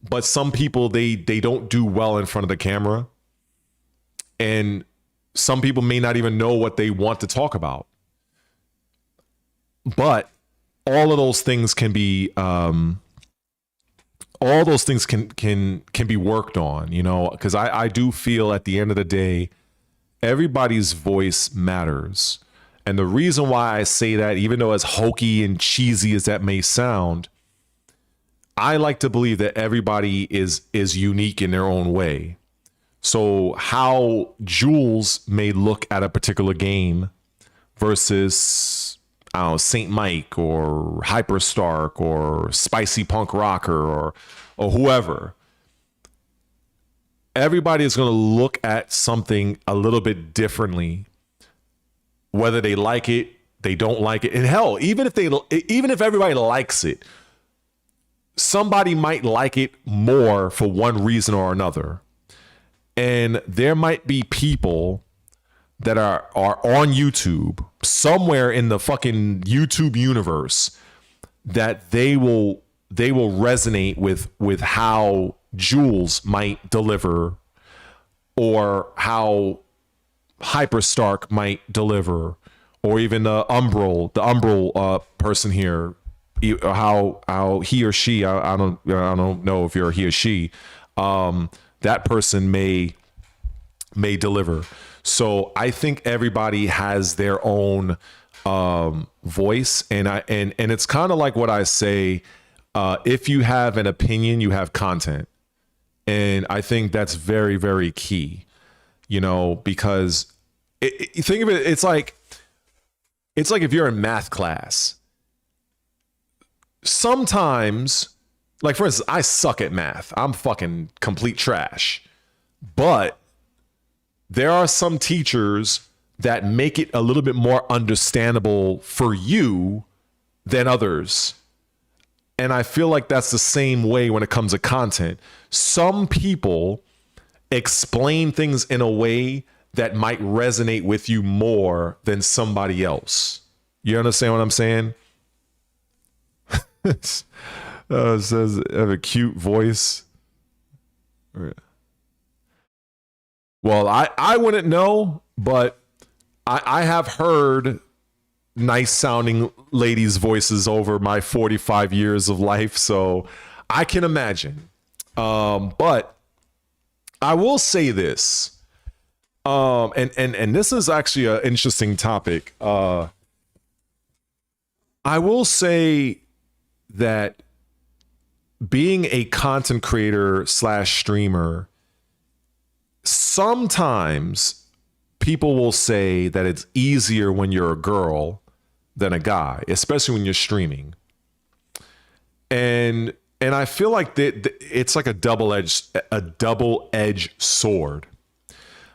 But some people, they don't do well in front of the camera. And some people may not even know what they want to talk about. But all of those things can be can be worked on, you know, because I do feel at the end of the day, everybody's voice matters. And the reason why I say that, even though as hokey and cheesy as that may sound, I like to believe that everybody is unique in their own way. So how Jules may look at a particular game versus, I don't know, Saint Mike or Hyperstark or Spicy Punk Rocker or whoever, everybody is going to look at something a little bit differently, whether they like it, they don't like it. And hell, even if everybody likes it, somebody might like it more for one reason or another. And there might be people that are on YouTube, somewhere in the fucking YouTube universe, that they will resonate with how Jules might deliver, or how Hyperstark might deliver, or even the Umbral person here, how he or she, I don't know if you're a he or she, that person may deliver. So I think everybody has their own voice, and it's kind of like what I say, if you have an opinion, you have content. And I think that's very, very key, you know, because think of it, it's like if you're in math class, sometimes, like for instance, I suck at math. I'm fucking complete trash. But there are some teachers that make it a little bit more understandable for you than others. And I feel like that's the same way when it comes to content. Some people explain things in a way that might resonate with you more than somebody else. You understand what I'm saying? It says have a cute voice. Well, I wouldn't know, but I have heard nice sounding ladies' voices over my 45 years of life, so I can imagine. But I will say this, and this is actually an interesting topic. I will say that being a content creator / streamer, sometimes people will say that it's easier when you're a girl than a guy, especially when you're streaming. And I feel like it's like a double-edged sword,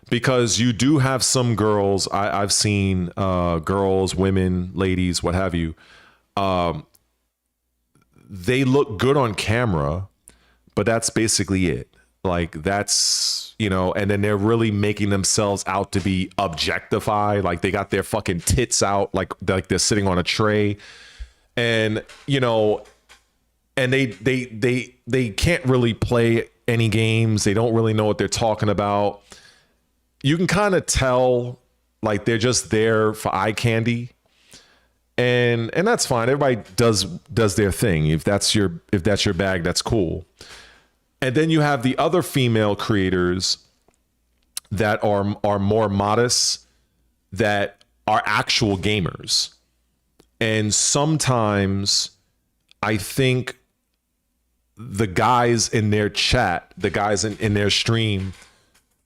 because you do have some girls, I've seen girls, women, ladies, what have you, they look good on camera, but that's basically it. Like that's, you know, and then they're really making themselves out to be objectified. Like they got their fucking tits out, like they're sitting on a tray, and, you know, and they can't really play any games. They don't really know what they're talking about. You can kind of tell, like they're just there for eye candy. And that's fine. Everybody does their thing. If that's your bag, that's cool. And then you have the other female creators that are more modest, that are actual gamers. And sometimes I think the guys in their chat, the guys in their stream,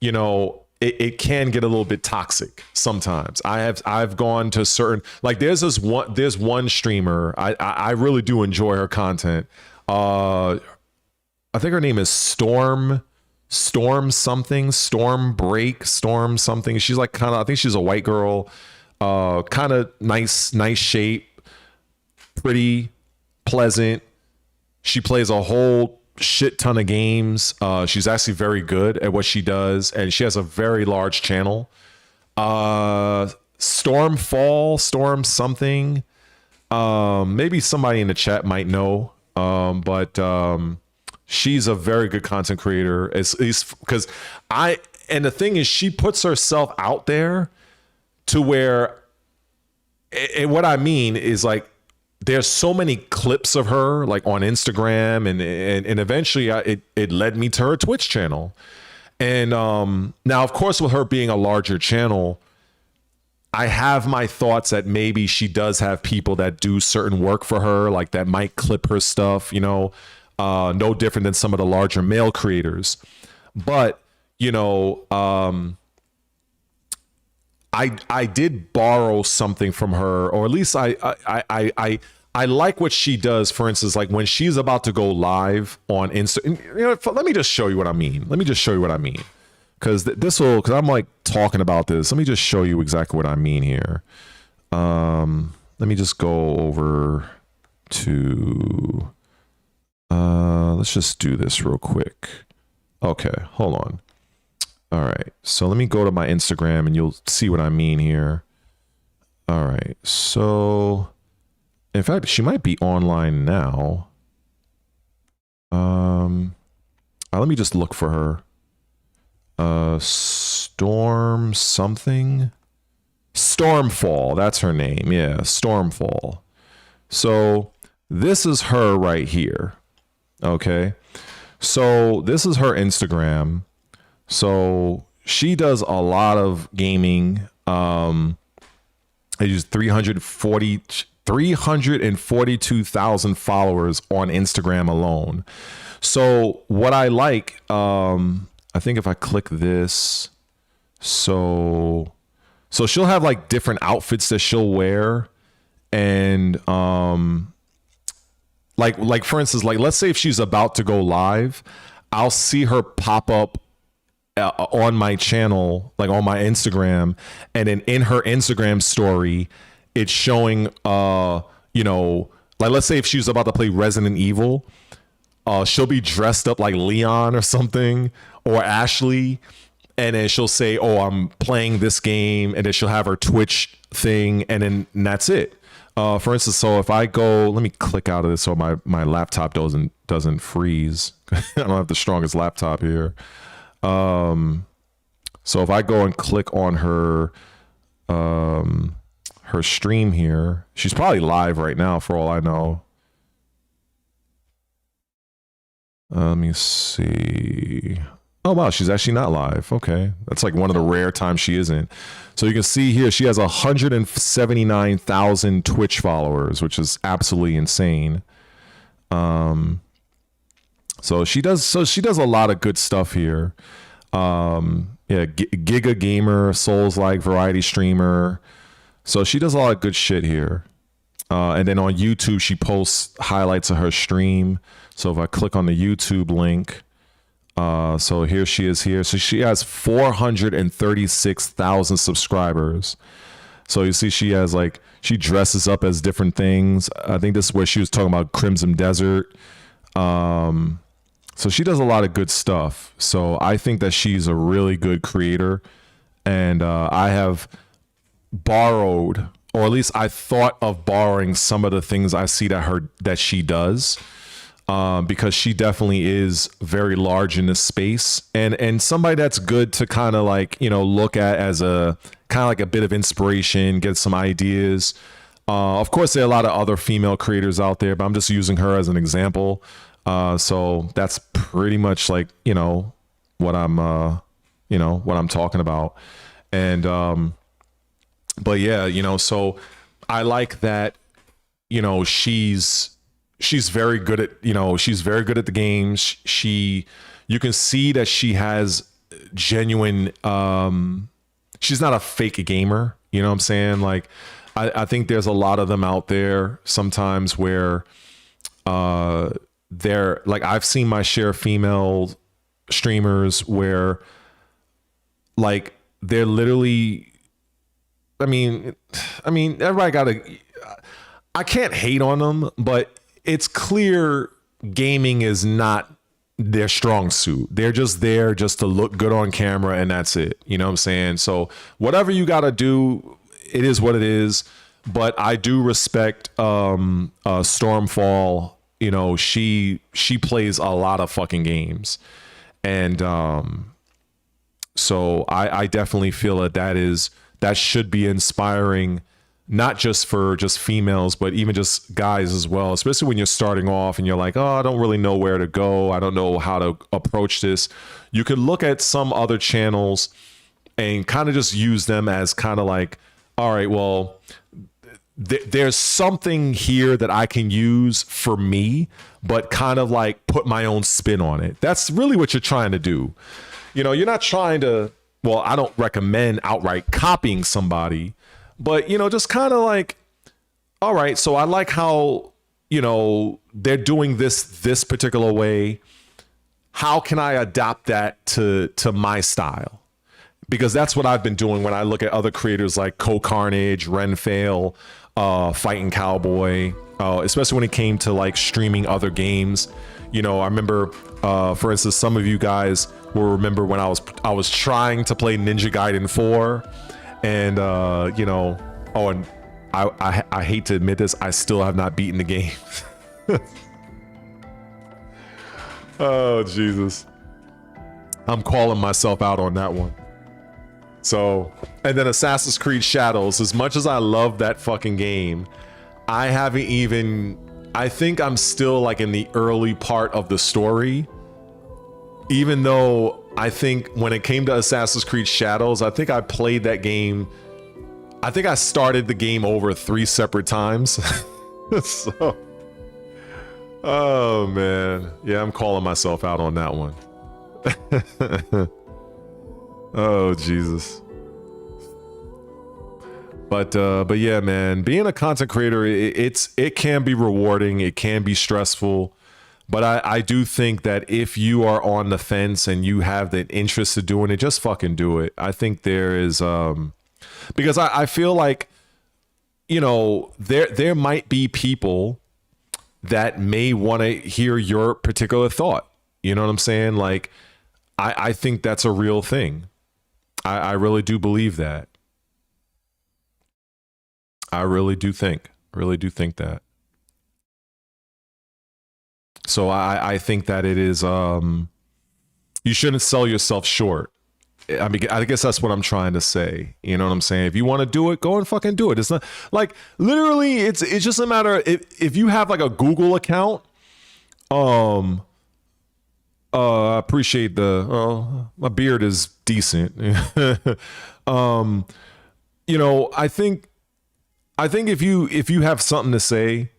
you know, it can get a little bit toxic sometimes. I've gone to certain, like there's one streamer, I really do enjoy her content. I think her name is Storm something, Storm Break, Storm something. She's like kind of, I think she's a white girl, kind of nice shape, pretty pleasant. She plays a whole shit ton of games. She's actually very good at what she does, and she has a very large channel. Storm something. Maybe somebody in the chat might know. But she's a very good content creator. It's because and the thing is, she puts herself out there to where, and what I mean is, like, there's so many clips of her, like on Instagram, and eventually it led me to her Twitch channel. And now, of course, with her being a larger channel, I have my thoughts that maybe she does have people that do certain work for her, like that might clip her stuff, you know, no different than some of the larger male creators. But, you know, I did borrow something from her, or at least I like what she does. For instance, like when she's about to go live on Insta, you know, let me just show you what I mean. Because because I'm like talking about this. Let me just show you exactly what I mean here. Let me just go over to, let's just do this real quick. Okay, hold on. All right, so let me go to my Instagram and you'll see what I mean here. All right, so in fact, she might be online now. Let me just look for her. Storm something. Stormfall, that's her name. Yeah, Stormfall. So this is her right here. Okay, so this is her Instagram. So she does a lot of gaming. I use 342,000 followers on Instagram alone. So what I like, I think if I click this, so she'll have like different outfits that she'll wear, and like for instance, like let's say if she's about to go live, I'll see her pop up on my channel, like on my Instagram, and then in her Instagram story, it's showing you know, like let's say if she was about to play Resident Evil, she'll be dressed up like Leon or something, or Ashley, and then she'll say, oh, I'm playing this game, and then she'll have her Twitch thing, and that's it. For instance, so if I go, let me click out of this so my laptop doesn't freeze. I don't have the strongest laptop here. So if I go and click on her her stream here, she's probably live right now for all I know. Let me see. Oh wow, she's actually not live. Okay, that's like one of the rare times she isn't. So you can see here she has 179,000 Twitch followers, which is absolutely insane. So she does a lot of good stuff here. Yeah, Giga Gamer, Souls-like variety streamer. So she does a lot of good shit here. And then on YouTube, she posts highlights of her stream. So if I click on the YouTube link, so here she is here. So she has 436,000 subscribers. So you see she has like, she dresses up as different things. I think this is where she was talking about Crimson Desert. So she does a lot of good stuff. So I think that she's a really good creator. And I have borrowed, or at least I thought of borrowing some of the things I see that she does. Because she definitely is very large in this space, and somebody that's good to kind of like, you know, look at as a kind of like a bit of inspiration, get some ideas. Of course, there are a lot of other female creators out there, but I'm just using her as an example. So that's pretty much like, you know, what I'm talking about. And, but yeah, you know, so I like that, you know, she's very good at, you know, she's very good at the games. You can see that she has genuine, she's not a fake gamer, you know what I'm saying? Like, I think there's a lot of them out there sometimes where, they're like, I've seen my share of female streamers where like, they're literally, I mean, everybody I can't hate on them, but it's clear gaming is not their strong suit. They're just there just to look good on camera, and that's it. You know what I'm saying? So whatever you got to do, it is what it is. But I do respect Stormfall. You know, she plays a lot of fucking games. And so I definitely feel that should be inspiring, not just for just females, but even just guys as well, especially when you're starting off and you're like, oh, I don't really know where to go. I don't know how to approach this. You could look at some other channels and kind of just use them as kind of like, all right, well, there's something here that I can use for me, but kind of like put my own spin on it. That's really what you're trying to do. You know, you're not trying to, well, I don't recommend outright copying somebody, but, you know, just kind of like, all right, so I like how, you know, they're doing this particular way. How can I adapt that to my style? Because that's what I've been doing when I look at other creators like Co-Carnage, Renfail, Fighting Cowboy, especially when it came to like streaming other games. You know, I remember, for instance, some of you guys will remember when I was trying to play Ninja Gaiden 4, and you know, oh, and I hate to admit this, I still have not beaten the game. Oh Jesus, I'm calling myself out on that one. So, and then Assassin's Creed Shadows, as much as I love that fucking game, I haven't even, I think I'm still like in the early part of the story, even though I think when it came to Assassin's Creed Shadows, I think I played that game, I think I started the game over 3 separate times. So, oh man, yeah, I'm calling myself out on that one. Oh Jesus. But yeah, man, being a content creator, it can be rewarding, it can be stressful, but I do think that if you are on the fence and you have the interest of doing it, just fucking do it. I think there is because I feel like, you know, there might be people that may want to hear your particular thought. You know what I'm saying? Like, I think that's a real thing. I really do believe that. I really do think that. So I think that it is, you shouldn't sell yourself short. I mean, I guess that's what I'm trying to say. You know what I'm saying? If you want to do it, go and fucking do it. It's not like, literally, it's just a matter, if you have like a Google account, I appreciate my beard is decent. You know, I think if you have something to say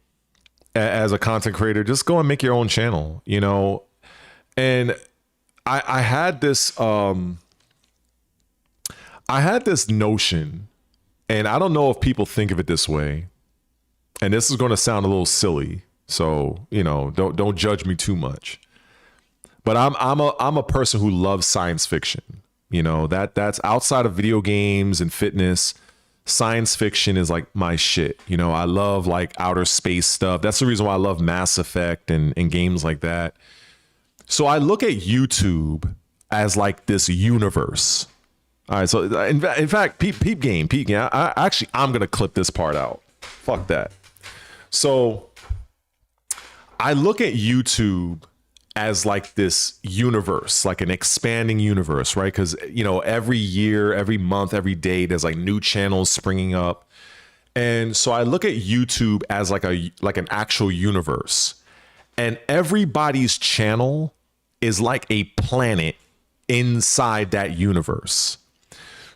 as a content creator, just go and make your own channel, you know. And I had this notion, and I don't know if people think of it this way, and this is going to sound a little silly, so, you know, don't judge me too much. But I'm a person who loves science fiction. You know, that's outside of video games and fitness. Science fiction is like my shit. You know, I love like outer space stuff. That's the reason why I love Mass Effect and games like that. So I look at YouTube as like this universe. All right. So in fact, peep game. I'm going to clip this part out. Fuck that. So I look at YouTube as like this universe, like an expanding universe, right? Because, you know, every year, every month, every day, there's like new channels springing up. And so I look at YouTube as like an actual universe, and everybody's channel is like a planet inside that universe.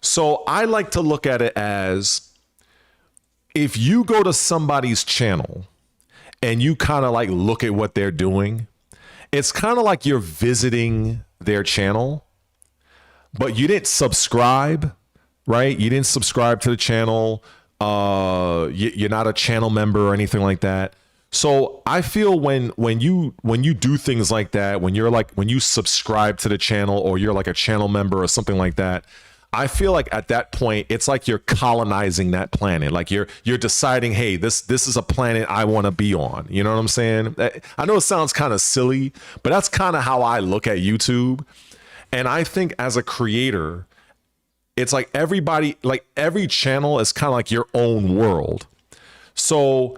So I like to look at it as, if you go to somebody's channel and you kind of like look at what they're doing, it's kind of like you're visiting their channel, but you didn't subscribe, right? You didn't subscribe to the channel. You're not a channel member or anything like that. So I feel when you do things like that, when you subscribe to the channel, or you're like a channel member or something like that, I feel like at that point, it's like you're colonizing that planet. Like you're deciding, hey, this is a planet I want to be on. You know what I'm saying? I know it sounds kind of silly, but that's kind of how I look at YouTube. And I think as a creator, it's like everybody, like every channel is kind of like your own world. So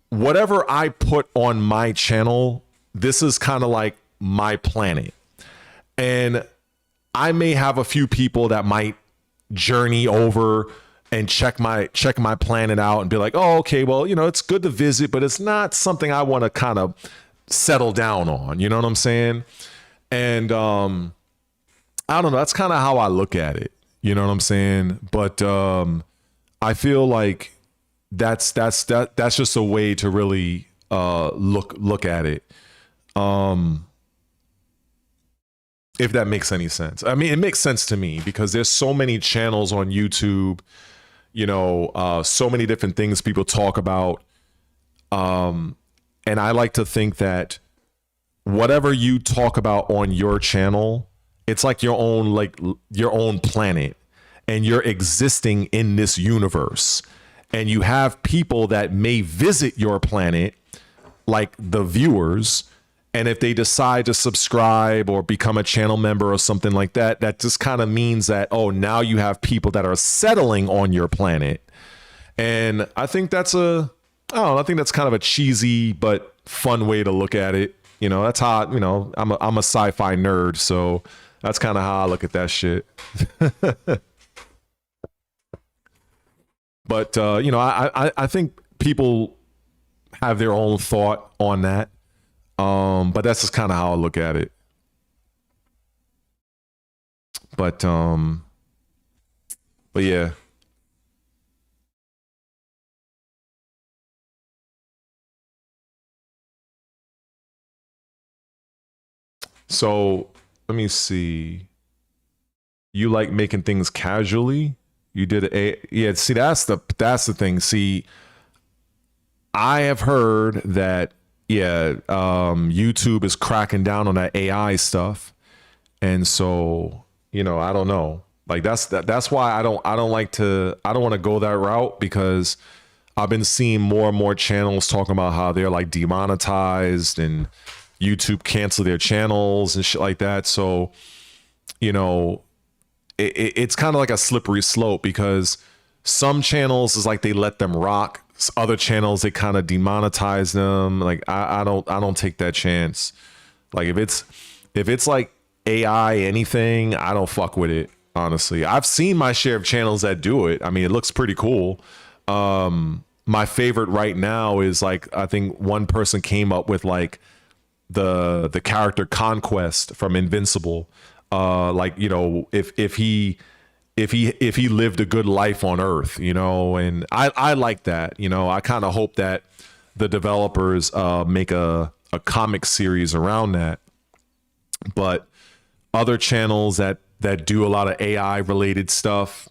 whatever I put on my channel, this is kind of like my planet. And I may have a few people that might journey over and check my planet out and be like, oh, okay, well, you know, it's good to visit, but it's not something I want to kind of settle down on. You know what I'm saying? And I don't know. That's kind of how I look at it. You know what I'm saying? But I feel like that's just a way to really look at it. If that makes any sense. I mean, it makes sense to me because there's so many channels on YouTube, you know, so many different things people talk about. And I like to think that whatever you talk about on your channel, it's like your own planet, and you're existing in this universe. And you have people that may visit your planet, like the viewers, And if they decide to subscribe or become a channel member or something like that, that just kind of means that, oh, now you have people that are settling on your planet. And I think that's I think that's kind of a cheesy but fun way to look at it. You know, that's how, you know, I'm a sci-fi nerd, so that's kind of how I look at that shit. But you know, I think people have their own thought on that. But that's just kind of how I look at it. But yeah. So let me see. You like making things casually? You did yeah. See, that's the thing. See, I have heard that YouTube is cracking down on that AI stuff, and so you know, I don't know. Like that's why I don't want to go that route, because I've been seeing more and more channels talking about how they're like demonetized and YouTube cancel their channels and shit like that. So, you know, it's kind of like a slippery slope, because some channels is like they let them rock. Other channels, they kind of demonetize them. Like I don't take that chance. Like if it's like AI anything, I don't fuck with it. Honestly, I've seen my share of channels that do it. I mean, it looks pretty cool. My favorite right now is like, I think one person came up with like the character Conquest from Invincible. Like, you know, if he lived a good life on Earth, you know, and I like that. You know, I kind of hope that the developers make a comic series around that. But other channels that do a lot of AI related stuff,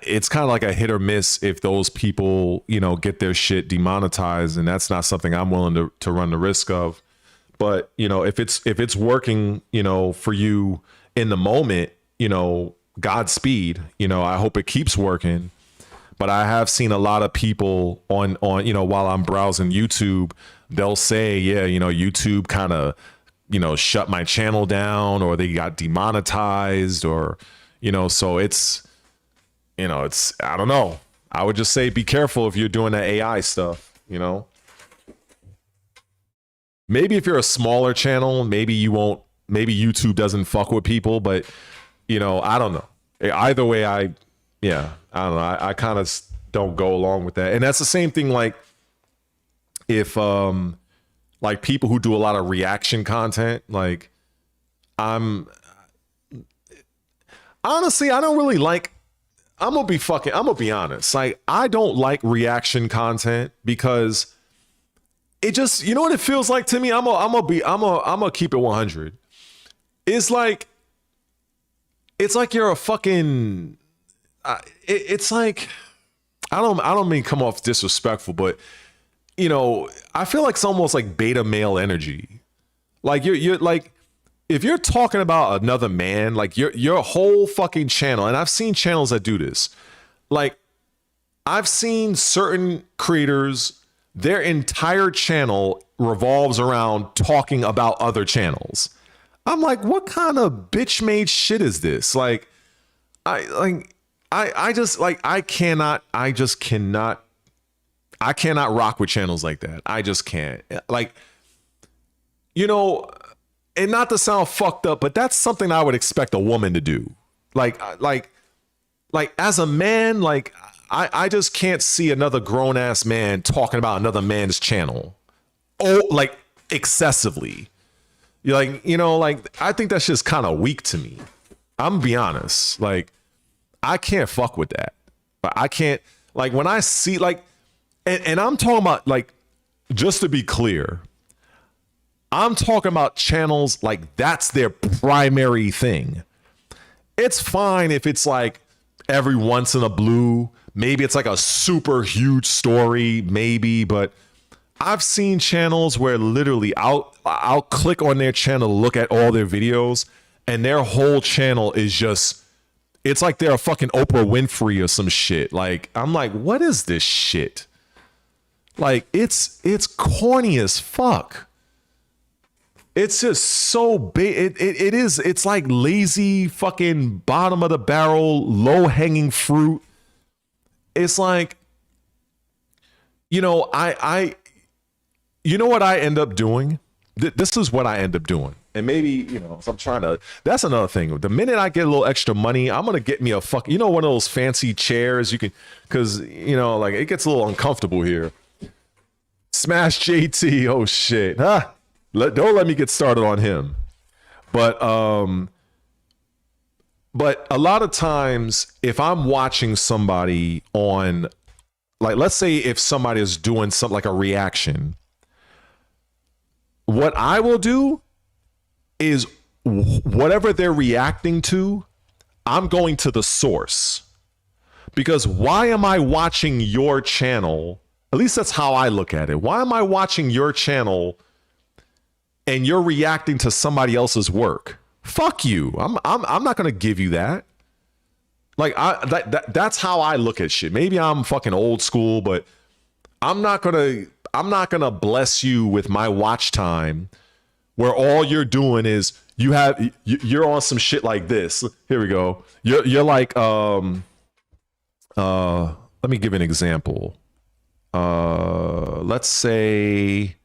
it's kind of like a hit or miss if those people, you know, get their shit demonetized, and that's not something I'm willing to run the risk of. But, you know, if it's working, you know, for you in the moment, you know, Godspeed. You know, I hope it keeps working. But I have seen a lot of people on you know, while I'm browsing YouTube, they'll say, yeah, you know, YouTube kind of, you know, shut my channel down, or they got demonetized, or, you know, so it's, you know, it's, I don't know. I would just say be careful if you're doing that AI stuff, you know. Maybe if you're a smaller channel, maybe YouTube doesn't fuck with people, but, you know, I don't know. Either way, I don't know. I kind of don't go along with that. And that's the same thing, like, if, like, people who do a lot of reaction content, like, honestly, I don't really like, I'm gonna be honest. Like, I don't like reaction content, because it just, you know what it feels like to me? I'm gonna keep it 100. It's like you're a fucking, it's like, I don't mean come off disrespectful, but, you know, I feel like it's almost like beta male energy. Like you're like, if you're talking about another man, like your whole fucking channel, and I've seen channels that do this, like I've seen certain creators, their entire channel revolves around talking about other channels. I'm like, what kind of bitch made shit is this? Like, I just cannot rock with channels like that. I just can't. Like, you know, and not to sound fucked up, but that's something I would expect a woman to do. Like as a man, like I just can't see another grown ass man talking about another man's channel. Oh, like excessively. You're like, you know, like I think that's just kind of weak to me. I'm gonna be honest. Like, I can't fuck with that. But I can't, like, when I see, like, and I'm talking about, like, just to be clear, I'm talking about channels like that's their primary thing. It's fine if it's like every once in a blue, maybe it's like a super huge story, maybe, but I've seen channels where literally I'll click on their channel to look at all their videos, and their whole channel is just, it's like they're a fucking Oprah Winfrey or some shit. Like, I'm like, what is this shit? Like, it's corny as fuck. It's just so big. It is. It's like lazy fucking bottom of the barrel, low hanging fruit. It's like, you know, you know what I end up doing? This is what I end up doing. And maybe, you know, if I'm trying to, that's another thing. The minute I get a little extra money, I'm going to get me a fucking, you know, one of those fancy chairs you can, because, you know, like it gets a little uncomfortable here. Smash JT. Oh, shit. Huh? Don't let me get started on him. But a lot of times, if I'm watching somebody on, like, let's say if somebody is doing something like a reaction, what I will do is whatever they're reacting to, I'm going to the source. Because why am I watching your channel? At least that's how I look at it. Why am I watching your channel and you're reacting to somebody else's work? Fuck you. I'm not going to give you that. Like that's how I look at shit. Maybe I'm fucking old school, but I'm not going to bless you with my watch time where all you're doing is you're on some shit like this. Here we go. You're like let me give an example. Let's say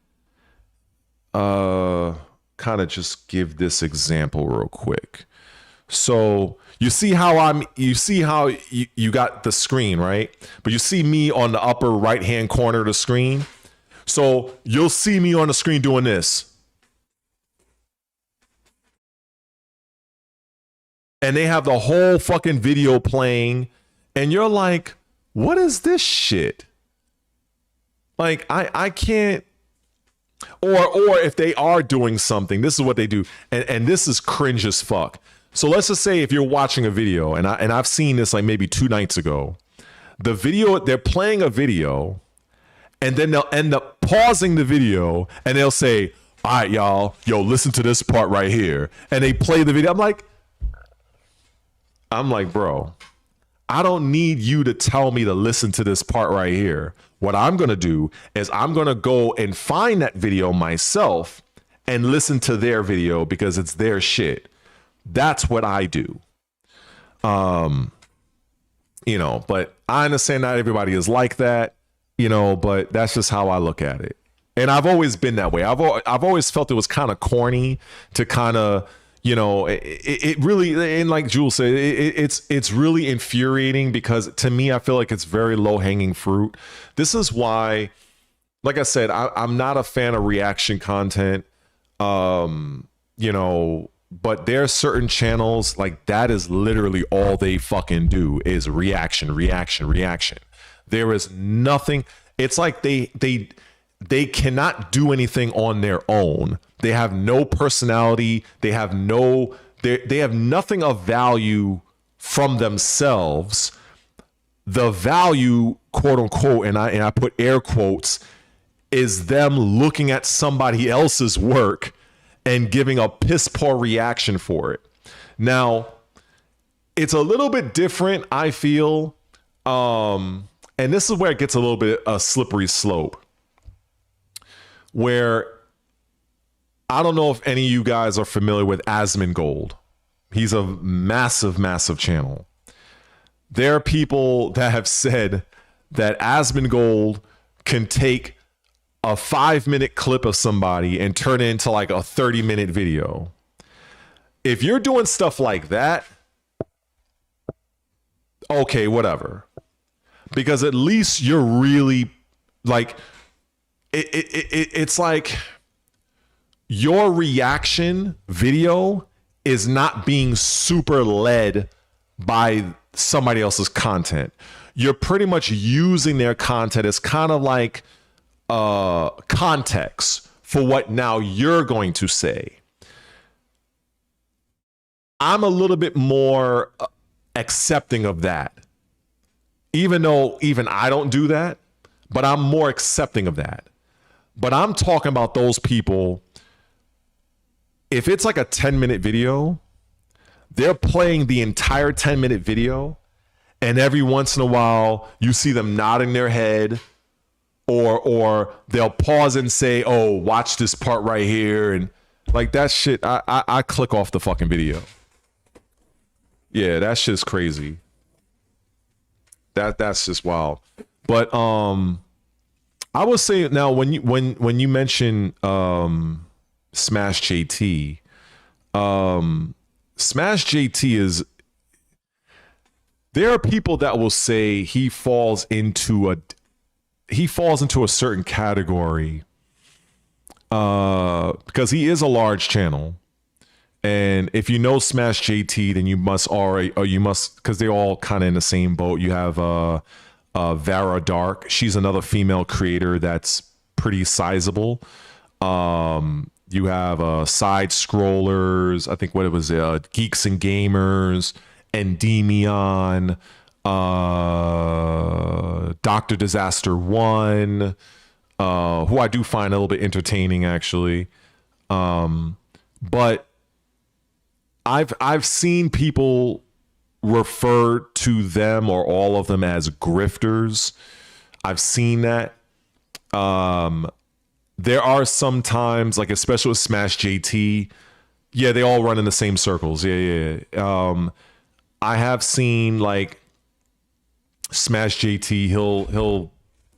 kind of just give this example real quick. So you see how you got the screen, right? But you see me on the upper right hand corner of the screen. So you'll see me on the screen doing this. And they have the whole fucking video playing. And you're like, what is this shit? Like, I can't. Or if they are doing something, this is what they do. And this is cringe as fuck. So let's just say if you're watching a video, and I've seen this like maybe 2 nights ago. The video, they're playing a video. And then they'll end up pausing the video and they'll say, all right, y'all, yo, listen to this part right here. And they play the video. I'm like, bro, I don't need you to tell me to listen to this part right here. What I'm going to do is I'm going to go and find that video myself and listen to their video because it's their shit. That's what I do. You know, but I understand not everybody is like that. You know, but that's just how I look at it. And I've always been that way. I've always felt it was kind of corny to kind of, you know, it really, and like Jules said, it's really infuriating because to me, I feel like it's very low hanging fruit. This is why, like I said, I'm not a fan of reaction content, you know, but there are certain channels like that is literally all they fucking do is reaction. There is nothing. It's like they cannot do anything on their own. They have no personality. They have nothing of value from themselves. The value, quote unquote, and I put air quotes, is them looking at somebody else's work and giving a piss poor reaction for it. Now, it's a little bit different, I feel. And this is where it gets a little bit a slippery slope, where I don't know if any of you guys are familiar with ADVIII. He's a massive, massive channel. There are people that have said that ADVIII can take a 5-minute clip of somebody and turn it into like a 30-minute video. If you're doing stuff like that, okay, whatever. Because at least you're really like it's like your reaction video is not being super led by somebody else's content. You're pretty much using their content as kind of like context for what now you're going to say. I'm a little bit more accepting of that. Even though even I don't do that, but I'm more accepting of that. But I'm talking about those people. If it's like a 10-minute video, they're playing the entire 10-minute video. And every once in a while, you see them nodding their head or they'll pause and say, oh, watch this part right here. And Like that shit, I click off the fucking video. Yeah, that shit's crazy. That's just wild. But I would say now when you mention Smash JT, Smash JT is, there are people that will say he falls into a certain category because he is a large channel. And if you know Smash JT, then you must already, or you must, because they're all kind of in the same boat. You have Vara Dark. She's another female creator that's pretty sizable. You have Side Scrollers. I think what it was, Geeks and Gamers, Endymion, Dr. Disaster 1, who I do find a little bit entertaining actually. But I've seen people refer to them or all of them as grifters. I've seen that. There are some times, like especially with Smash JT, yeah, they all run in the same circles. Yeah. I have seen like Smash JT, he'll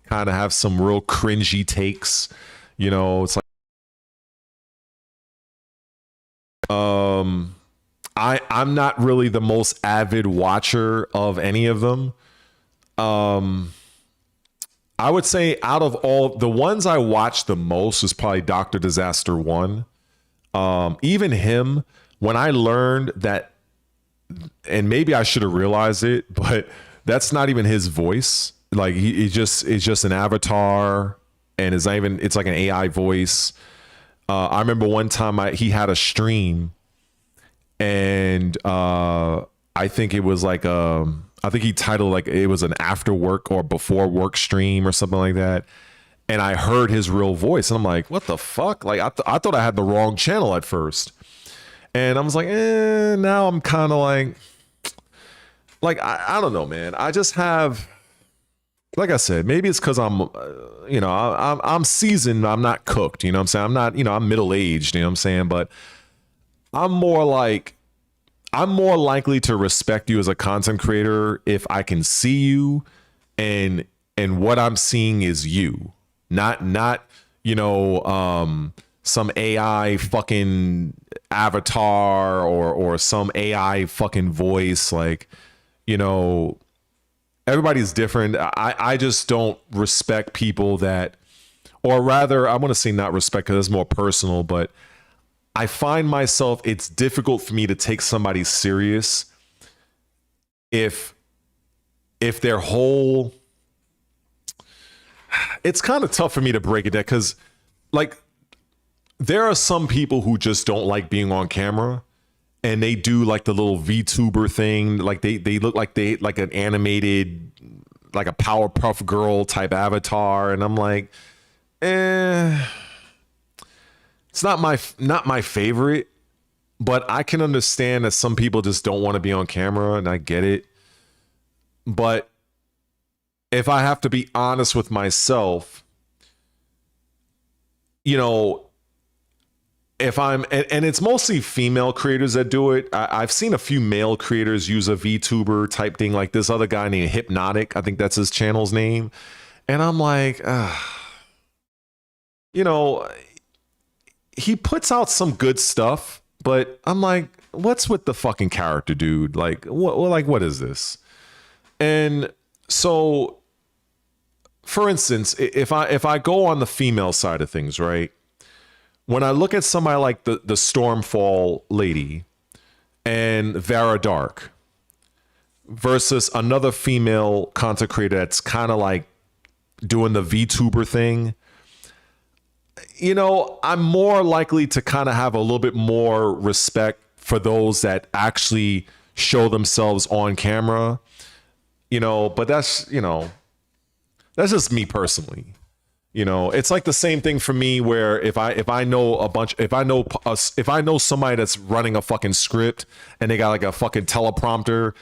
kind of have some real cringy takes. You know, it's like I'm not really the most avid watcher of any of them. I would say out of all the ones I watched the most is probably Dr. Disaster 1. Even him, when I learned that, and maybe I should have realized it, but that's not even his voice. Like it's just an avatar, and it's not even, it's like an AI voice. I remember one time he had a stream, and I think it was like I think he titled like it was an after work or before work stream or something like that. And I heard his real voice and I'm like, what the fuck? Like I thought I had the wrong channel at first. And I was like, now I'm kind of like, I don't know, man. I just have, like I said, maybe it's because I'm seasoned. I'm not cooked. You know what I'm saying? I'm not, I'm middle-aged, you know what I'm saying? But I'm more likely to respect you as a content creator if I can see you and what I'm seeing is you, not some AI fucking avatar or some AI fucking voice. Like, everybody's different. I just don't respect people that, or rather I want to say not respect because it's more personal, but I find myself, it's difficult for me to take somebody serious if their whole, it's kind of tough for me to break it down because like there are some people who just don't like being on camera and they do like the little VTuber thing. Like they look like like an animated, like a Powerpuff Girl type avatar. And I'm like, it's not my favorite, but I can understand that some people just don't want to be on camera, and I get it. But if I have to be honest with myself, if I'm, and it's mostly female creators that do it. I've seen a few male creators use a VTuber type thing, like this other guy named Hypnotic. I think that's his channel's name. And I'm like, he puts out some good stuff, but I'm like, what's with the fucking character, dude? Like, what is this? And so, for instance, if I go on the female side of things, right? When I look at somebody like the Stormfall lady and Vara Dark versus another female content creator that's kind of like doing the VTuber thing, I'm more likely to kind of have a little bit more respect for those that actually show themselves on camera, but that's just me personally. It's like the same thing for me where if I know somebody that's running a fucking script and they got like a fucking teleprompter,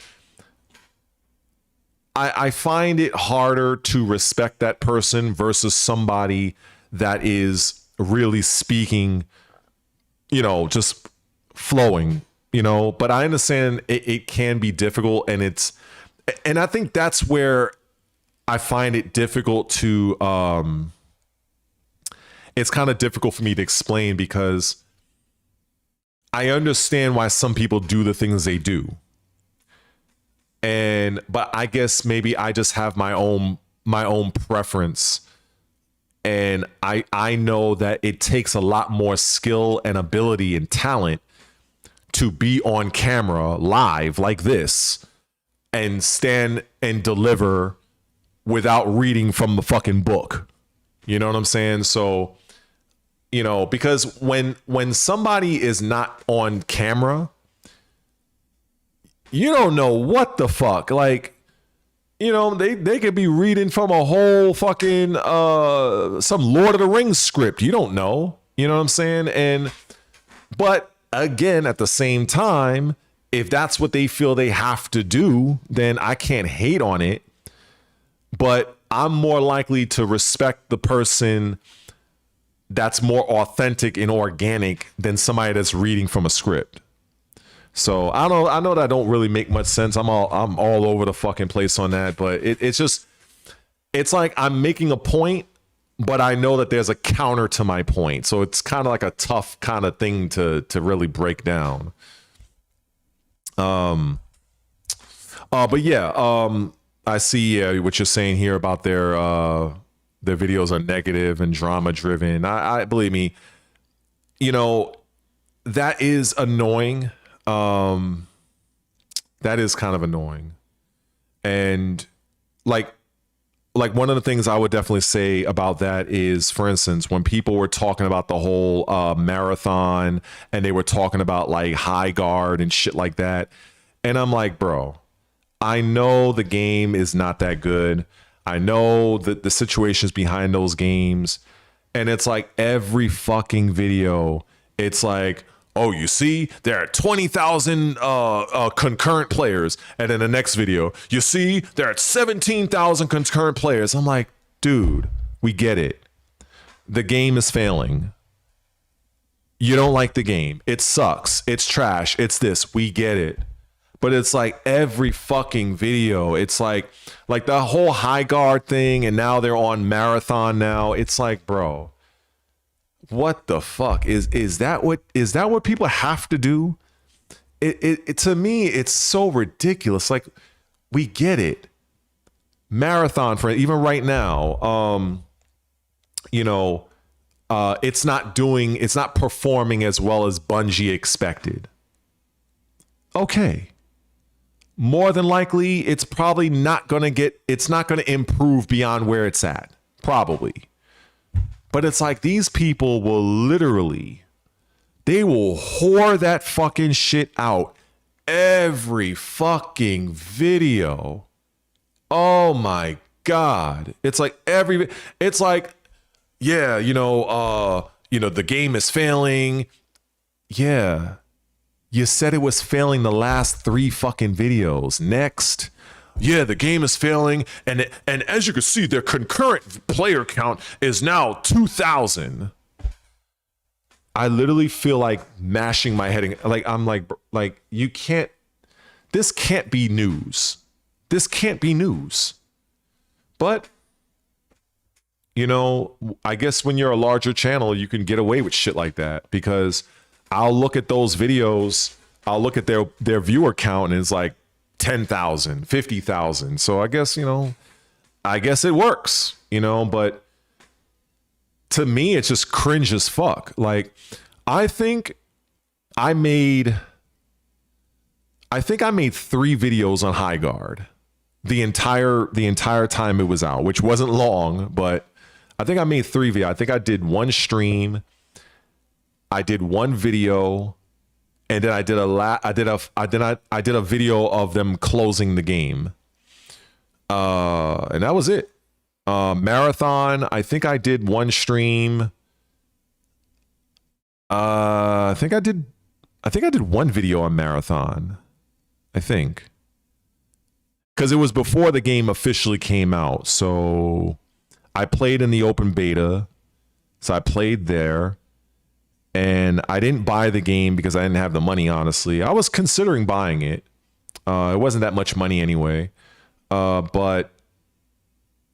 I find it harder to respect that person versus somebody that is really speaking you know, just flowing, you know, but I understand it can be difficult, and I think that's where I find it difficult to, it's kind of difficult for me to explain, because I understand why some people do the things they do. But I guess maybe I just have my own preference. And I know that it takes a lot more skill and ability and talent to be on camera live like this and stand and deliver without reading from the fucking book. You know what I'm saying? So, you know, because when somebody is not on camera, you don't know what the fuck. Like, you know, they could be reading from a whole fucking some Lord of the Rings script. You don't know. You know what I'm saying? But again, at the same time, if that's what they feel they have to do, then I can't hate on it. But I'm more likely to respect the person that's more authentic and organic than somebody that's reading from a script. So I know that don't really make much sense. I'm all over the fucking place on that, but it's like I'm making a point, but I know that there's a counter to my point. So it's kind of like a tough kind of thing to really break down. But yeah, I see what you're saying here about their videos are negative and drama driven. I believe me, you know, that is annoying. That is kind of annoying. And like one of the things I would definitely say about that is, for instance, when people were talking about the whole marathon and they were talking about like high guard and shit like that. And I'm like, bro, I know the game is not that good. I know that the situations behind those games. And it's like every fucking video, it's like, oh, you see, there are 20,000 concurrent players. And in the next video, you see, there are 17,000 concurrent players. I'm like, dude, we get it. The game is failing. You don't like the game. It sucks. It's trash. It's this. We get it. But it's like every fucking video. It's like the whole high guard thing. And now they're on marathon now. It's like, bro, what the fuck is that what people have to do? It to me, it's so ridiculous. Like, we get it. Marathon, for even right now, you know, it's not performing as well as Bungie expected. Okay. More than likely, it's probably not going to improve beyond where it's at. Probably. But it's like these people will literally, they will whore that fucking shit out every fucking video. Oh my God. It's like yeah, you know, the game is failing. Yeah. You said it was failing the last 3 fucking videos. Next. Yeah, the game is failing, and as you can see, their concurrent player count is now 2,000. I literally feel like mashing my head. I'm like, you can't. This can't be news. This can't be news. But, you know, I guess when you're a larger channel, you can get away with shit like that, because I'll look at those videos. I'll look at their viewer count, and it's like 10,000, 50,000. So I guess, you know, it works, you know, but to me, it's just cringe as fuck. Like, I think I made 3 videos on High Guard the entire time it was out, which wasn't long, but I think I made 3 videos. I think I did 1 stream. I did 1 video. And then I did a video of them closing the game. And that was it. Marathon, I think I did 1 stream. I think I did 1 video on Marathon. I think. Because it was before the game officially came out. So I played in the open beta. So I played there. and I didn't buy the game because I didn't have the money. Honestly, I was considering buying it. It wasn't that much money anyway. But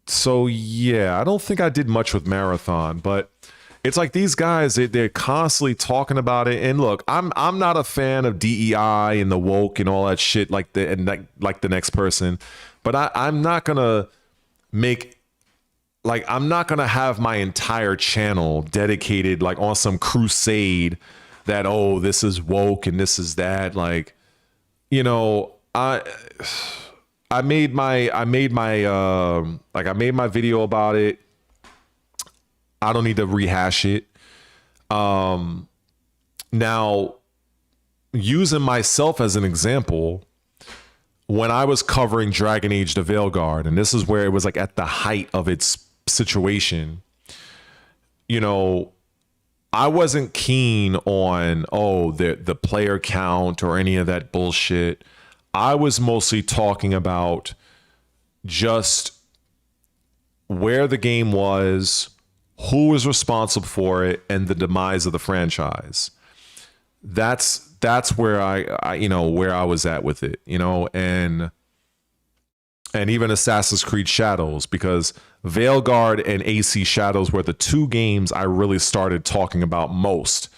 so yeah, I don't think I did much with Marathon, but it's like these guys, they're constantly talking about it. And look, I'm not a fan of DEI and the woke and all that shit like the next person, but I'm not gonna make, like, I'm not gonna have my entire channel dedicated like on some crusade that, oh, this is woke and this is that. Like, you know, I made my video about it. I don't need to rehash it. Now, using myself as an example, when I was covering Dragon Age the Veilguard, and this is where it was like at the height of its situation, you know, I wasn't keen on, oh, the player count or any of that bullshit. I was mostly talking about just where the game was, who was responsible for it, and the demise of the franchise. That's where I you know, where I was at with it, you know, and even Assassin's Creed Shadows, because Veilguard and AC Shadows were the two games I really started talking about most.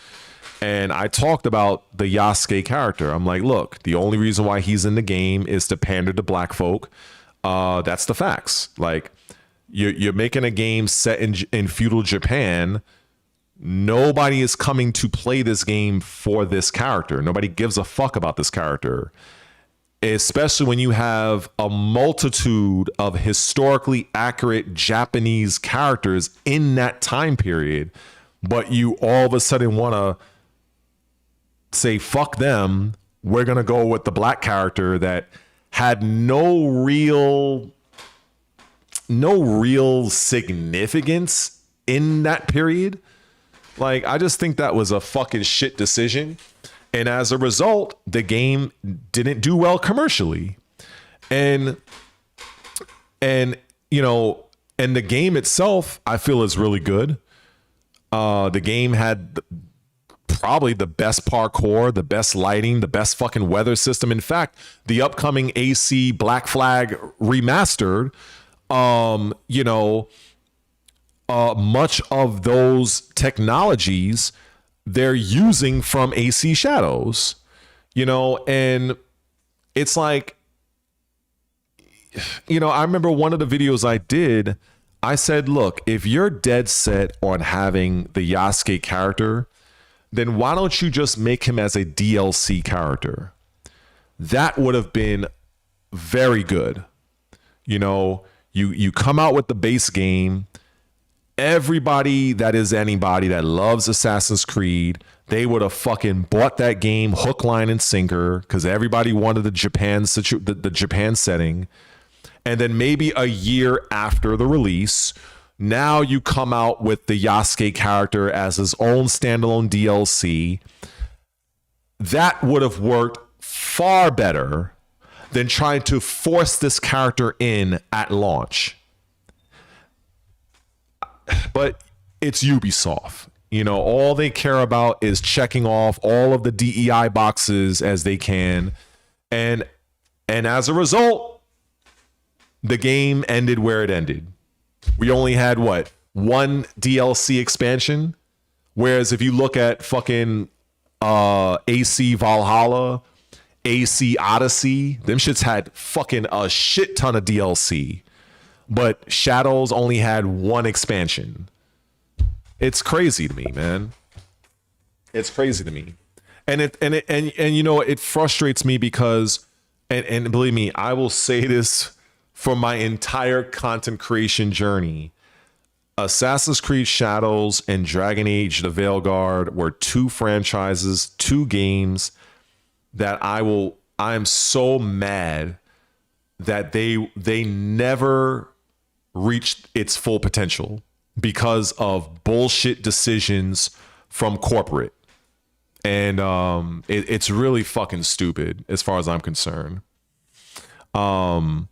And I talked about the Yasuke character. I'm like, look, the only reason why he's in the game is to pander to black folk. That's the facts. Like, you're making a game set in feudal Japan. Nobody is coming to play this game for this character. Nobody gives a fuck about this character, especially when you have a multitude of historically accurate Japanese characters in that time period, but you all of a sudden want to say, fuck them, we're going to go with the black character that had no real significance in that period. Like, I just think that was a fucking shit decision. And as a result, the game didn't do well commercially. And you know, and the game itself, I feel, is really good. The game had probably the best parkour, the best lighting, the best fucking weather system. In fact, the upcoming AC Black Flag remastered, you know, much of those technologies they're using from AC Shadows, you know, and it's like, you know, I remember one of the videos I did, I said, look, if you're dead set on having the Yasuke character, then why don't you just make him as a DLC character? That would have been very good. You know, you come out with the base game. Everybody that is anybody that loves Assassin's Creed, they would have fucking bought that game hook, line, and sinker, because everybody wanted the Japan setting. And then maybe a year after the release, now you come out with the Yasuke character as his own standalone DLC. That would have worked far better than trying to force this character in at launch. But it's Ubisoft. You know, all they care about is checking off all of the DEI boxes as they can. And as a result, the game ended where it ended. We only had one DLC expansion. Whereas if you look at fucking AC Valhalla, AC Odyssey, them shits had fucking a shit ton of DLC. But Shadows only had one expansion. It's crazy to me, man. It's crazy to me. And you know, it frustrates me because, and believe me, I will say this for my entire content creation journey. Assassin's Creed Shadows and Dragon Age the Veilguard were two franchises, two games that I'm so mad that they never reached its full potential because of bullshit decisions from corporate. And it's really fucking stupid as far as I'm concerned. And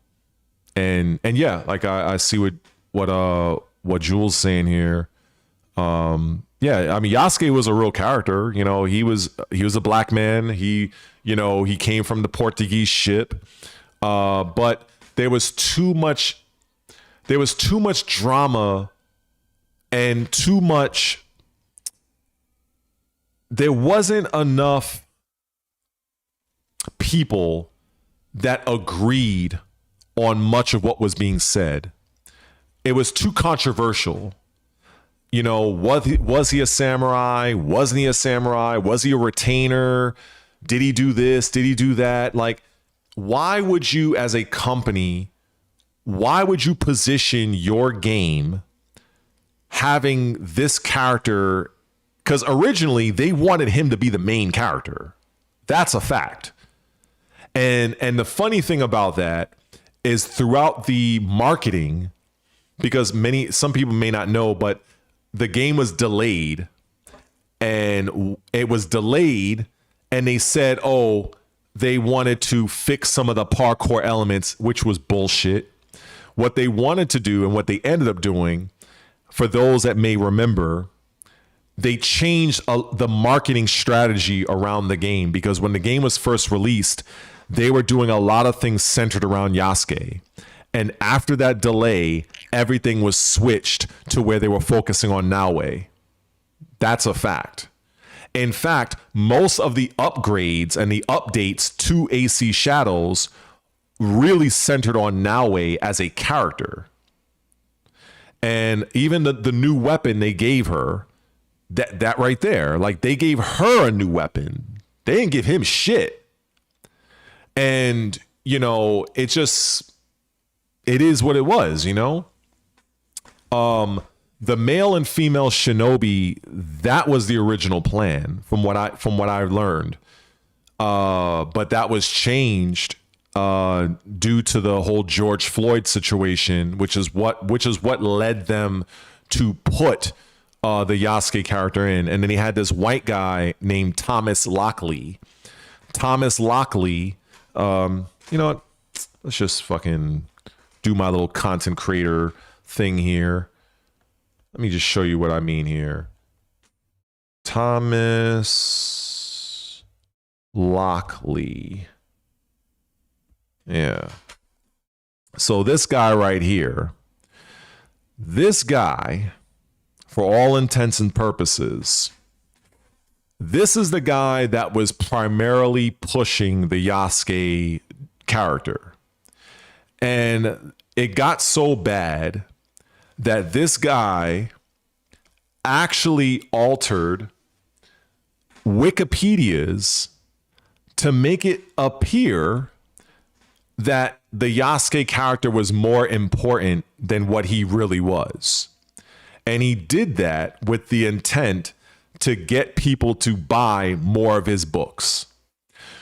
yeah, like I see what Jules saying here. Yeah, Yeah, I mean Yasuke was a real character. You know, he was a black man. He, you know, he came from the Portuguese ship. But there was too much drama and there wasn't enough people that agreed on much of what was being said. It was too controversial. You know, was he a samurai? Wasn't he a samurai? Was he a retainer? Did he do this? Did he do that? Like, why would you, as a company, why would you position your game having this character? Because originally they wanted him to be the main character. That's a fact. And the funny thing about that is throughout the marketing, because some people may not know, but the game was delayed, and it was delayed, and they said, oh, they wanted to fix some of the parkour elements, which was bullshit. What they wanted to do and what they ended up doing, for those that may remember, they changed the marketing strategy around the game, because when the game was first released, they were doing a lot of things centered around Yasuke. And after that delay, everything was switched to where they were focusing on Naoe. That's a fact. In fact, most of the upgrades and the updates to AC Shadows really centered on Naoe as a character. And even the new weapon they gave her, that right there, like they gave her a new weapon. They didn't give him shit. And, you know, it is what it was, you know? The male and female shinobi, that was the original plan from what I learned. But that was changed due to the whole George Floyd situation, which is what led them to put the Yasuke character in. And then he had this white guy named Thomas Lockley. Thomas Lockley, you know what? Let's just fucking do my little content creator thing here. Let me just show you what I mean here. Thomas Lockley. Yeah. So this guy right here, this guy, for all intents and purposes, this is the guy that was primarily pushing the Yasuke character. And it got so bad that this guy actually altered Wikipedia's to make it appear that the Yasuke character was more important than what he really was. And he did that with the intent to get people to buy more of his books.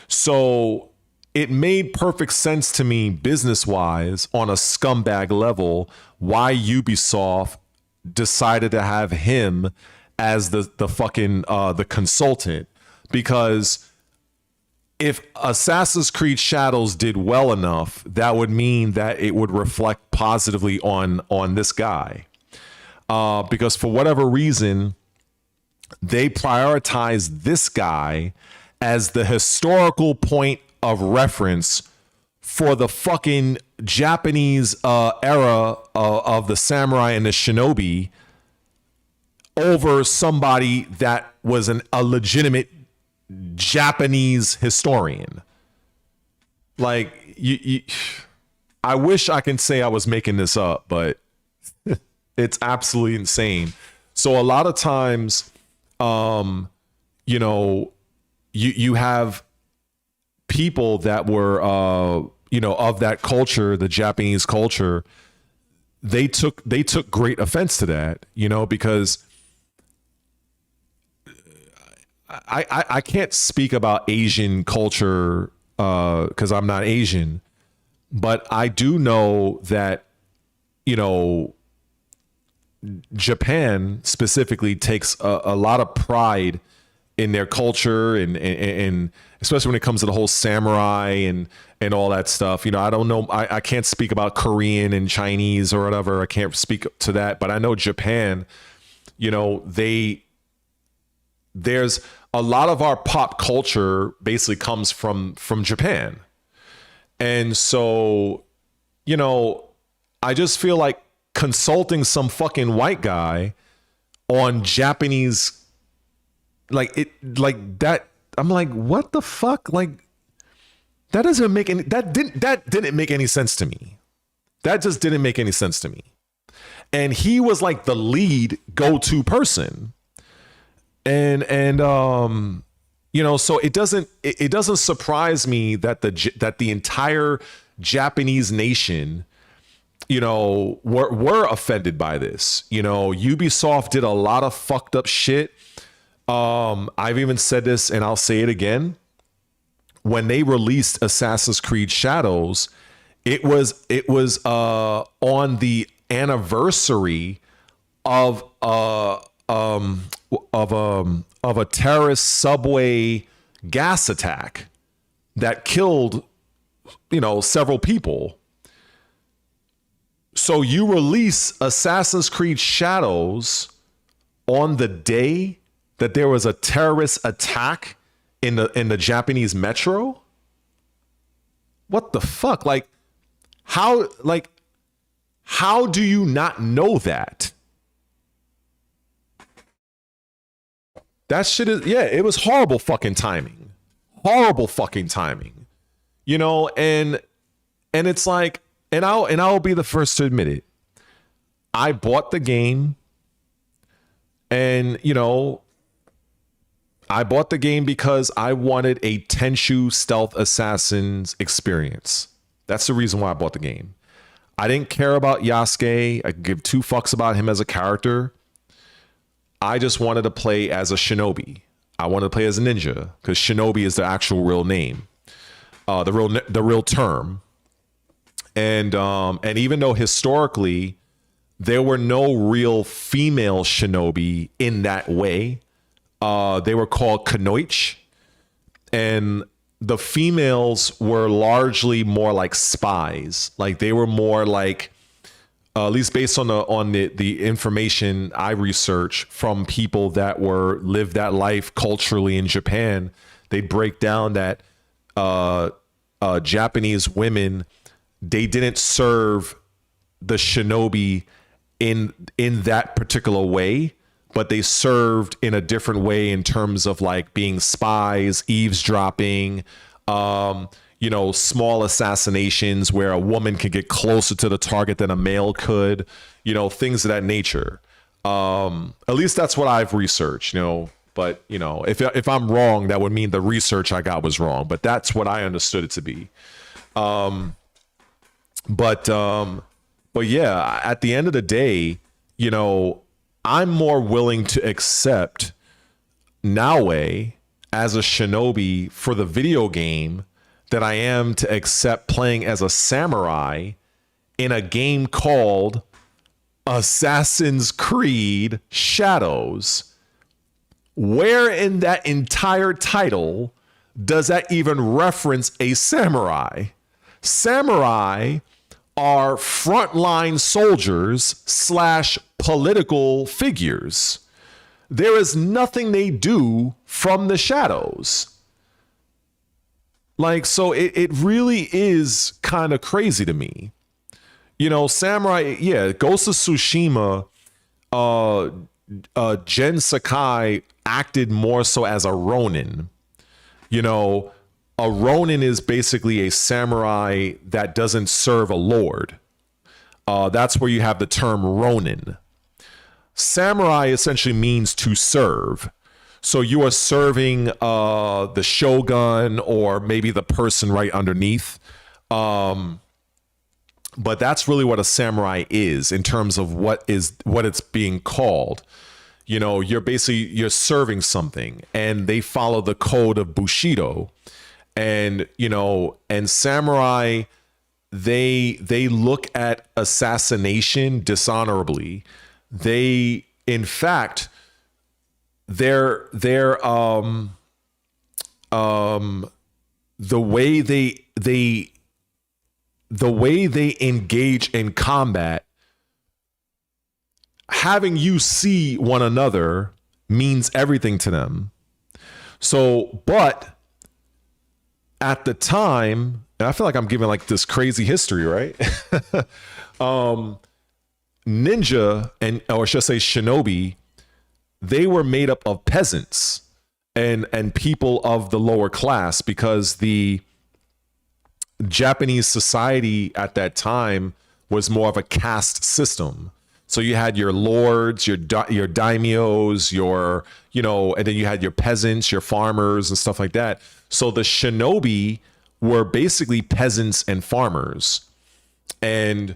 So it made perfect sense to me business-wise on a scumbag level why Ubisoft decided to have him as the fucking the consultant, because if Assassin's Creed Shadows did well enough, that would mean that it would reflect positively on this guy, because for whatever reason they prioritized this guy as the historical point of reference for the fucking Japanese era of the samurai and the shinobi over somebody that was a legitimate Japanese historian. Like, I wish I can say I was making this up, but it's absolutely insane. So a lot of times, you know, you have people that were, you know, of that culture, the Japanese culture, they took great offense to that, you know, because I can't speak about Asian culture because I'm not Asian, but I do know that, you know, Japan specifically takes a lot of pride in their culture and especially when it comes to the whole samurai and all that stuff. You know, I don't know. I can't speak about Korean and Chinese or whatever. I can't speak to that, but I know Japan, you know, they there's a lot of our pop culture basically comes from Japan. And so, you know, I just feel like consulting some fucking white guy on Japanese, like that. I'm like, what the fuck? Like, that doesn't make any, that didn't make any sense to me. That just didn't make any sense to me. And he was like the lead go-to person. And you know, so it doesn't surprise me that the entire Japanese nation, you know, were offended by this. You know, Ubisoft did a lot of fucked up shit. I've even said this and I'll say it again. When they released Assassin's Creed Shadows, it was on the anniversary of a terrorist subway gas attack that killed, you know, several people. So you release Assassin's Creed Shadows on the day that there was a terrorist attack in the Japanese metro? What the fuck? Like, how do you not know that? That shit is, yeah, it was horrible fucking timing. Horrible fucking timing. You know, and it's like, and I'll be the first to admit it. I bought the game, and you know, I bought the game because I wanted a Tenchu stealth assassins experience. That's the reason why I bought the game. I didn't care about Yasuke. I give two fucks about him as a character. I just wanted to play as a shinobi. I wanted to play as a ninja because shinobi is the actual real name, the real term. And even though historically there were no real female shinobi in that way, they were called kunoichi, and the females were largely more like spies. Like they were more like, at least based on the information I researched from people that lived that life culturally in Japan, they break down that Japanese women, they didn't serve the shinobi in that particular way, but they served in a different way in terms of like being spies, eavesdropping, you know, small assassinations where a woman could get closer to the target than a male could, you know, things of that nature. At least that's what I've researched, you know, but you know, if I'm wrong, that would mean the research I got was wrong, but that's what I understood it to be. But yeah, at the end of the day, you know, I'm more willing to accept Naoe as a shinobi for the video game than I am to accept playing as a samurai in a game called Assassin's Creed Shadows. Where in that entire title does that even reference a samurai? Samurai are frontline soldiers / political figures. There is nothing they do from the shadows. Like, so it really is kind of crazy to me. You know, samurai, yeah, Ghost of Tsushima, Jen Sakai acted more so as a Ronin. You know, a Ronin is basically a samurai that doesn't serve a lord. That's where you have the term Ronin. Samurai essentially means to serve. So you are serving the shogun or maybe the person right underneath. But that's really what a samurai is in terms of what it's being called. You know, you're serving something, and they follow the code of Bushido. And, you know, and samurai, they look at assassination dishonorably. They, in fact, the way they engage in combat, having you see one another means everything to them. So, but at the time, and I feel like I'm giving like this crazy history, right? Ninja, or should I say shinobi, they were made up of peasants and people of the lower class, because the Japanese society at that time was more of a caste system. So you had your lords, your daimyos, and then you had your peasants, your farmers and stuff like that. So the shinobi were basically peasants and farmers, and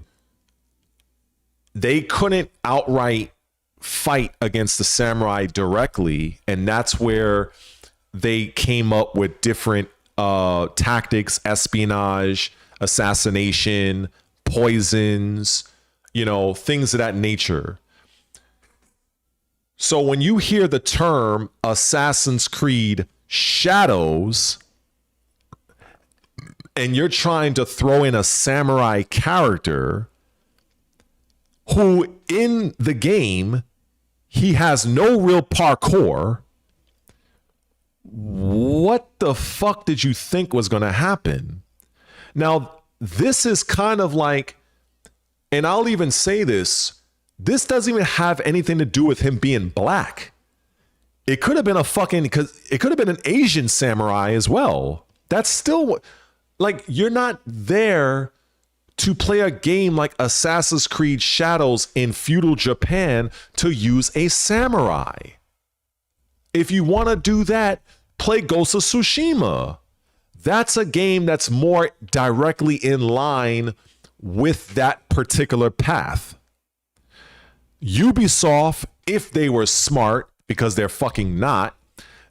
they couldn't outright fight against the samurai directly. And that's where they came up with different tactics, espionage, assassination, poisons, things of that nature. So when you hear the term Assassin's Creed Shadows, and you're trying to throw in a samurai character who in the game, he has no real parkour, what the fuck did you think was going to happen? Now, this is kind of like, and I'll even say this doesn't even have anything to do with him being black. It could have been because it could have been an Asian samurai as well. That's still, like, you're not there to play a game like Assassin's Creed Shadows in feudal Japan to use a samurai. If you want to do that, play Ghost of Tsushima. That's a game that's more directly in line with that particular path. Ubisoft, if they were smart, because they're fucking not,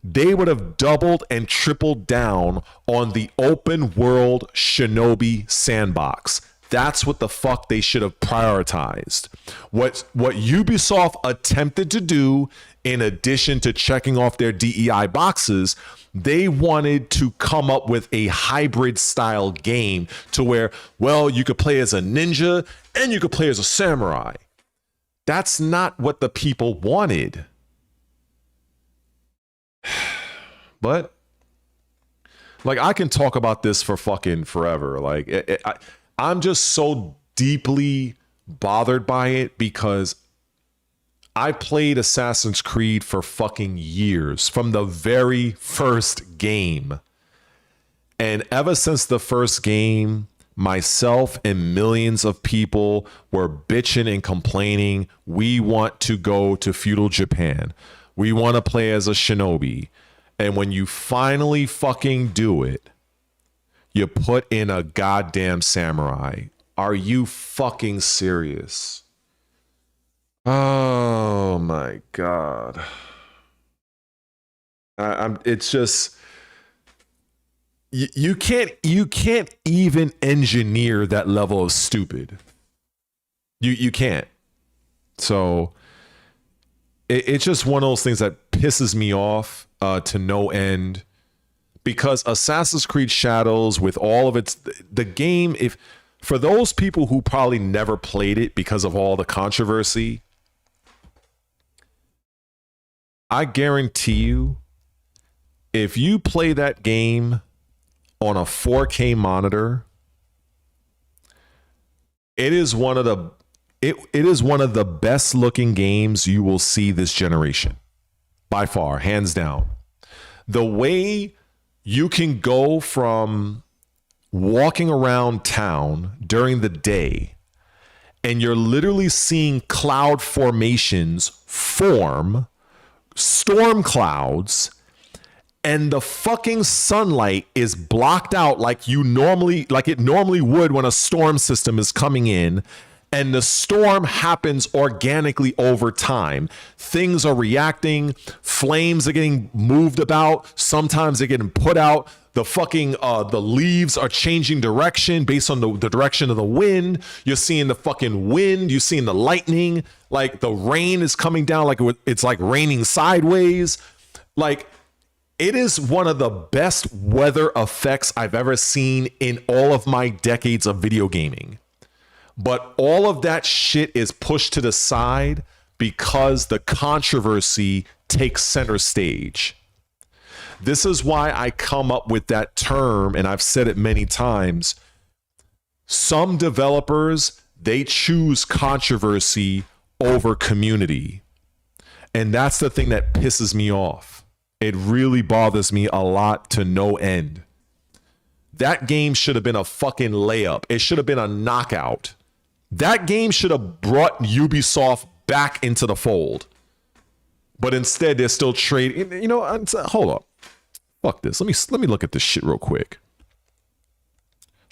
they would have doubled and tripled down on the open world Shinobi sandbox. That's what the fuck they should have prioritized. What Ubisoft attempted to do, in addition to checking off their DEI boxes, they wanted to come up with a hybrid style game to where, well, you could play as a ninja and you could play as a samurai. That's not what the people wanted. But, like, I can talk about this for fucking forever. Like, I'm just so deeply bothered by it, because I played Assassin's Creed for fucking years, from the very first game. And ever since the first game, myself and millions of people were bitching and complaining. We want to go to feudal Japan. We want to play as a shinobi. And when you finally fucking do it, you put in a goddamn samurai. Are you fucking serious? Oh my God. It's just, you can't even engineer that level of stupid. You can't. So it's just one of those things that pisses me off to no end, because Assassin's Creed Shadows, with all of the game, if for those people who probably never played it because of all the controversy, I guarantee you, if you play that game on a 4K monitor, it is one of the best looking games you will see this generation, by far, hands down. The way you can go from walking around town during the day and you're literally seeing cloud formations form, storm clouds, and the fucking sunlight is blocked out like it normally would when a storm system is coming in, and the storm happens organically over time. Things are reacting, flames are getting moved about, sometimes they're getting put out. The fucking the leaves are changing direction based on the direction of the wind. You're seeing the fucking wind, you're seeing the lightning, like the rain is coming down like it's like raining sideways. Like, it is one of the best weather effects I've ever seen in all of my decades of video gaming. But all of that shit is pushed to the side because the controversy take center stage. This is why I come up with that term, and I've said it many times. Some developers, they choose controversy over community. And that's the thing that pisses me off. It really bothers me a lot to no end. That game should have been a fucking layup. It should have been a knockout. That game should have brought Ubisoft back into the fold. But instead, they're still trading. You know, hold up. Fuck this. Let me look at this shit real quick.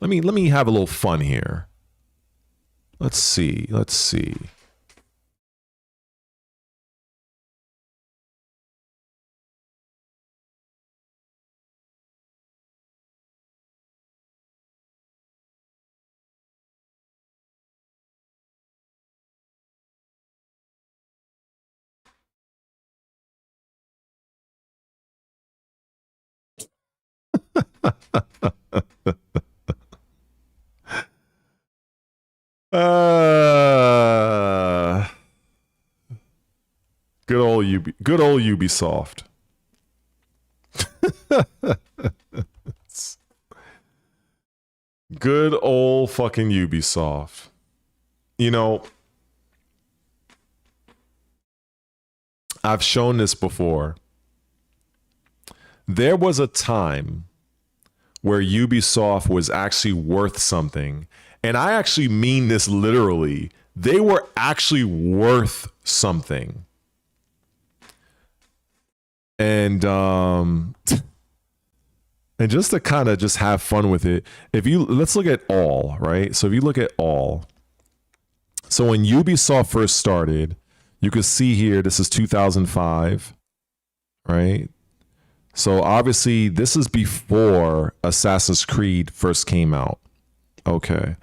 Let me have a little fun here. Let's see. Good old Ubisoft. Good old fucking Ubisoft. You know, I've shown this before. There was a time where Ubisoft was actually worth something. And I actually mean this literally. They were actually worth something. And just to kind of just have fun with it, let's look at all, right? So if you look at all, so when Ubisoft first started, you could see here, this is 2005, right? So obviously this is before Assassin's Creed first came out. Okay.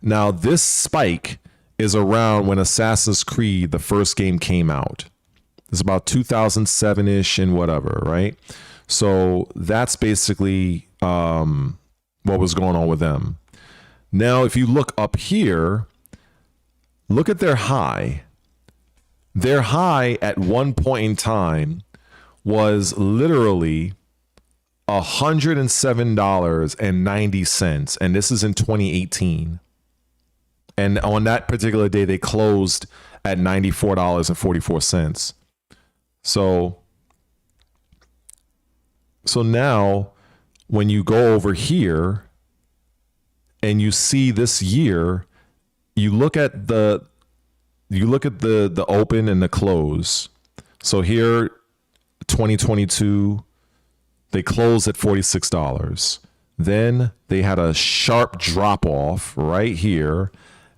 Now this spike is around when Assassin's Creed, the first game, came out. It's about 2007-ish and whatever, right? So that's basically what was going on with them. Now, if you look up here, look at their high. Their high at one point in time was literally $107.90, and this is in 2018. And on that particular day, they closed at $94.44. So now when you go over here and you see this year, you look at the open and the close. So here, 2022, they closed at $46. Then they had a sharp drop off right here,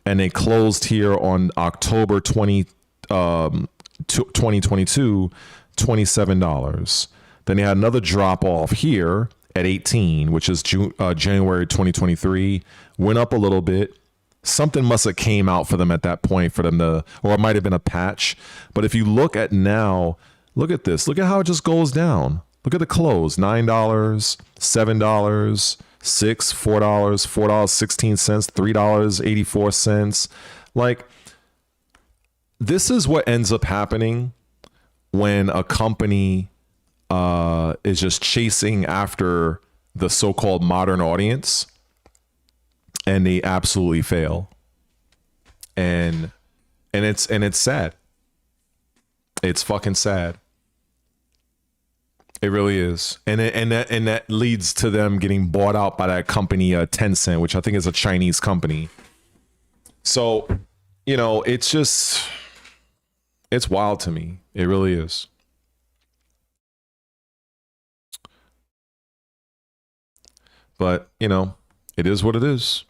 and they closed here on October 2022, $27. Then they had another drop off here at 18, which is January 2023, went up a little bit. Something must have came out for them at that point for them to, or it might have been a patch. But if you look at now, look at this. Look at how it just goes down. Look at the close. $9, $7, $6, $4, $4.16, $3.84. Like, this is what ends up happening when a company is just chasing after the so-called modern audience, and they absolutely fail. And it's sad. It's fucking sad. It really is. And that leads to them getting bought out by that company, Tencent, which I think is a Chinese company. So, you know, it's wild to me. It really is. But, you know, it is what it is.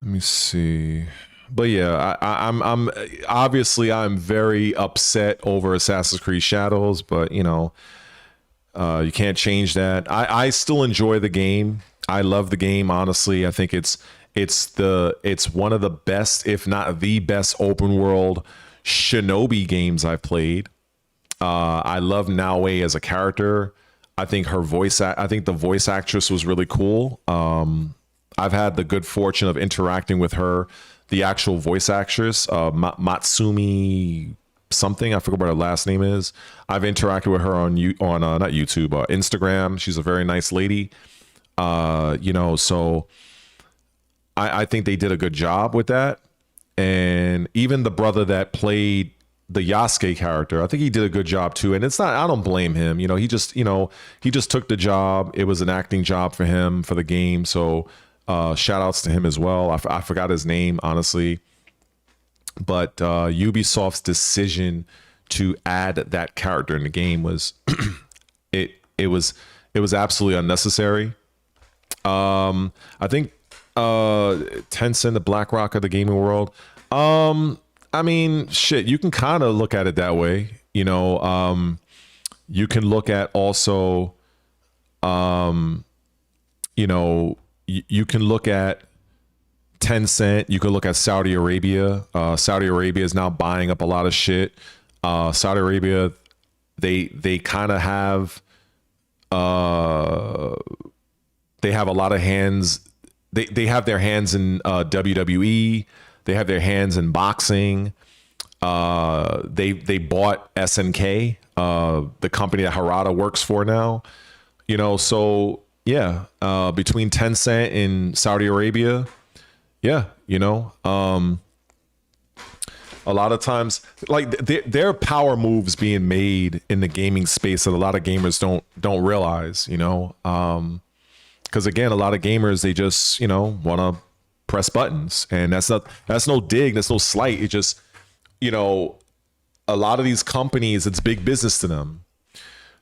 Let me see. But yeah, I'm obviously I'm very upset over Assassin's Creed Shadows, but you know, you can't change that. I still enjoy the game. I love the game. Honestly, I think it's one of the best, if not the best, open world shinobi games I've played. I love Naoe as a character. I think the voice actress was really cool. I've had the good fortune of interacting with her, the actual voice actress, Matsumi something. I forget what her last name is. I've interacted with her on not YouTube, Instagram. She's a very nice lady. You know, so I think they did a good job with that. And even the brother that played the Yasuke character, I think he did a good job too. And it's not, I don't blame him. You know, he just took the job. It was an acting job for him for the game. So shout outs to him as well. I forgot his name, honestly. But Ubisoft's decision to add that character in the game was it was absolutely unnecessary. I think Tencent, the BlackRock of the gaming world. I mean, shit, you can kind of look at it that way. You know, you can look at also, you know, you can look at Tencent. You can look at Saudi Arabia. Saudi Arabia is now buying up a lot of shit. Saudi Arabia, they kind of have, they have a lot of hands. They have their hands in WWE. They have their hands in boxing. They bought SNK, the company that Harada works for now. You know, so yeah, between Tencent and Saudi Arabia, yeah, you know, a lot of times, like there are power moves being made in the gaming space that a lot of gamers don't realize. You know, because again, a lot of gamers, they just, you know, want to press buttons, and that's no dig, that's no slight. It just, you know, a lot of these companies, it's big business to them.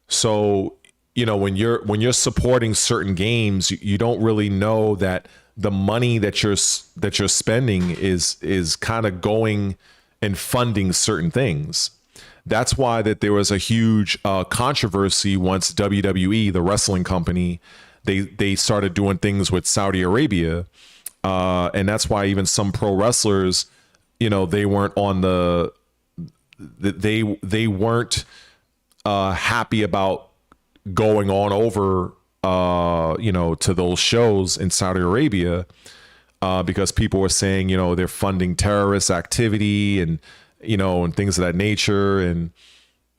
So, you know, when you're supporting certain games, you don't really know that the money that you're spending is kind of going and funding certain things. That's why that there was a huge controversy once WWE, the wrestling company, they started doing things with Saudi Arabia, and that's why even some pro wrestlers, you know, they weren't on they weren't happy about going on over, you know, to those shows in Saudi Arabia, because people were saying, you know, they're funding terrorist activity and, you know, and things of that nature. And,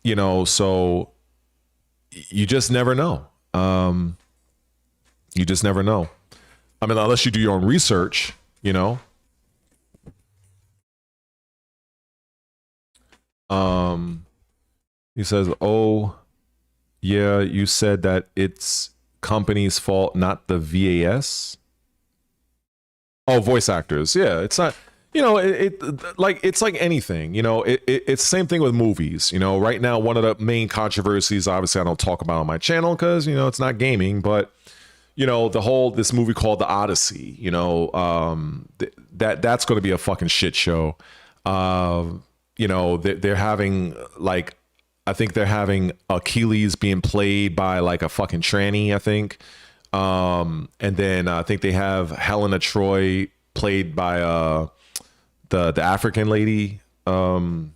you know, so you just never know. You just never know. I mean, unless you do your own research, you know. He says, oh, yeah, you said that it's company's fault, not the VAS. Oh, voice actors. Yeah, it's not, you know, it's like anything, you know, it's the same thing with movies. You know, right now, one of the main controversies, obviously I don't talk about on my channel because, you know, it's not gaming, but, you know, this movie called The Odyssey, you know, that's going to be a fucking shit show. You know, they're having, like, I think they're having Achilles being played by like a fucking tranny, I think. And then I think they have Helena Troy played by the African lady, Lupita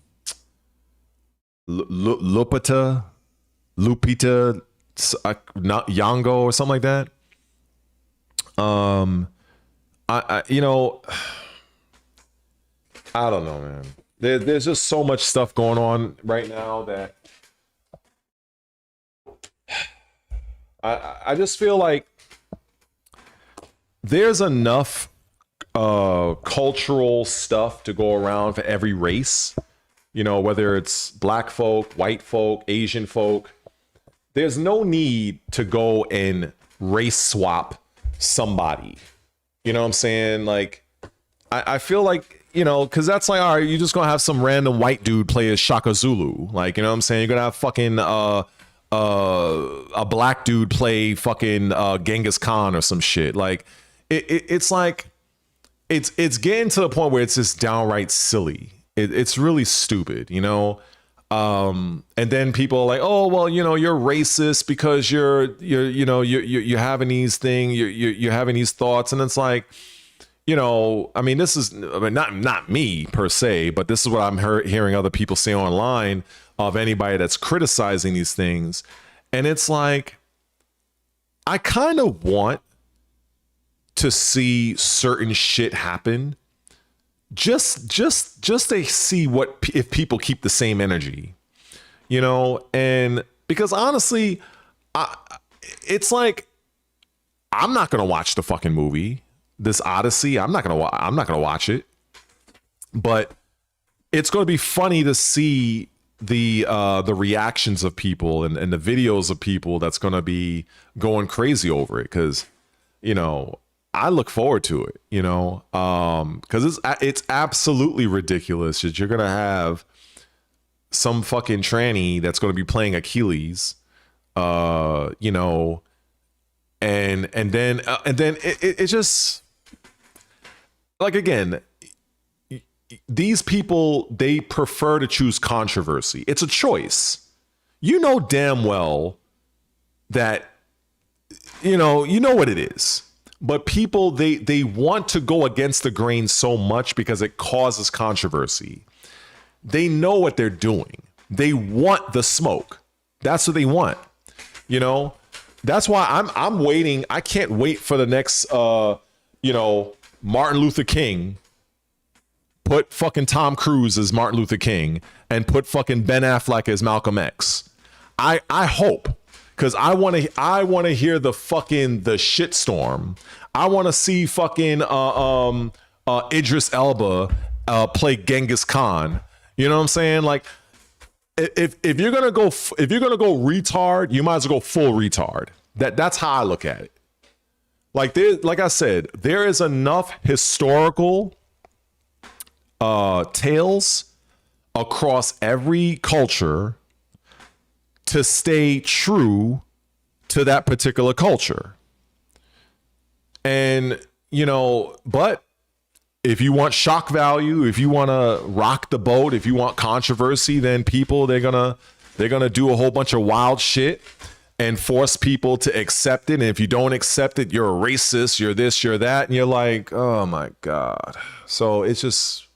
Nyong'o or something like that. I you know, I don't know, man. There's just so much stuff going on right now that I just feel like there's enough cultural stuff to go around for every race, you know, whether it's black folk, white folk, Asian folk. There's no need to go and race swap somebody. You know what I'm saying? Like, I feel like, you know, because that's like, all right, you're just gonna have some random white dude play as Shaka Zulu. Like, you know what I'm saying? You're gonna have fucking a black dude play fucking Genghis Khan or some shit. Like, it's like, it's getting to the point where it's just downright silly. It's really stupid, you know. And then people are like, oh, well, you know, you're racist because you're having these things, you're having these thoughts, and it's like, you know, I mean, this is, I mean, not me per se, but this is what I'm hearing other people say online of anybody that's criticizing these things. And it's like, I kind of want to see certain shit happen just to see what if people keep the same energy, you know. And because honestly, it's like I'm not gonna watch the fucking movie, this Odyssey. I'm not gonna watch it, but it's gonna be funny to see the reactions of people and the videos of people that's gonna be going crazy over it, because you know, I look forward to it, you know, because it's absolutely ridiculous that you're gonna have some fucking tranny that's gonna be playing Achilles, you know, and then it just, like, again, these people, they prefer to choose controversy. It's a choice. You know damn well that, you know what it is. But people, they want to go against the grain so much because it causes controversy. They know what they're doing. They want the smoke. That's what they want. You know, that's why I'm waiting. I can't wait for the next, you know, Martin Luther King. Put fucking Tom Cruise as Martin Luther King and put fucking Ben Affleck as Malcolm X. I hope, because I want to hear the shitstorm. I want to see fucking Idris Elba play Genghis Khan. You know what I'm saying? Like, if you're gonna go retard, you might as well go full retard. That's how I look at it. Like I said, there is enough historical tales across every culture to stay true to that particular culture. And, you know, but if you want shock value, if you want to rock the boat, if you want controversy, then people, they're gonna do a whole bunch of wild shit and force people to accept it. And if you don't accept it, you're a racist, you're this, you're that. And you're like, oh my God. So it's just,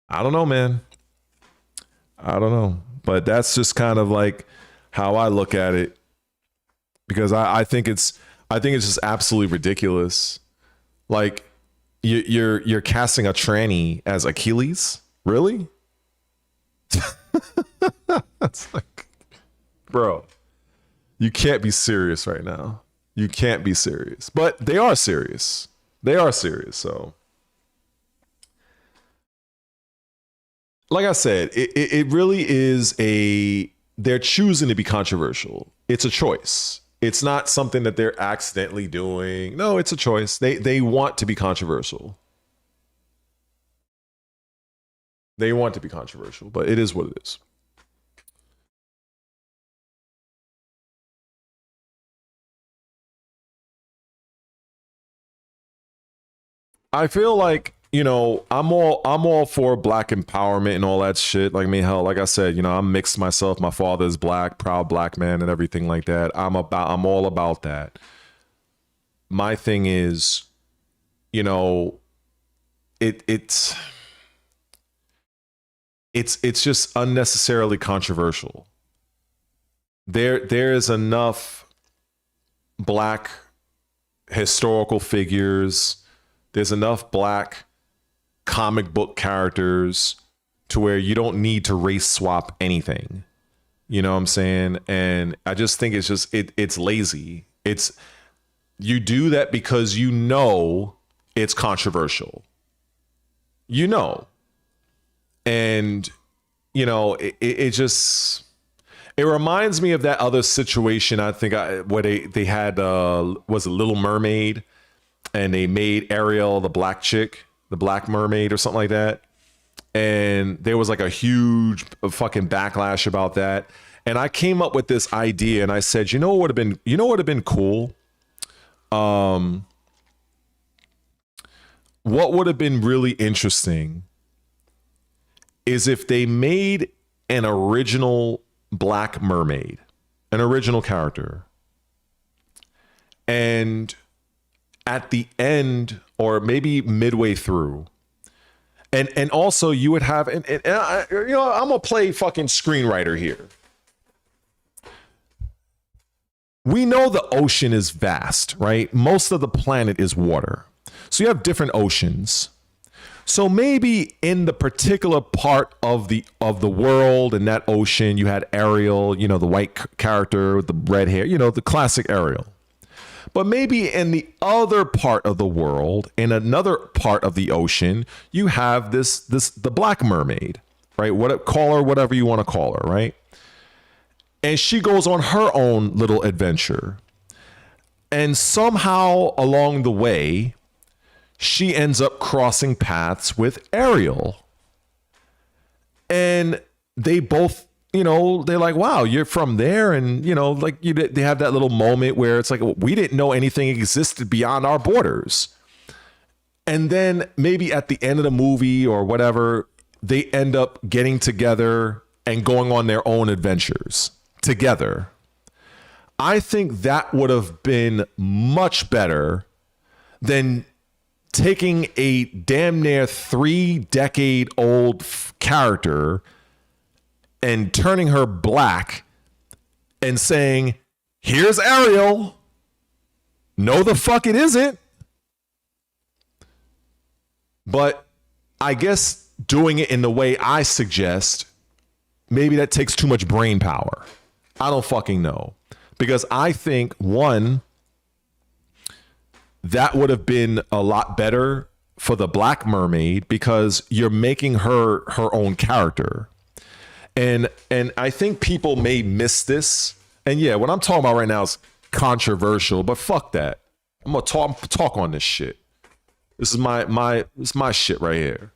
I don't know, man. I don't know. But that's just kind of like how I look at it, because I think it's just absolutely ridiculous. Like, you're casting a tranny as Achilles? Really? That's like, bro, you can't be serious right now. You can't be serious. But they are serious. They are serious. So, like I said, it really is they're choosing to be controversial. It's a choice. It's not something that they're accidentally doing. No, it's a choice. They want to be controversial. They want to be controversial, but it is what it is. I feel like, you know, I'm all for black empowerment and all that shit. Like, I mean, hell, like I said, you know, I'm mixed myself. My father is black, proud black man, and everything like that. I'm all about that. My thing is, you know, it's just unnecessarily controversial. There is enough black historical figures. There's enough black comic book characters to where you don't need to race swap anything. You know what I'm saying? And I just think it's just it's lazy. You do that because you know it's controversial. You know. And you know, it just, it reminds me of that other situation, I think, where they had was it Little Mermaid, and they made Ariel the black chick, the black mermaid or something like that. And there was like a huge fucking backlash about that. And I came up with this idea and I said, you know what would have been cool? What would have been really interesting is if they made an original black mermaid, an original character. And at the end, or maybe midway through, and also you would have, and I, you know, I'm gonna play fucking screenwriter here. We know the ocean is vast, right? Most of the planet is water. So you have different oceans. So maybe in the particular part of the world in that ocean, you had Ariel, you know, the white character with the red hair, you know, the classic Ariel. But maybe in the other part of the world, in another part of the ocean, you have the black mermaid, right? Call her whatever you want to call her, right? And she goes on her own little adventure. And somehow along the way, she ends up crossing paths with Ariel. And they both, you know, they're like, wow, you're from there. And, you know, like they have that little moment where it's like, we didn't know anything existed beyond our borders. And then maybe at the end of the movie or whatever, they end up getting together and going on their own adventures together. I think that would have been much better than taking a damn near 3-decade-old character and turning her black and saying, here's Ariel. No, the fuck it isn't. But I guess doing it in the way I suggest, maybe that takes too much brain power. I don't fucking know. Because I think, one, that would have been a lot better for the Black Mermaid because you're making her own character. And I think people may miss this. And yeah, what I'm talking about right now is controversial, but fuck that. I'm gonna talk on this shit. This is my shit right here.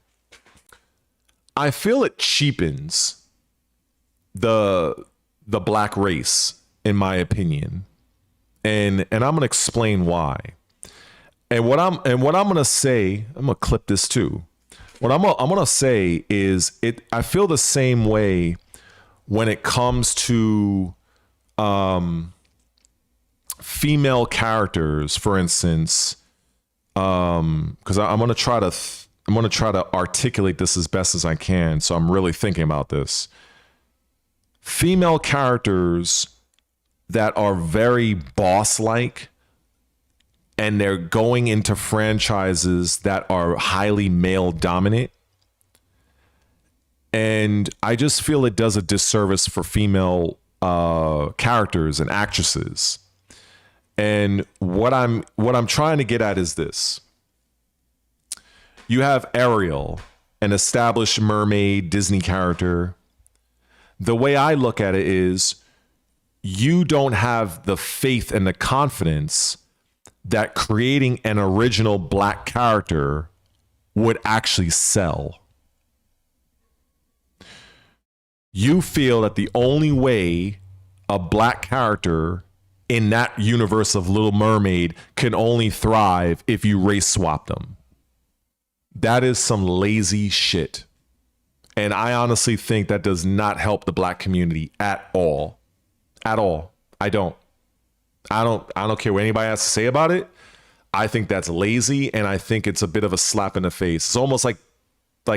I feel it cheapens the black race, in my opinion. And I'm gonna explain why. And what I'm gonna say, I'm gonna clip this too. What I'm gonna say is I feel the same way when it comes to female characters, for instance, because I'm gonna try to articulate this as best as I can. So I'm really thinking about this. Female characters that are very boss-like and they're going into franchises that are highly male dominant. And I just feel it does a disservice for female characters and actresses. And what I'm trying to get at is this. You have Ariel, an established mermaid Disney character. The way I look at it is you don't have the faith and the confidence that creating an original black character would actually sell. You feel that the only way a black character in that universe of Little Mermaid can only thrive if you race swap them. That is some lazy shit. And I honestly think that does not help the black community at all. At all. I don't care what anybody has to say about it. I think that's lazy, and I think it's a bit of a slap in the face. It's almost like I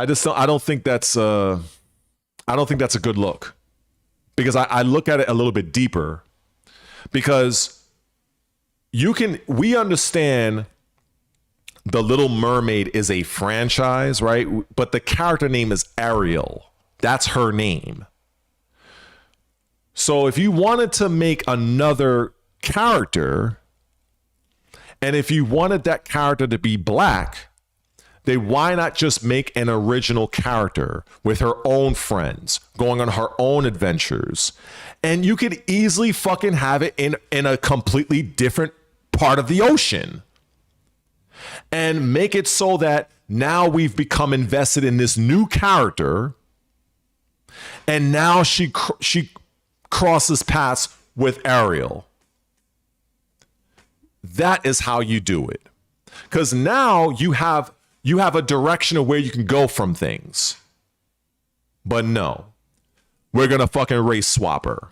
don't think that's a good look, because I look at it a little bit deeper, because we understand The Little Mermaid is a franchise, right? But the character name is Ariel. That's her name. So if you wanted to make another character, and if you wanted that character to be black, then why not just make an original character with her own friends, going on her own adventures? And you could easily fucking have it in a completely different part of the ocean. And make it so that now we've become invested in this new character, and now she crosses paths with Ariel. That is how you do it, because now you have a direction of where you can go from things. But no, we're gonna fucking race swap her.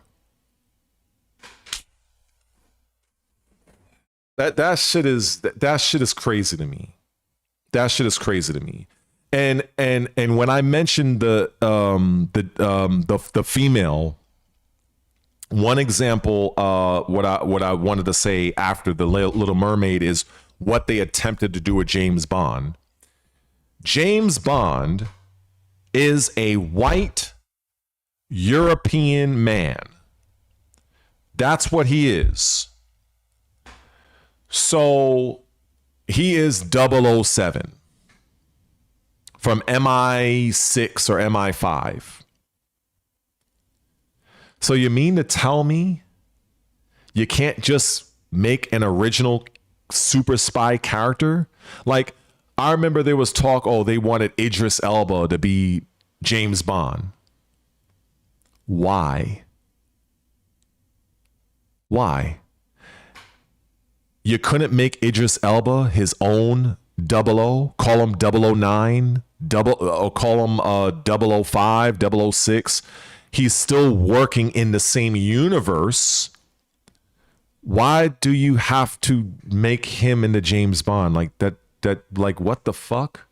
That shit is crazy to me. That shit is crazy to me. And when I mentioned the female, one example, what I wanted to say after the Little Mermaid is what they attempted to do with James Bond. James Bond is a white European man. That's what he is. So he is 007 from MI6 or MI5. So you mean to tell me you can't just make an original super spy character? Like, I remember there was talk, they wanted Idris Elba to be James Bond. Why? You couldn't make Idris Elba his own 00, call him 009, or call him 005, 006. He's still working in the same universe. Why do you have to make him into James Bond? Like that, like, what the fuck?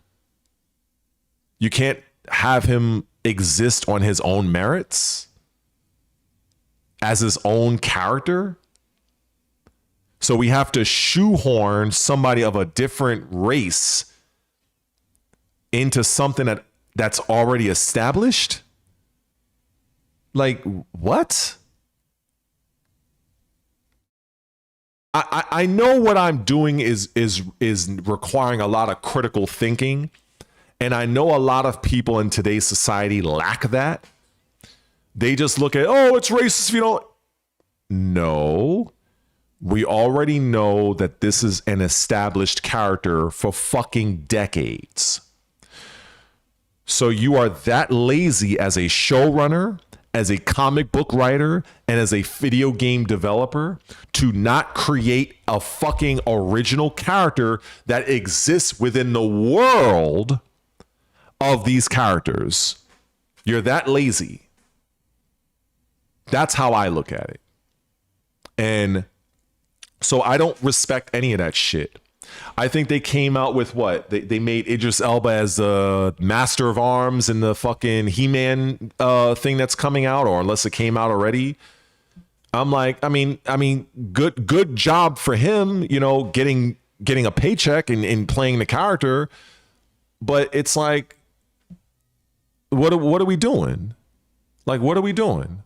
You can't have him exist on his own merits as his own character? So we have to shoehorn somebody of a different race into something that's already established? Like, what? I know what I'm doing is requiring a lot of critical thinking, and I know a lot of people in today's society lack that. They just look at, it's racist if you don't. No, we already know that this is an established character for fucking decades. So you are that lazy as a showrunner, as a comic book writer, and as a video game developer to not create a fucking original character that exists within the world of these characters. You're that lazy. That's how I look at it. And so I don't respect any of that shit. I think they came out with what? They made Idris Elba as the Master of Arms in the fucking He-Man thing that's coming out, or unless it came out already. I'm like, I mean, good job for him, getting a paycheck and playing the character. But it's like, what are we doing? Like, what are we doing?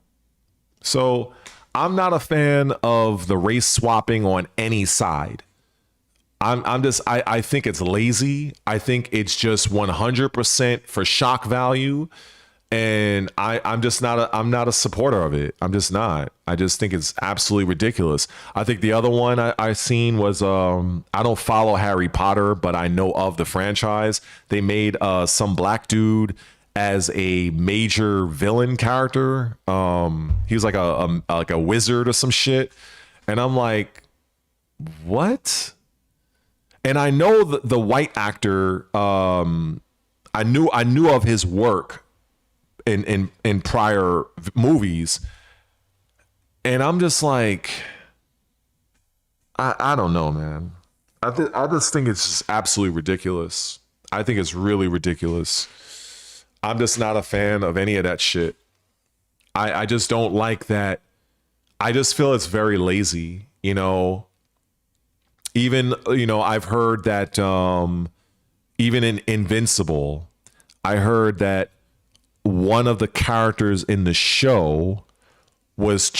So I'm not a fan of the race swapping on any side. I think it's lazy. I think it's just 100% for shock value. And I'm not a supporter of it. I'm just not. I just think it's absolutely ridiculous. I think the other one I seen was, I don't follow Harry Potter, but I know of the franchise. They made some black dude as a major villain character. He was like a wizard or some shit. And I'm like, what? And I know the white actor, I knew of his work in prior movies. And I'm just like, I don't know, man. I just think it's just absolutely ridiculous. I think it's really ridiculous. I'm just not a fan of any of that shit. I just don't like that. I just feel it's very lazy, Even, I've heard that even in Invincible, I heard that one of the characters in the show was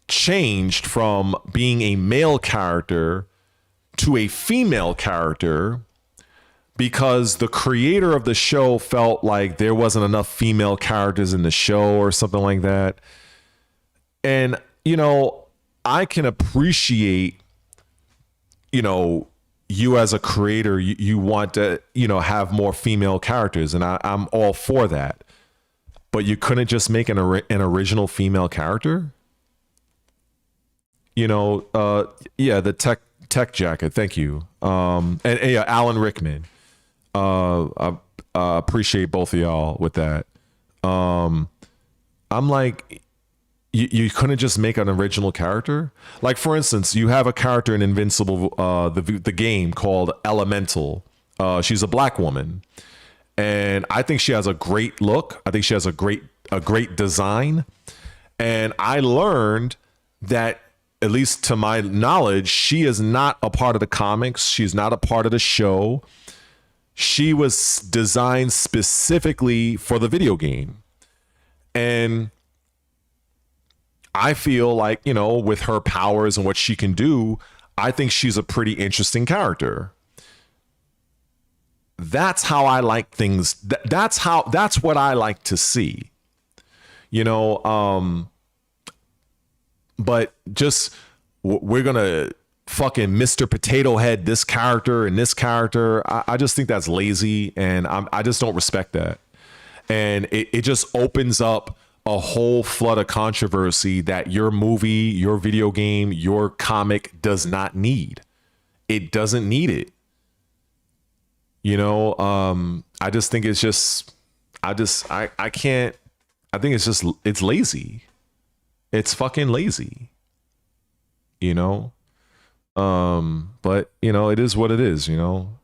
changed from being a male character to a female character because the creator of the show felt like there wasn't enough female characters in the show or something like that. And, I can appreciate, you as a creator, you want to, have more female characters, and I'm all for that. But you couldn't just make an original female character? The tech jacket. Thank you. And yeah, Alan Rickman. I appreciate both of y'all with that. I'm like, you couldn't just make an original character? Like, for instance, you have a character in Invincible, the game called Elemental. She's a black woman, and I think she has a great look. I think she has a great design. And I learned that at least to my knowledge, she is not a part of the comics. She's not a part of the show. She was designed specifically for the video game. And I feel like, you know, with her powers and what she can do, I think she's a pretty interesting character. That's how I like things. That's what I like to see, you know. But just we're gonna fucking Mr. Potato Head this character and this character. I just think that's lazy, and I just don't respect that. And it just opens up a whole flood of controversy that your movie, your video game, your comic does not need. It doesn't need it. You know, I just think it's just, I can't, I think it's lazy. It's fucking lazy, you know? But you know, it is what it is, you know?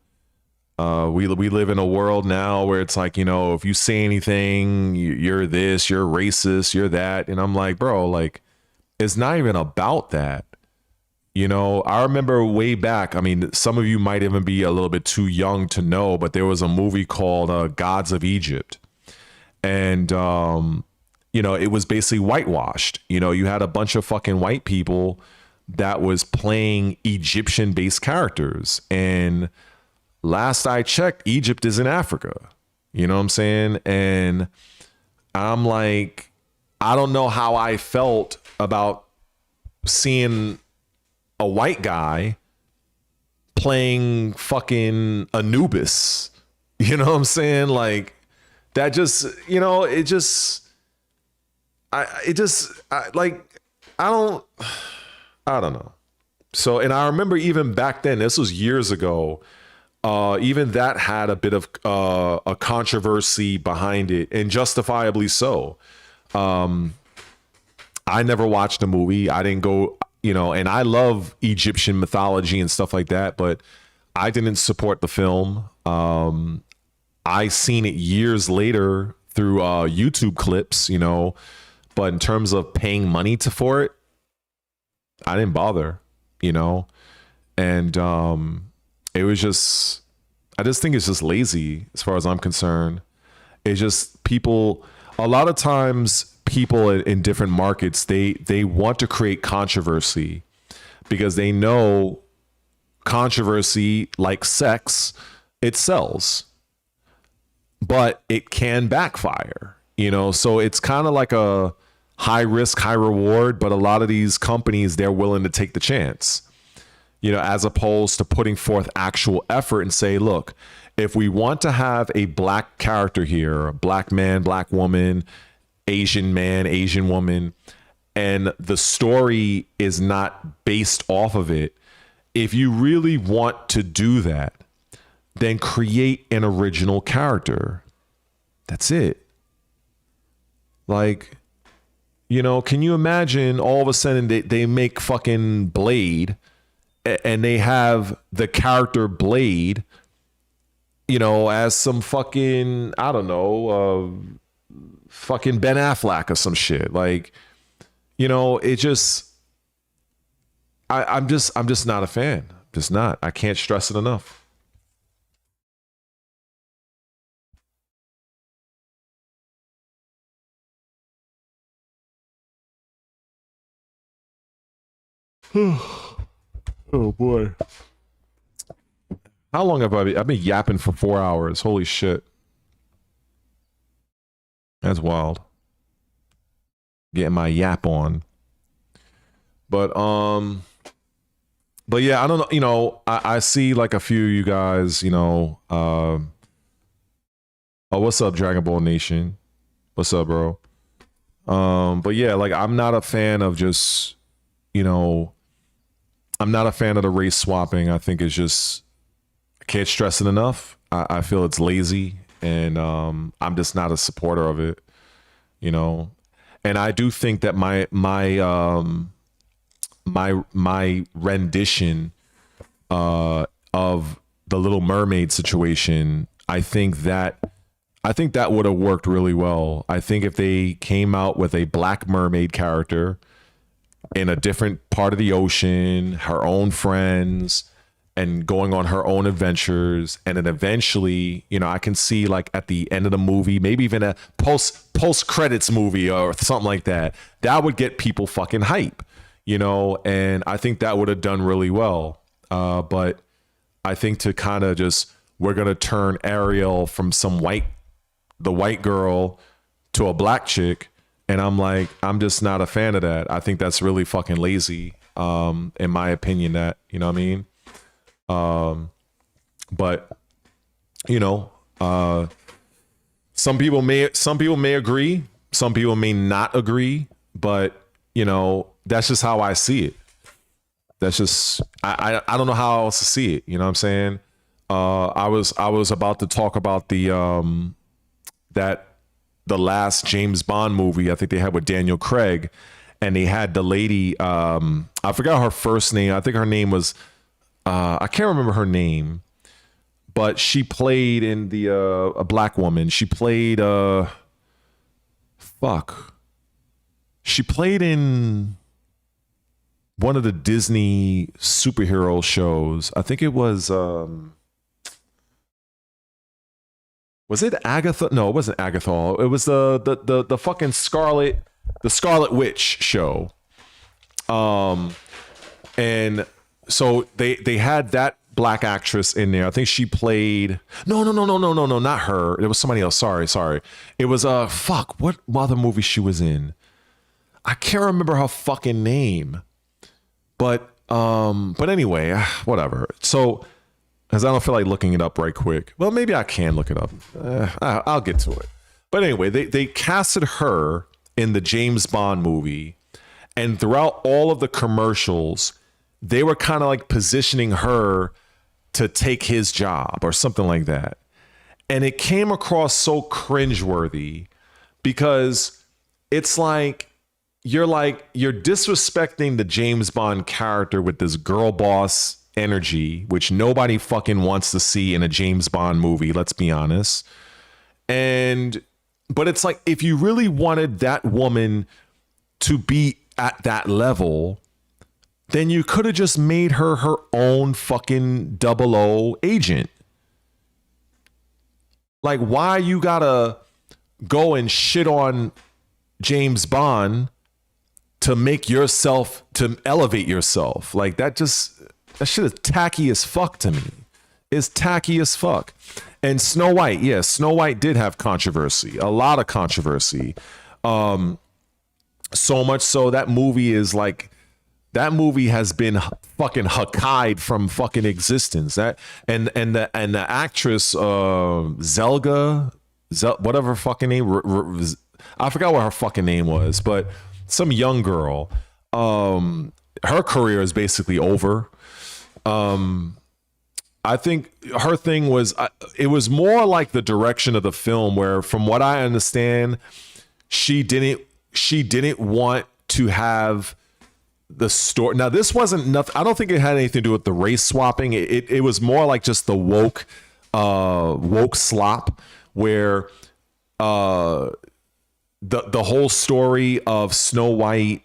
We live in a world now where it's like, you know, if you say anything, you're this, you're racist, you're that. And I'm like, bro, like, it's not even about that. You know, I remember way back, I mean, some of you might even be a little bit too young to know, but there was a movie called Gods of Egypt. And, you know, it was basically whitewashed. You know, you had a bunch of fucking white people that was playing Egyptian-based characters. And last I checked, Egypt is in Africa. You know what I'm saying? And I'm like, I don't know how I felt about seeing a white guy playing fucking Anubis. You know what I'm saying? Like, that just, you know, it just, I don't know. So, and I remember even back then, this was years ago, even that had a bit of a controversy behind it, and justifiably so. I never watched the movie. I didn't go, you know, and I love Egyptian mythology and stuff like that, but I didn't support the film. I seen it years later through YouTube clips, you know, but in terms of paying money for it, I didn't bother, you know. And it was just, I just think it's just lazy as far as I'm concerned. It's just people, a lot of times people in different markets, they want to create controversy because they know controversy, like sex, it sells, but it can backfire, you know. So it's kind of like a high risk, high reward, but a lot of these companies, they're willing to take the chance, you know, as opposed to putting forth actual effort and say, look, if we want to have a black character here, a black man, black woman, Asian man, Asian woman, and the story is not based off of it, if you really want to do that, then create an original character. That's it. Like, you know, can you imagine all of a sudden they make fucking Blade and they have the character Blade, you know, as some fucking, I don't know, fucking Ben Affleck or some shit. Like, you know, it just, I'm just not a fan. Just not. I can't stress it enough. Oh boy. How long have I've been yapping for 4 hours? Holy shit. That's wild. Getting my yap on. But yeah, I don't know, you know, I see like a few of you guys, you know, oh, what's up, Dragon Ball Nation? What's up, bro? But yeah, like I'm not a fan of just, you know, I'm not a fan of the race swapping. I think it's just, I can't stress it enough. I feel it's lazy, and I'm just not a supporter of it, you know. And I do think that my rendition of the Little Mermaid situation, I think that would have worked really well. I think if they came out with a Black Mermaid character in a different part of the ocean, her own friends, and going on her own adventures. And then eventually, you know, I can see like at the end of the movie, maybe even a post credits movie or something like that, that would get people fucking hype, you know, and I think that would have done really well. But I think to kind of just, we're going to turn Ariel from the white girl to a black chick. And I'm like, I'm just not a fan of that. I think that's really fucking lazy, in my opinion, that, you know what I mean? But you know, some people may agree, some people may not agree, but you know, that's just how I see it. That's just, I don't know how else to see it. You know what I'm saying? I was about to talk about the last James Bond movie I think they had with Daniel Craig, and they had the lady, I forgot her first name. I think her name was, I can't remember her name, but she played in a black woman. She played, she played in one of the Disney superhero shows. I think it was it Agatha? No, it wasn't Agatha. It was the fucking Scarlet Witch show. And so they had that black actress in there. I think she played, no, not her. It was somebody else. Sorry. It was what other movie she was in? I can't remember her fucking name. But anyway, whatever. So, because I don't feel like looking it up right quick. Well, maybe I can look it up. I'll get to it. But anyway, they casted her in the James Bond movie, and throughout all of the commercials, they were kind of like positioning her to take his job or something like that. And it came across so cringeworthy because it's like you're disrespecting the James Bond character with this girl boss energy, which nobody fucking wants to see in a James Bond movie, let's be honest. But it's like, if you really wanted that woman to be at that level, then you could have just made her her own fucking 00 agent. Like, why you gotta go and shit on James Bond to elevate yourself? Like, that shit is tacky as fuck to me. It's tacky as fuck. And Snow White, yeah, Snow White did have controversy, a lot of controversy. So much so that movie has been fucking huckayed from fucking existence. That and the actress Zelga, whatever her fucking name, I forgot what her fucking name was, but some young girl. Her career is basically over. I think her thing was, it was more like the direction of the film, where from what I understand, she didn't want to have the story. Now, this wasn't nothing. I don't think it had anything to do with the race swapping. It was more like just the woke slop, where the whole story of Snow White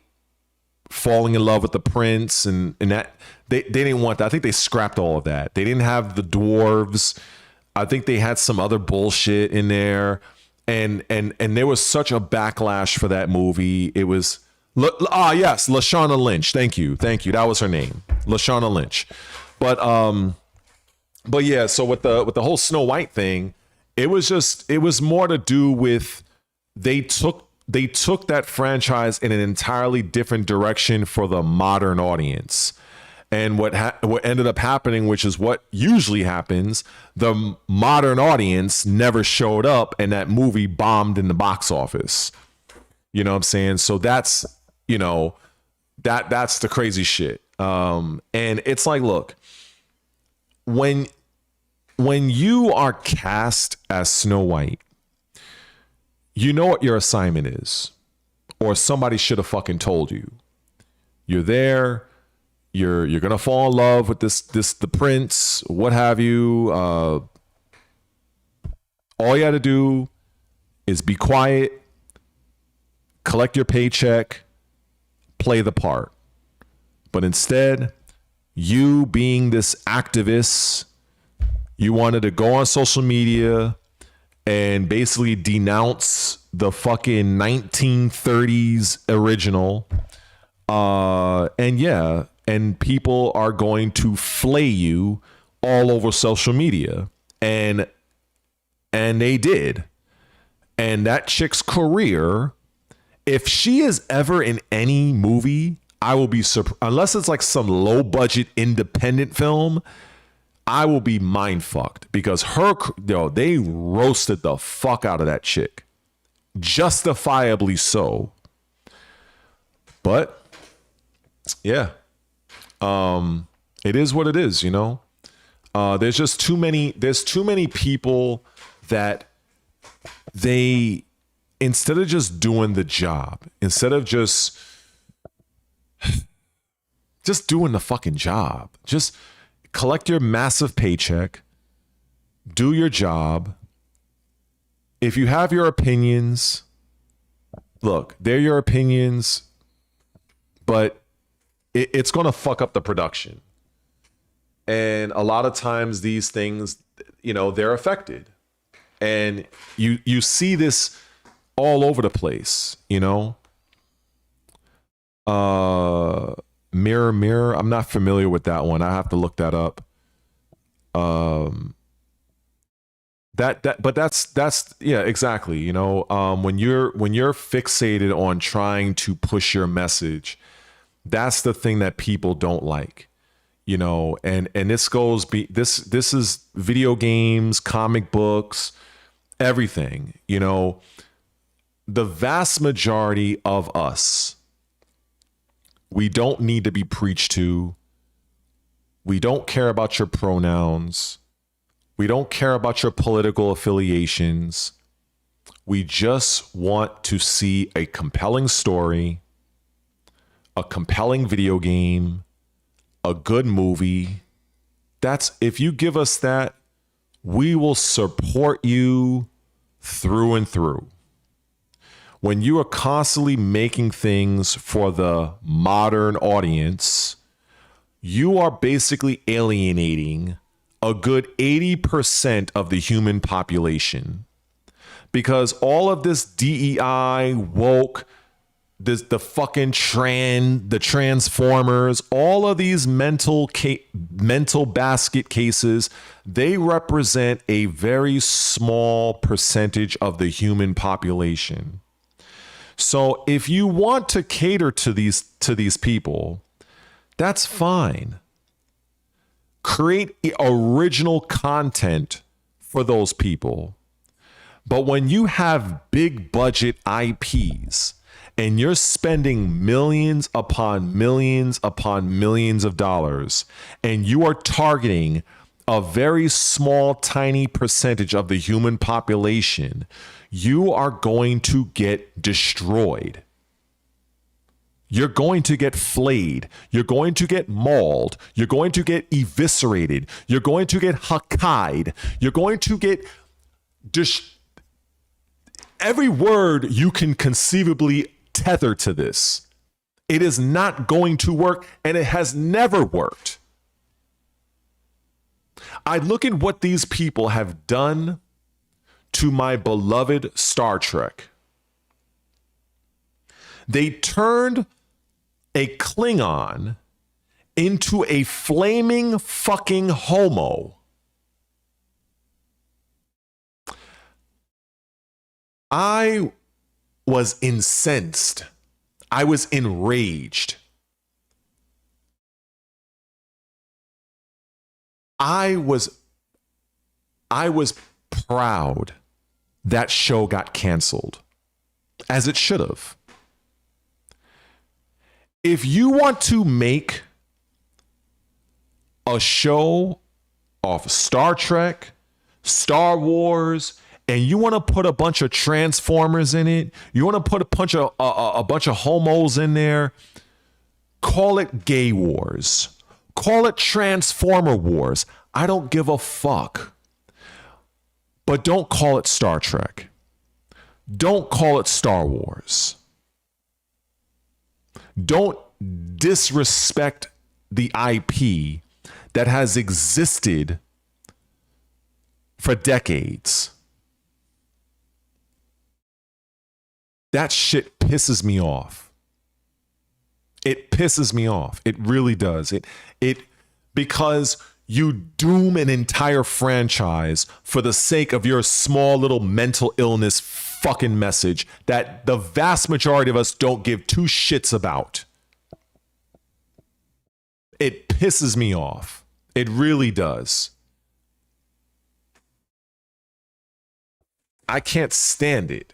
falling in love with the prince and that they didn't want that. I think they scrapped all of that. They didn't have the dwarves. I think they had some other bullshit in there, and there was such a backlash for that movie. It was yes, Lashana Lynch. Thank you. That was her name, Lashana Lynch. But yeah. So with the whole Snow White thing, it was more to do with they took that franchise in an entirely different direction for the modern audience. And what ended up happening, which is what usually happens, the modern audience never showed up, and that movie bombed in the box office. You know what I'm saying? So that's, you know, that's the crazy shit. And it's like, look, when you are cast as Snow White, you know what your assignment is, or somebody should have fucking told you. You're there. You're gonna fall in love with the prince, what have you. All you got to do is be quiet, collect your paycheck, play the part. But instead, you being this activist, you wanted to go on social media and basically denounce the fucking 1930s original. And people are going to flay you all over social media. And they did. And that chick's career, if she is ever in any movie, I will be surprised. Unless it's like some low budget independent film, I will be mind fucked because they roasted the fuck out of that chick. Justifiably so. But yeah, it is what it is, you know. There's just too many people that they, instead of just doing the job, instead of just doing the fucking job, just collect your massive paycheck, do your job. If you have your opinions, look, they're your opinions, but it's going to fuck up the production. And a lot of times these things, you know, they're affected. And you see this all over the place, you know. Mirror, Mirror. I'm not familiar with that one. I have to look that up. But that's yeah, exactly. You know, when you're fixated on trying to push your message, that's the thing that people don't like. You know, and this is video games, comic books, everything. You know, the vast majority of us, we don't need to be preached to. We don't care about your pronouns. We don't care about your political affiliations. We just want to see a compelling story, a compelling video game, a good movie. If you give us that, we will support you through and through. When you are constantly making things for the modern audience, you are basically alienating a good 80% of the human population. Because all of this DEI, woke, the fucking the Transformers, all of these mental basket cases, they represent a very small percentage of the human population. So if you want to cater to these people, that's fine. Create original content for those people. But when you have big budget IPs and you're spending millions upon millions upon millions of dollars, and you are targeting a very small, tiny percentage of the human population, you are going to get destroyed. You're going to get flayed. You're going to get mauled. You're going to get eviscerated. You're going to get hakkai'd. You're going to get every word you can conceivably tether to this. It is not going to work, and it has never worked. I look at what these people have done to my beloved Star Trek. They turned a Klingon into a flaming fucking homo. I was incensed. I was enraged. I was proud that show got canceled, as it should have. If you want to make a show of Star Trek, Star Wars, and you want to put a bunch of Transformers in it, you want to put a bunch of homos in there, call it Gay Wars. Call it Transformer Wars. I don't give a fuck. But don't call it Star Trek. Don't call it Star Wars. Don't disrespect the IP that has existed for decades. That shit pisses me off. It pisses me off. It really does. It because you doom an entire franchise for the sake of your small little mental illness fucking message that the vast majority of us don't give two shits about. It pisses me off. It really does. I can't stand it.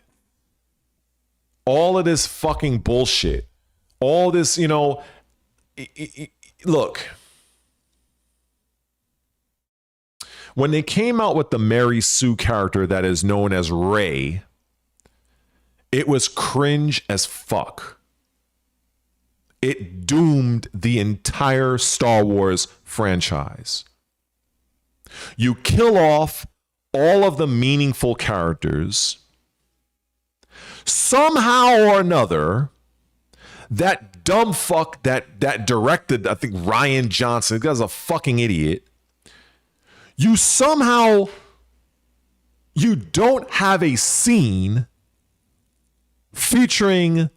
All of this fucking bullshit. All this, you know, look. When they came out with the Mary Sue character that is known as Rey, it was cringe as fuck. It doomed the entire Star Wars franchise. You kill off all of the meaningful characters. Somehow or another, that dumb fuck that directed, I think, Rian Johnson, the guy's a fucking idiot. You don't have a scene featuring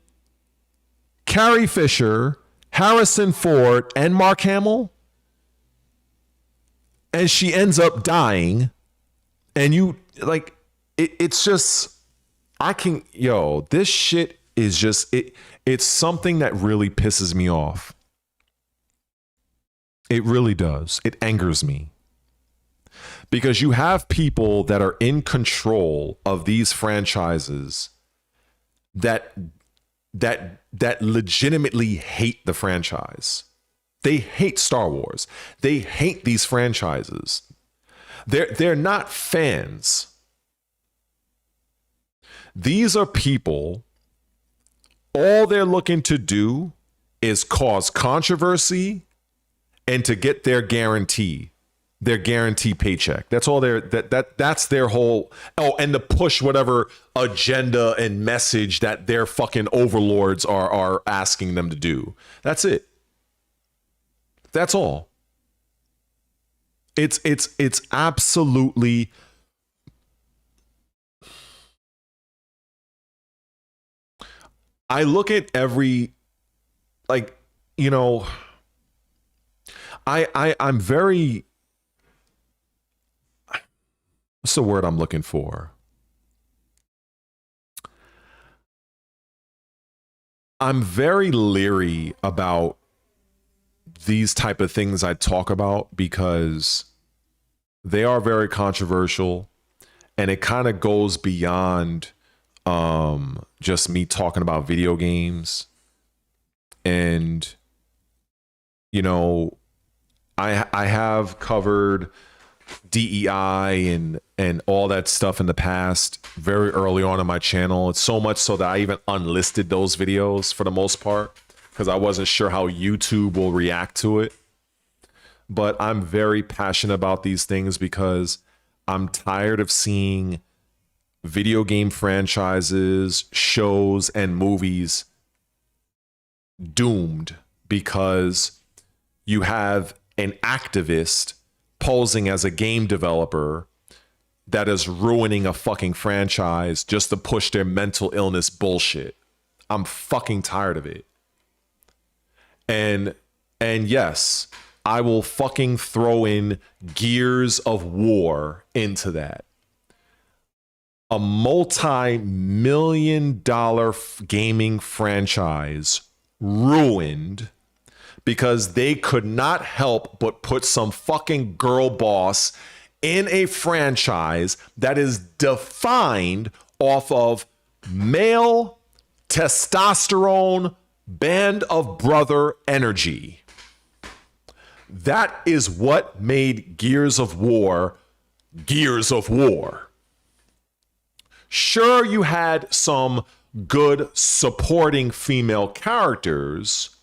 Carrie Fisher, Harrison Ford, and Mark Hamill. And she ends up dying. And you, like, it's just, this shit is just, it's something that really pisses me off. It really does. It angers me. Because you have people that are in control of these franchises that legitimately hate the franchise. They hate Star Wars. They hate these franchises. They're not fans. These are people, all they're looking to do is cause controversy and to get their guarantee paycheck. That's all that's their whole, and to push whatever agenda and message that their fucking overlords are asking them to do. That's it. That's all. It's absolutely, I look at every, like, you know, I'm very, what's the word I'm looking for? I'm very leery about these type of things I talk about because they are very controversial, and it kind of goes beyond just me talking about video games. And, you know, I have covered DEI and all that stuff in the past, very early on in my channel. It's so much so that I even unlisted those videos for the most part because I wasn't sure how YouTube will react to it. But I'm very passionate about these things because I'm tired of seeing video game franchises, shows, and movies doomed because you have an activist posing as a game developer that is ruining a fucking franchise just to push their mental illness bullshit. I'm fucking tired of it. And yes, I will fucking throw in Gears of War into that. A multi-million-dollar gaming franchise ruined because they could not help but put some fucking girl boss in a franchise that is defined off of male testosterone band of brother energy. That is what made Gears of War Gears of War. Sure, you had some good supporting female characters,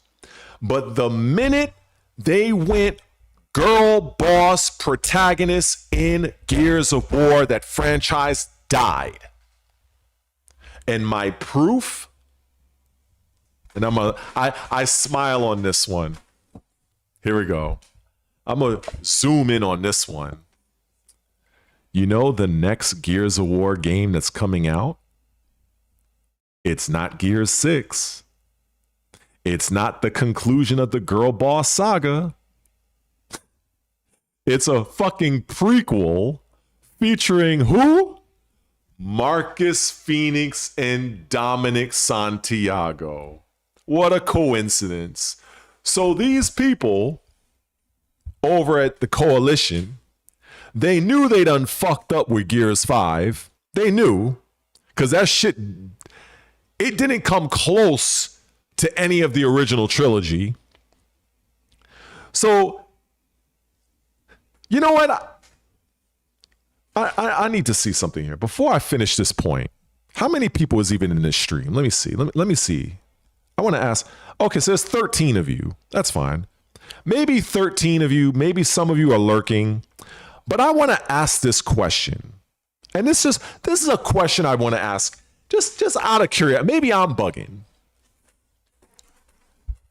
but the minute they went girl boss protagonist in Gears of War, that franchise died. And my proof, And I smile on this one. Here we go. I'm gonna zoom in on this one. You know the next Gears of War game that's coming out? It's not Gears 6. It's not the conclusion of the Girl Boss saga. It's a fucking prequel featuring who? Marcus Phoenix and Dominic Santiago. What a coincidence. So these people over at the Coalition, they knew they done fucked up with Gears 5. They knew, because that shit, it didn't come close to any of the original trilogy. So, you know what? I need to see something here. Before I finish this point, how many people is even in this stream? Let me see. Let me see. I want to ask. Okay, so there's 13 of you. That's fine. Maybe 13 of you, maybe some of you are lurking. But I want to ask this question. And this is a question I want to ask just out of curiosity. Maybe I'm bugging.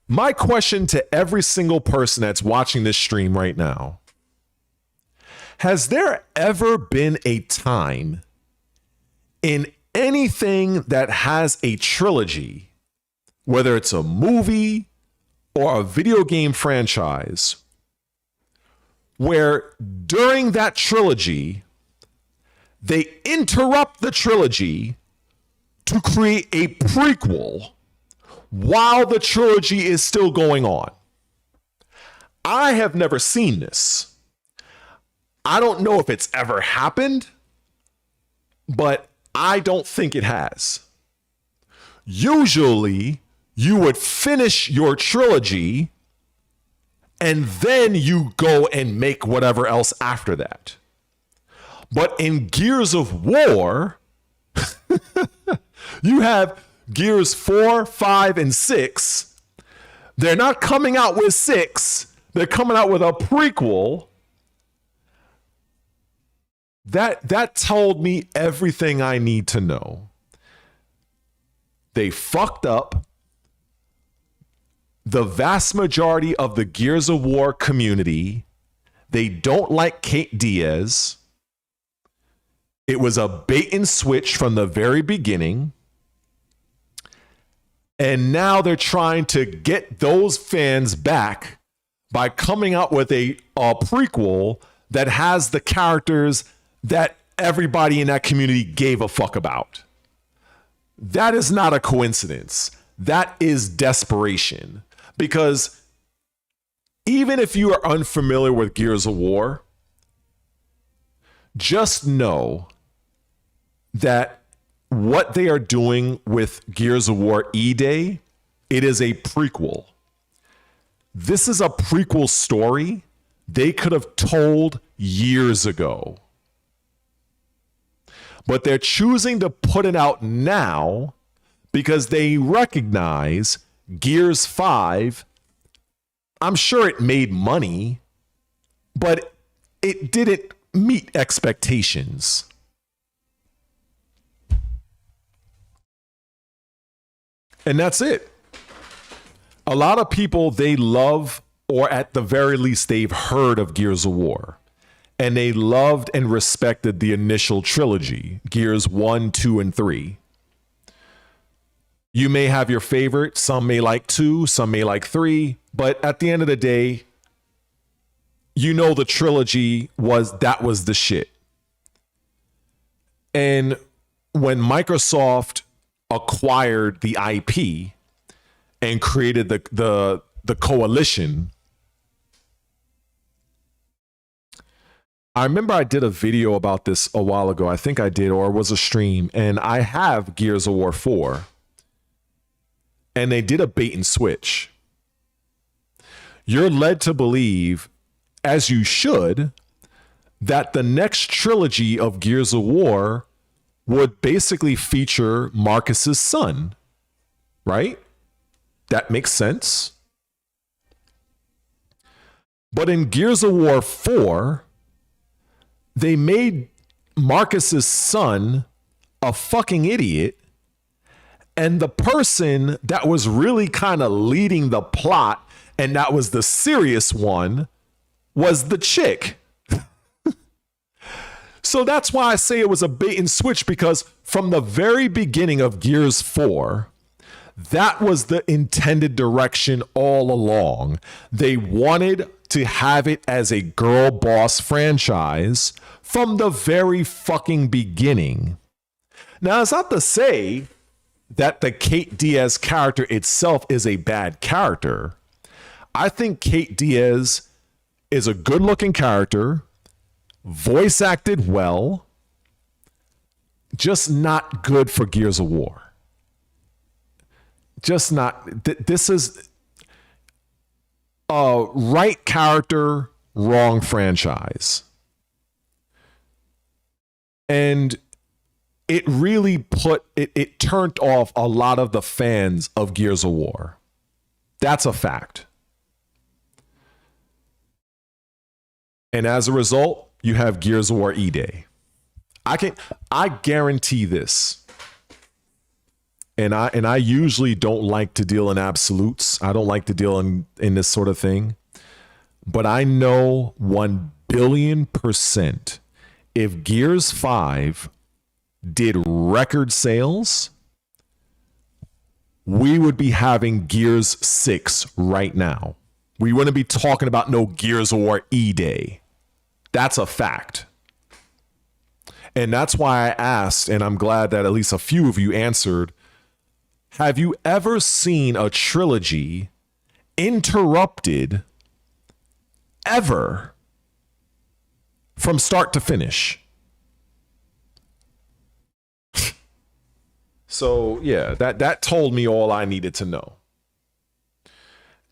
My question to every single person that's watching this stream right now: has there ever been a time in anything that has a trilogy, whether it's a movie or a video game franchise, where during that trilogy, they interrupt the trilogy to create a prequel while the trilogy is still going on? I have never seen this. I don't know if it's ever happened, but I don't think it has. Usually, you would finish your trilogy and then you go and make whatever else after that. But in Gears of War, you have Gears 4, 5, and 6. They're not coming out with 6. They're coming out with a prequel. That told me everything I need to know. They fucked up. The vast majority of the Gears of War community, they don't like Kate Diaz. It was a bait and switch from the very beginning. And now they're trying to get those fans back by coming out with a prequel that has the characters that everybody in that community gave a fuck about. That is not a coincidence. That is desperation. Because even if you are unfamiliar with Gears of War, just know that what they are doing with Gears of War E-Day, it is a prequel. This is a prequel story they could have told years ago. But they're choosing to put it out now because they recognize Gears 5, I'm sure it made money, but it didn't meet expectations. And that's it. A lot of people, they love, or at the very least, they've heard of Gears of War. And they loved and respected the initial trilogy, Gears 1, 2, and 3. You may have your favorite. Some may like 2, some may like 3. But at the end of the day, you know the trilogy was the shit. And when Microsoft acquired the IP and created the Coalition, I remember I did a video about this a while ago. I think I did, or it was a stream. And I have Gears of War 4. And they did a bait and switch. You're led to believe, as you should, that the next trilogy of Gears of War would basically feature Marcus's son, right? That makes sense. But in Gears of War 4, they made Marcus's son a fucking idiot And the person that was really kind of leading the plot, and that was the serious one, was the chick. So that's why I say it was a bait and switch, because from the very beginning of Gears 4, that was the intended direction all along. They wanted to have it as a girl boss franchise from the very fucking beginning. Now, it's not to say that the Kate Diaz character itself is a bad character. I think Kate Diaz is a good-looking character, voice acted well, just not good for Gears of War. Just not. This is a right character, wrong franchise. And it really it turned off a lot of the fans of Gears of War. That's a fact. And as a result, you have Gears of War E-Day. I guarantee this. And I usually don't like to deal in absolutes. I don't like to deal in this sort of thing. But I know 1,000,000,000% if Gears 5 did record sales, we would be having Gears 6 right now. We wouldn't be talking about no Gears of War E-Day. That's a fact. And that's why I asked, and I'm glad that at least a few of you answered, have you ever seen a trilogy interrupted ever from start to finish? So yeah, that told me all I needed to know.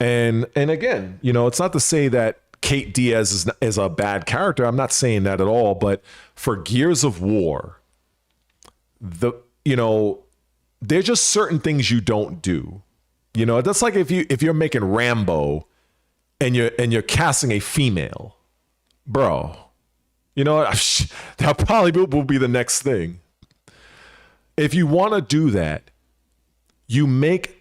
And again, you know, it's not to say that Kate Diaz is a bad character. I'm not saying that at all. But for Gears of War, there's just certain things you don't do. You know, that's like if you're making Rambo and you're casting a female, bro. You know what? That probably will be the next thing. If you want to do that, you make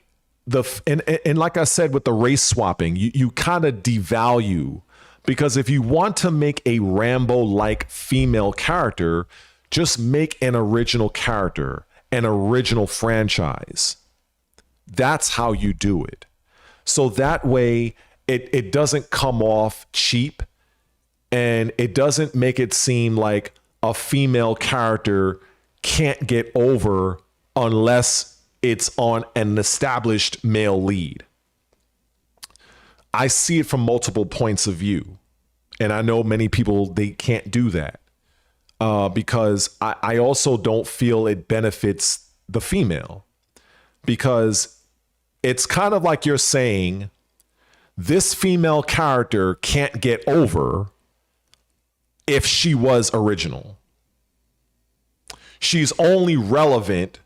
and like I said with the race swapping, you kind of devalue, because if you want to make a Rambo-like female character, just make an original character, an original franchise. That's how you do it. So that way it doesn't come off cheap, and it doesn't make it seem like a female character can't get over unless it's on an established male lead. I see it from multiple points of view. And I know many people, they can't do that because I also don't feel it benefits the female, because it's kind of like you're saying this female character can't get over if she was original. She's only relevant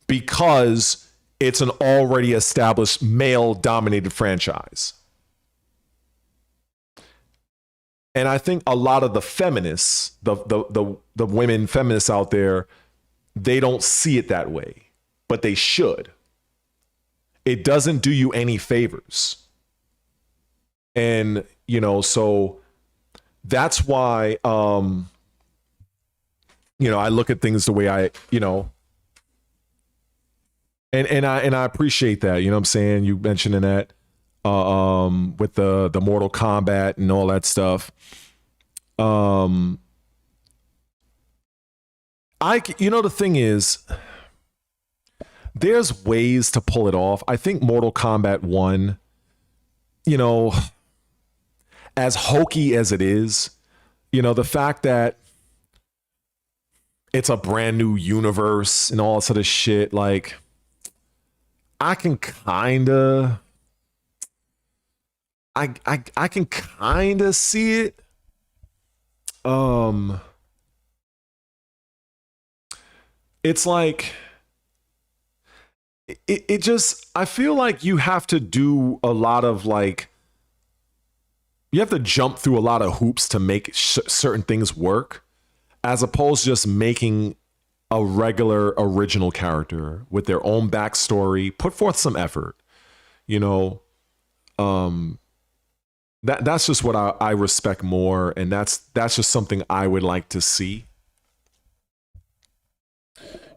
because it's an already established male-dominated franchise. And I think a lot of the feminists, the women feminists out there, they don't see it that way, but they should. It doesn't do you any favors. And, you know, so that's why, I look at things the way I, and I appreciate that, you know what I'm saying? You mentioning that with the Mortal Kombat and all that stuff. The thing is, there's ways to pull it off. I think Mortal Kombat 1, as hokey as it is, the fact that it's a brand new universe and all sort of shit, like, I can kind of see it. It's like it just, I feel like you have to do a lot of, like, you have to jump through a lot of hoops to make certain things work, as opposed to just making a regular original character with their own backstory, put forth some effort, you know. That's just what I respect more, and that's just something I would like to see,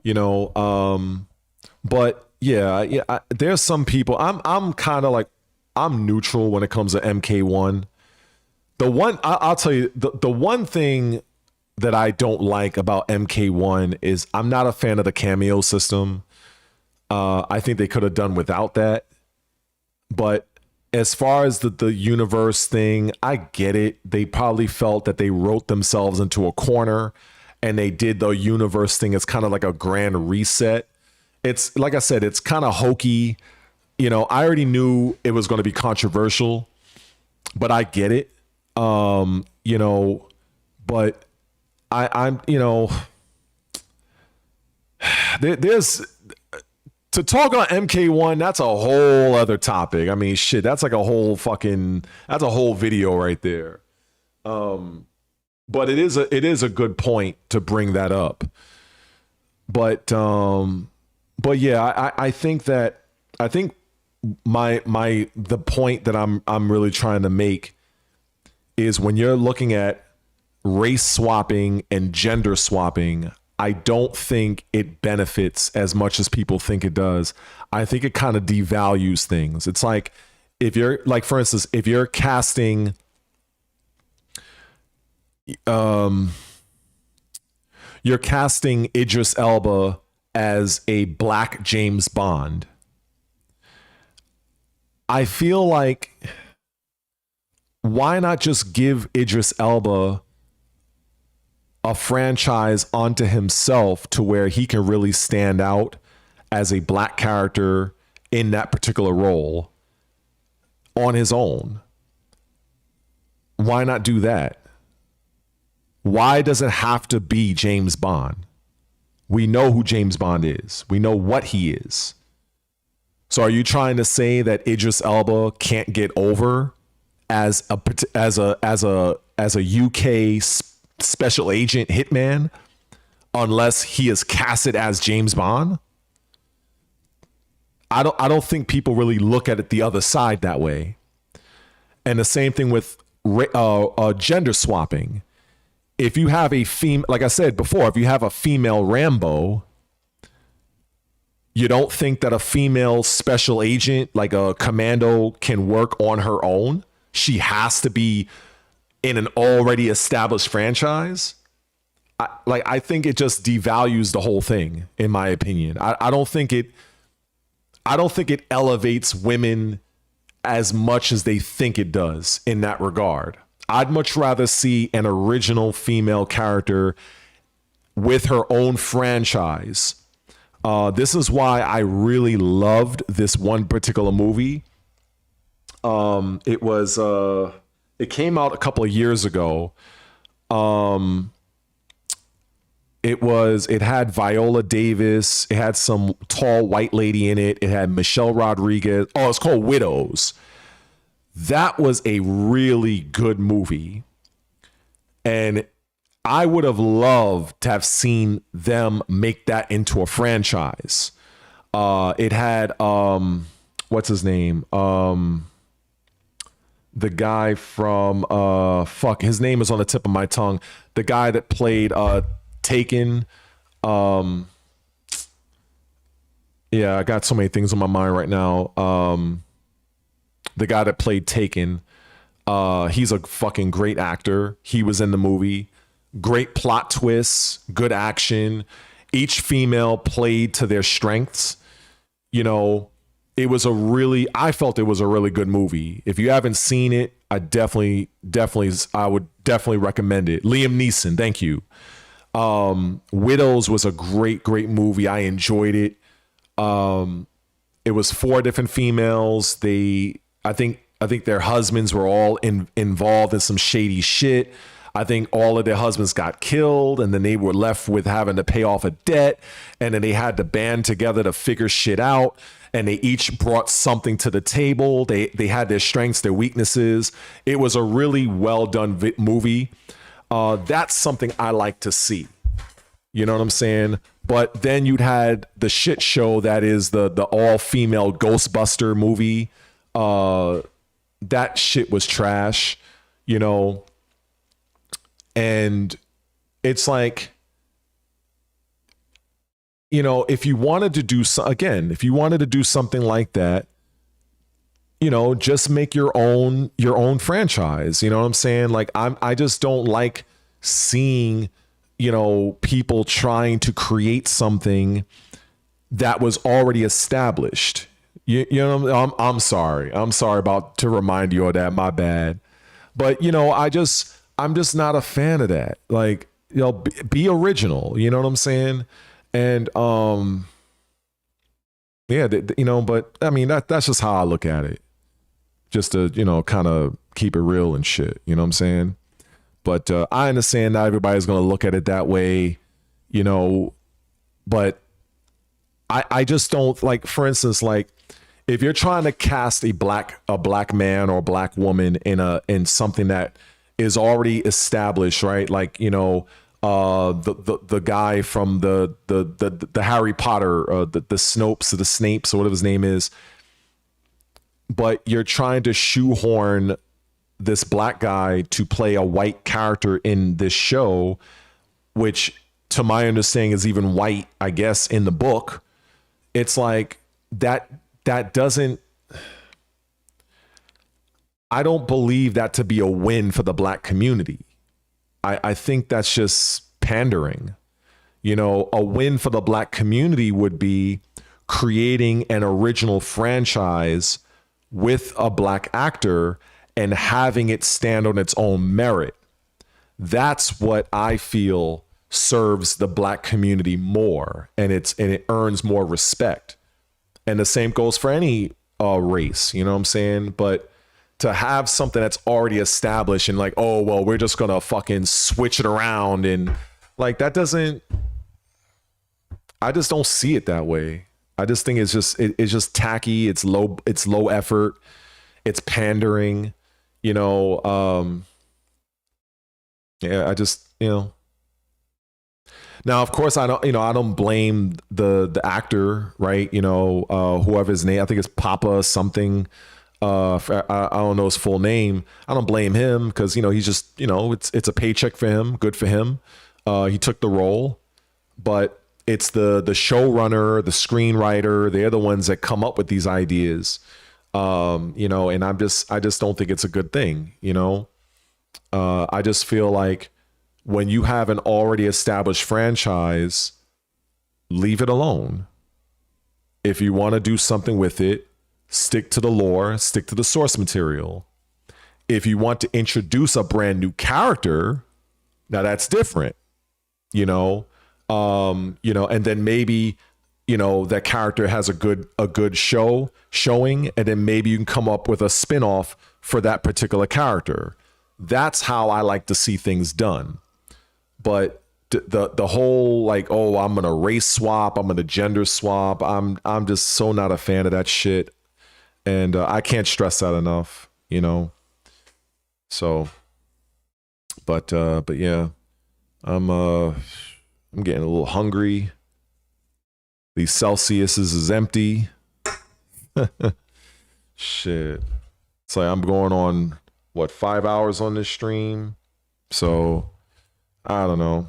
you know. But yeah, there's some people. I'm kind of like, I'm neutral when it comes to MK1. The one I'll tell you, the one thing that I don't like about MK1 is I'm not a fan of the cameo system. I think they could have done without that. But as far as the universe thing, I get it. They probably felt that they wrote themselves into a corner, and they did the universe thing. It's kind of like a grand reset. It's like I said, it's kind of hokey. You know, I already knew it was going to be controversial, but I get it. You know, but I'm, you know, there's to talk on MK1, that's a whole other topic. I mean, shit, that's like a whole video right there. But it is a good point to bring that up. But yeah, I think the point that I'm really trying to make is when you're looking at race swapping and gender swapping, I don't think it benefits as much as people think it does. I think it kind of devalues things. It's like, if you're like, for instance, if you're casting Idris Elba as a black James Bond, I feel like, why not just give Idris Elba a franchise onto himself to where he can really stand out as a black character in that particular role on his own? Why not do that? Why does it have to be James Bond? We know who James Bond is. We know what he is. So are you trying to say that Idris Elba can't get over as a UK special agent hitman unless he is casted as James Bond? I don't think people really look at it the other side that way. And the same thing with gender swapping. If you have a female, like I said before, if you have a female Rambo, you don't think that a female special agent, like a commando, can work on her own? She has to be in an already established franchise? I think it just devalues the whole thing, in my opinion. I don't think it elevates women as much as they think it does in that regard. I'd much rather see an original female character with her own franchise. This is why I really loved this one particular movie. It came out a couple of years ago. It had Viola Davis. It had some tall white lady in it. It had Michelle Rodriguez. Oh, it's called Widows. That was a really good movie. And I would have loved to have seen them make that into a franchise. It had, what's his name? The guy from, his name is on the tip of my tongue. The guy that played Tekken. Yeah, I got so many things on my mind right now. The guy that played Taken, he's a fucking great actor. He was in the movie. Great plot twists, good action. Each female played to their strengths. You know, I felt it was a really good movie. If you haven't seen it, I would definitely recommend it. Liam Neeson, thank you. Widows was a great movie. I enjoyed it. It was 4 different females. I think their husbands were all involved in some shady shit. I think all of their husbands got killed, and then they were left with having to pay off a debt, and then they had to band together to figure shit out, and they each brought something to the table. They had their strengths, their weaknesses. It was a really well done movie. That's something I like to see. You know what I'm saying? But then you'd had the shit show that is the all-female Ghostbuster movie. That shit was trash, you know. And it's like, you know, if you wanted to do if you wanted to do something like that, you know, just make your own franchise. You know what I'm saying? Like, I just don't like seeing, you know, people trying to create something that was already established. You know, I'm sorry about to remind you of that. My bad. But, you know, I'm just not a fan of that. Like, you know, be original. You know what I'm saying? And yeah, you know, but I mean, that's just how I look at it. Just to, you know, kind of keep it real and shit. You know what I'm saying? But I understand not everybody's going to look at it that way, you know, but I just don't, like, for instance, like, if you're trying to cast a black man or a black woman in something that is already established, right? Like, you know, the guy from the Harry Potter, the Snopes or the Snapes or whatever his name is, but you're trying to shoehorn this black guy to play a white character in this show, which to my understanding is even white, I guess, in the book. It's like that doesn't, I don't believe that to be a win for the black community. I think that's just pandering. You know, a win for the black community would be creating an original franchise with a black actor and having it stand on its own merit. That's what I feel serves the black community more, and it earns more respect. And the same goes for any race, you know what I'm saying? But to have something that's already established and like, oh, well, we're just gonna fucking switch it around, and like, that doesn't, I just don't see it that way. I just think it's just tacky. It's low effort. It's pandering, you know. Yeah, I just, you know. Now, of course, I don't blame the actor, right? You know, whoever his name, I think it's Papa something. I don't know his full name. I don't blame him because, you know, he's just, you know, it's a paycheck for him. Good for him. He took the role, but it's the showrunner, the screenwriter. They're the ones that come up with these ideas, you know. And I just don't think it's a good thing, you know. I just feel like when you have an already established franchise, leave it alone. If you want to do something with it, stick to the lore, stick to the source material. If you want to introduce a brand new character, now that's different, you know. You know, and then maybe, you know, that character has a good showing, and then maybe you can come up with a spin-off for that particular character. That's how I like to see things done. But the whole like, oh, I'm gonna race swap, I'm gonna gender swap, I'm just so not a fan of that shit, and I can't stress that enough, you know. So, but yeah, I'm getting a little hungry. These Celsiuses is empty. Shit. It's like I'm going on, what, 5 hours on this stream? So, I don't know.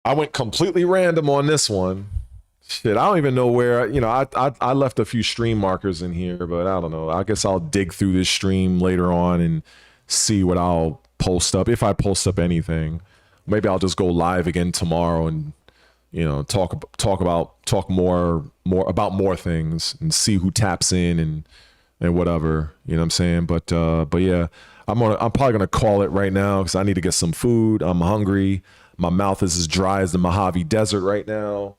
I went completely random on this one. Shit, I don't even know where, you know, I left a few stream markers in here, but I don't know. I guess I'll dig through this stream later on and see what I'll post up, if I post up anything. Maybe I'll just go live again tomorrow and, you know, talk more about more things and see who taps in and whatever, you know what I'm saying? But yeah, I'm probably gonna call it right now because I need to get some food. I'm hungry. My mouth is as dry as the Mojave Desert right now.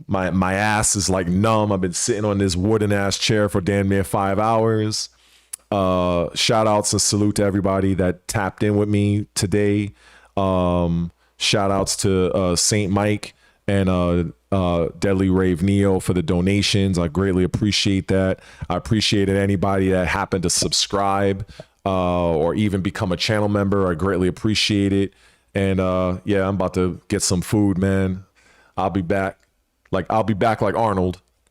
My ass is like numb. I've been sitting on this wooden ass chair for damn near 5 hours. Shout outs and salute to everybody that tapped in with me today. Shout outs to Saint Mike and Deadly Rave Neo for the donations. I greatly appreciate that. I appreciated anybody that happened to subscribe or even become a channel member. I greatly appreciate it. And yeah, I'm about to get some food, man. I'll be back. Like Arnold.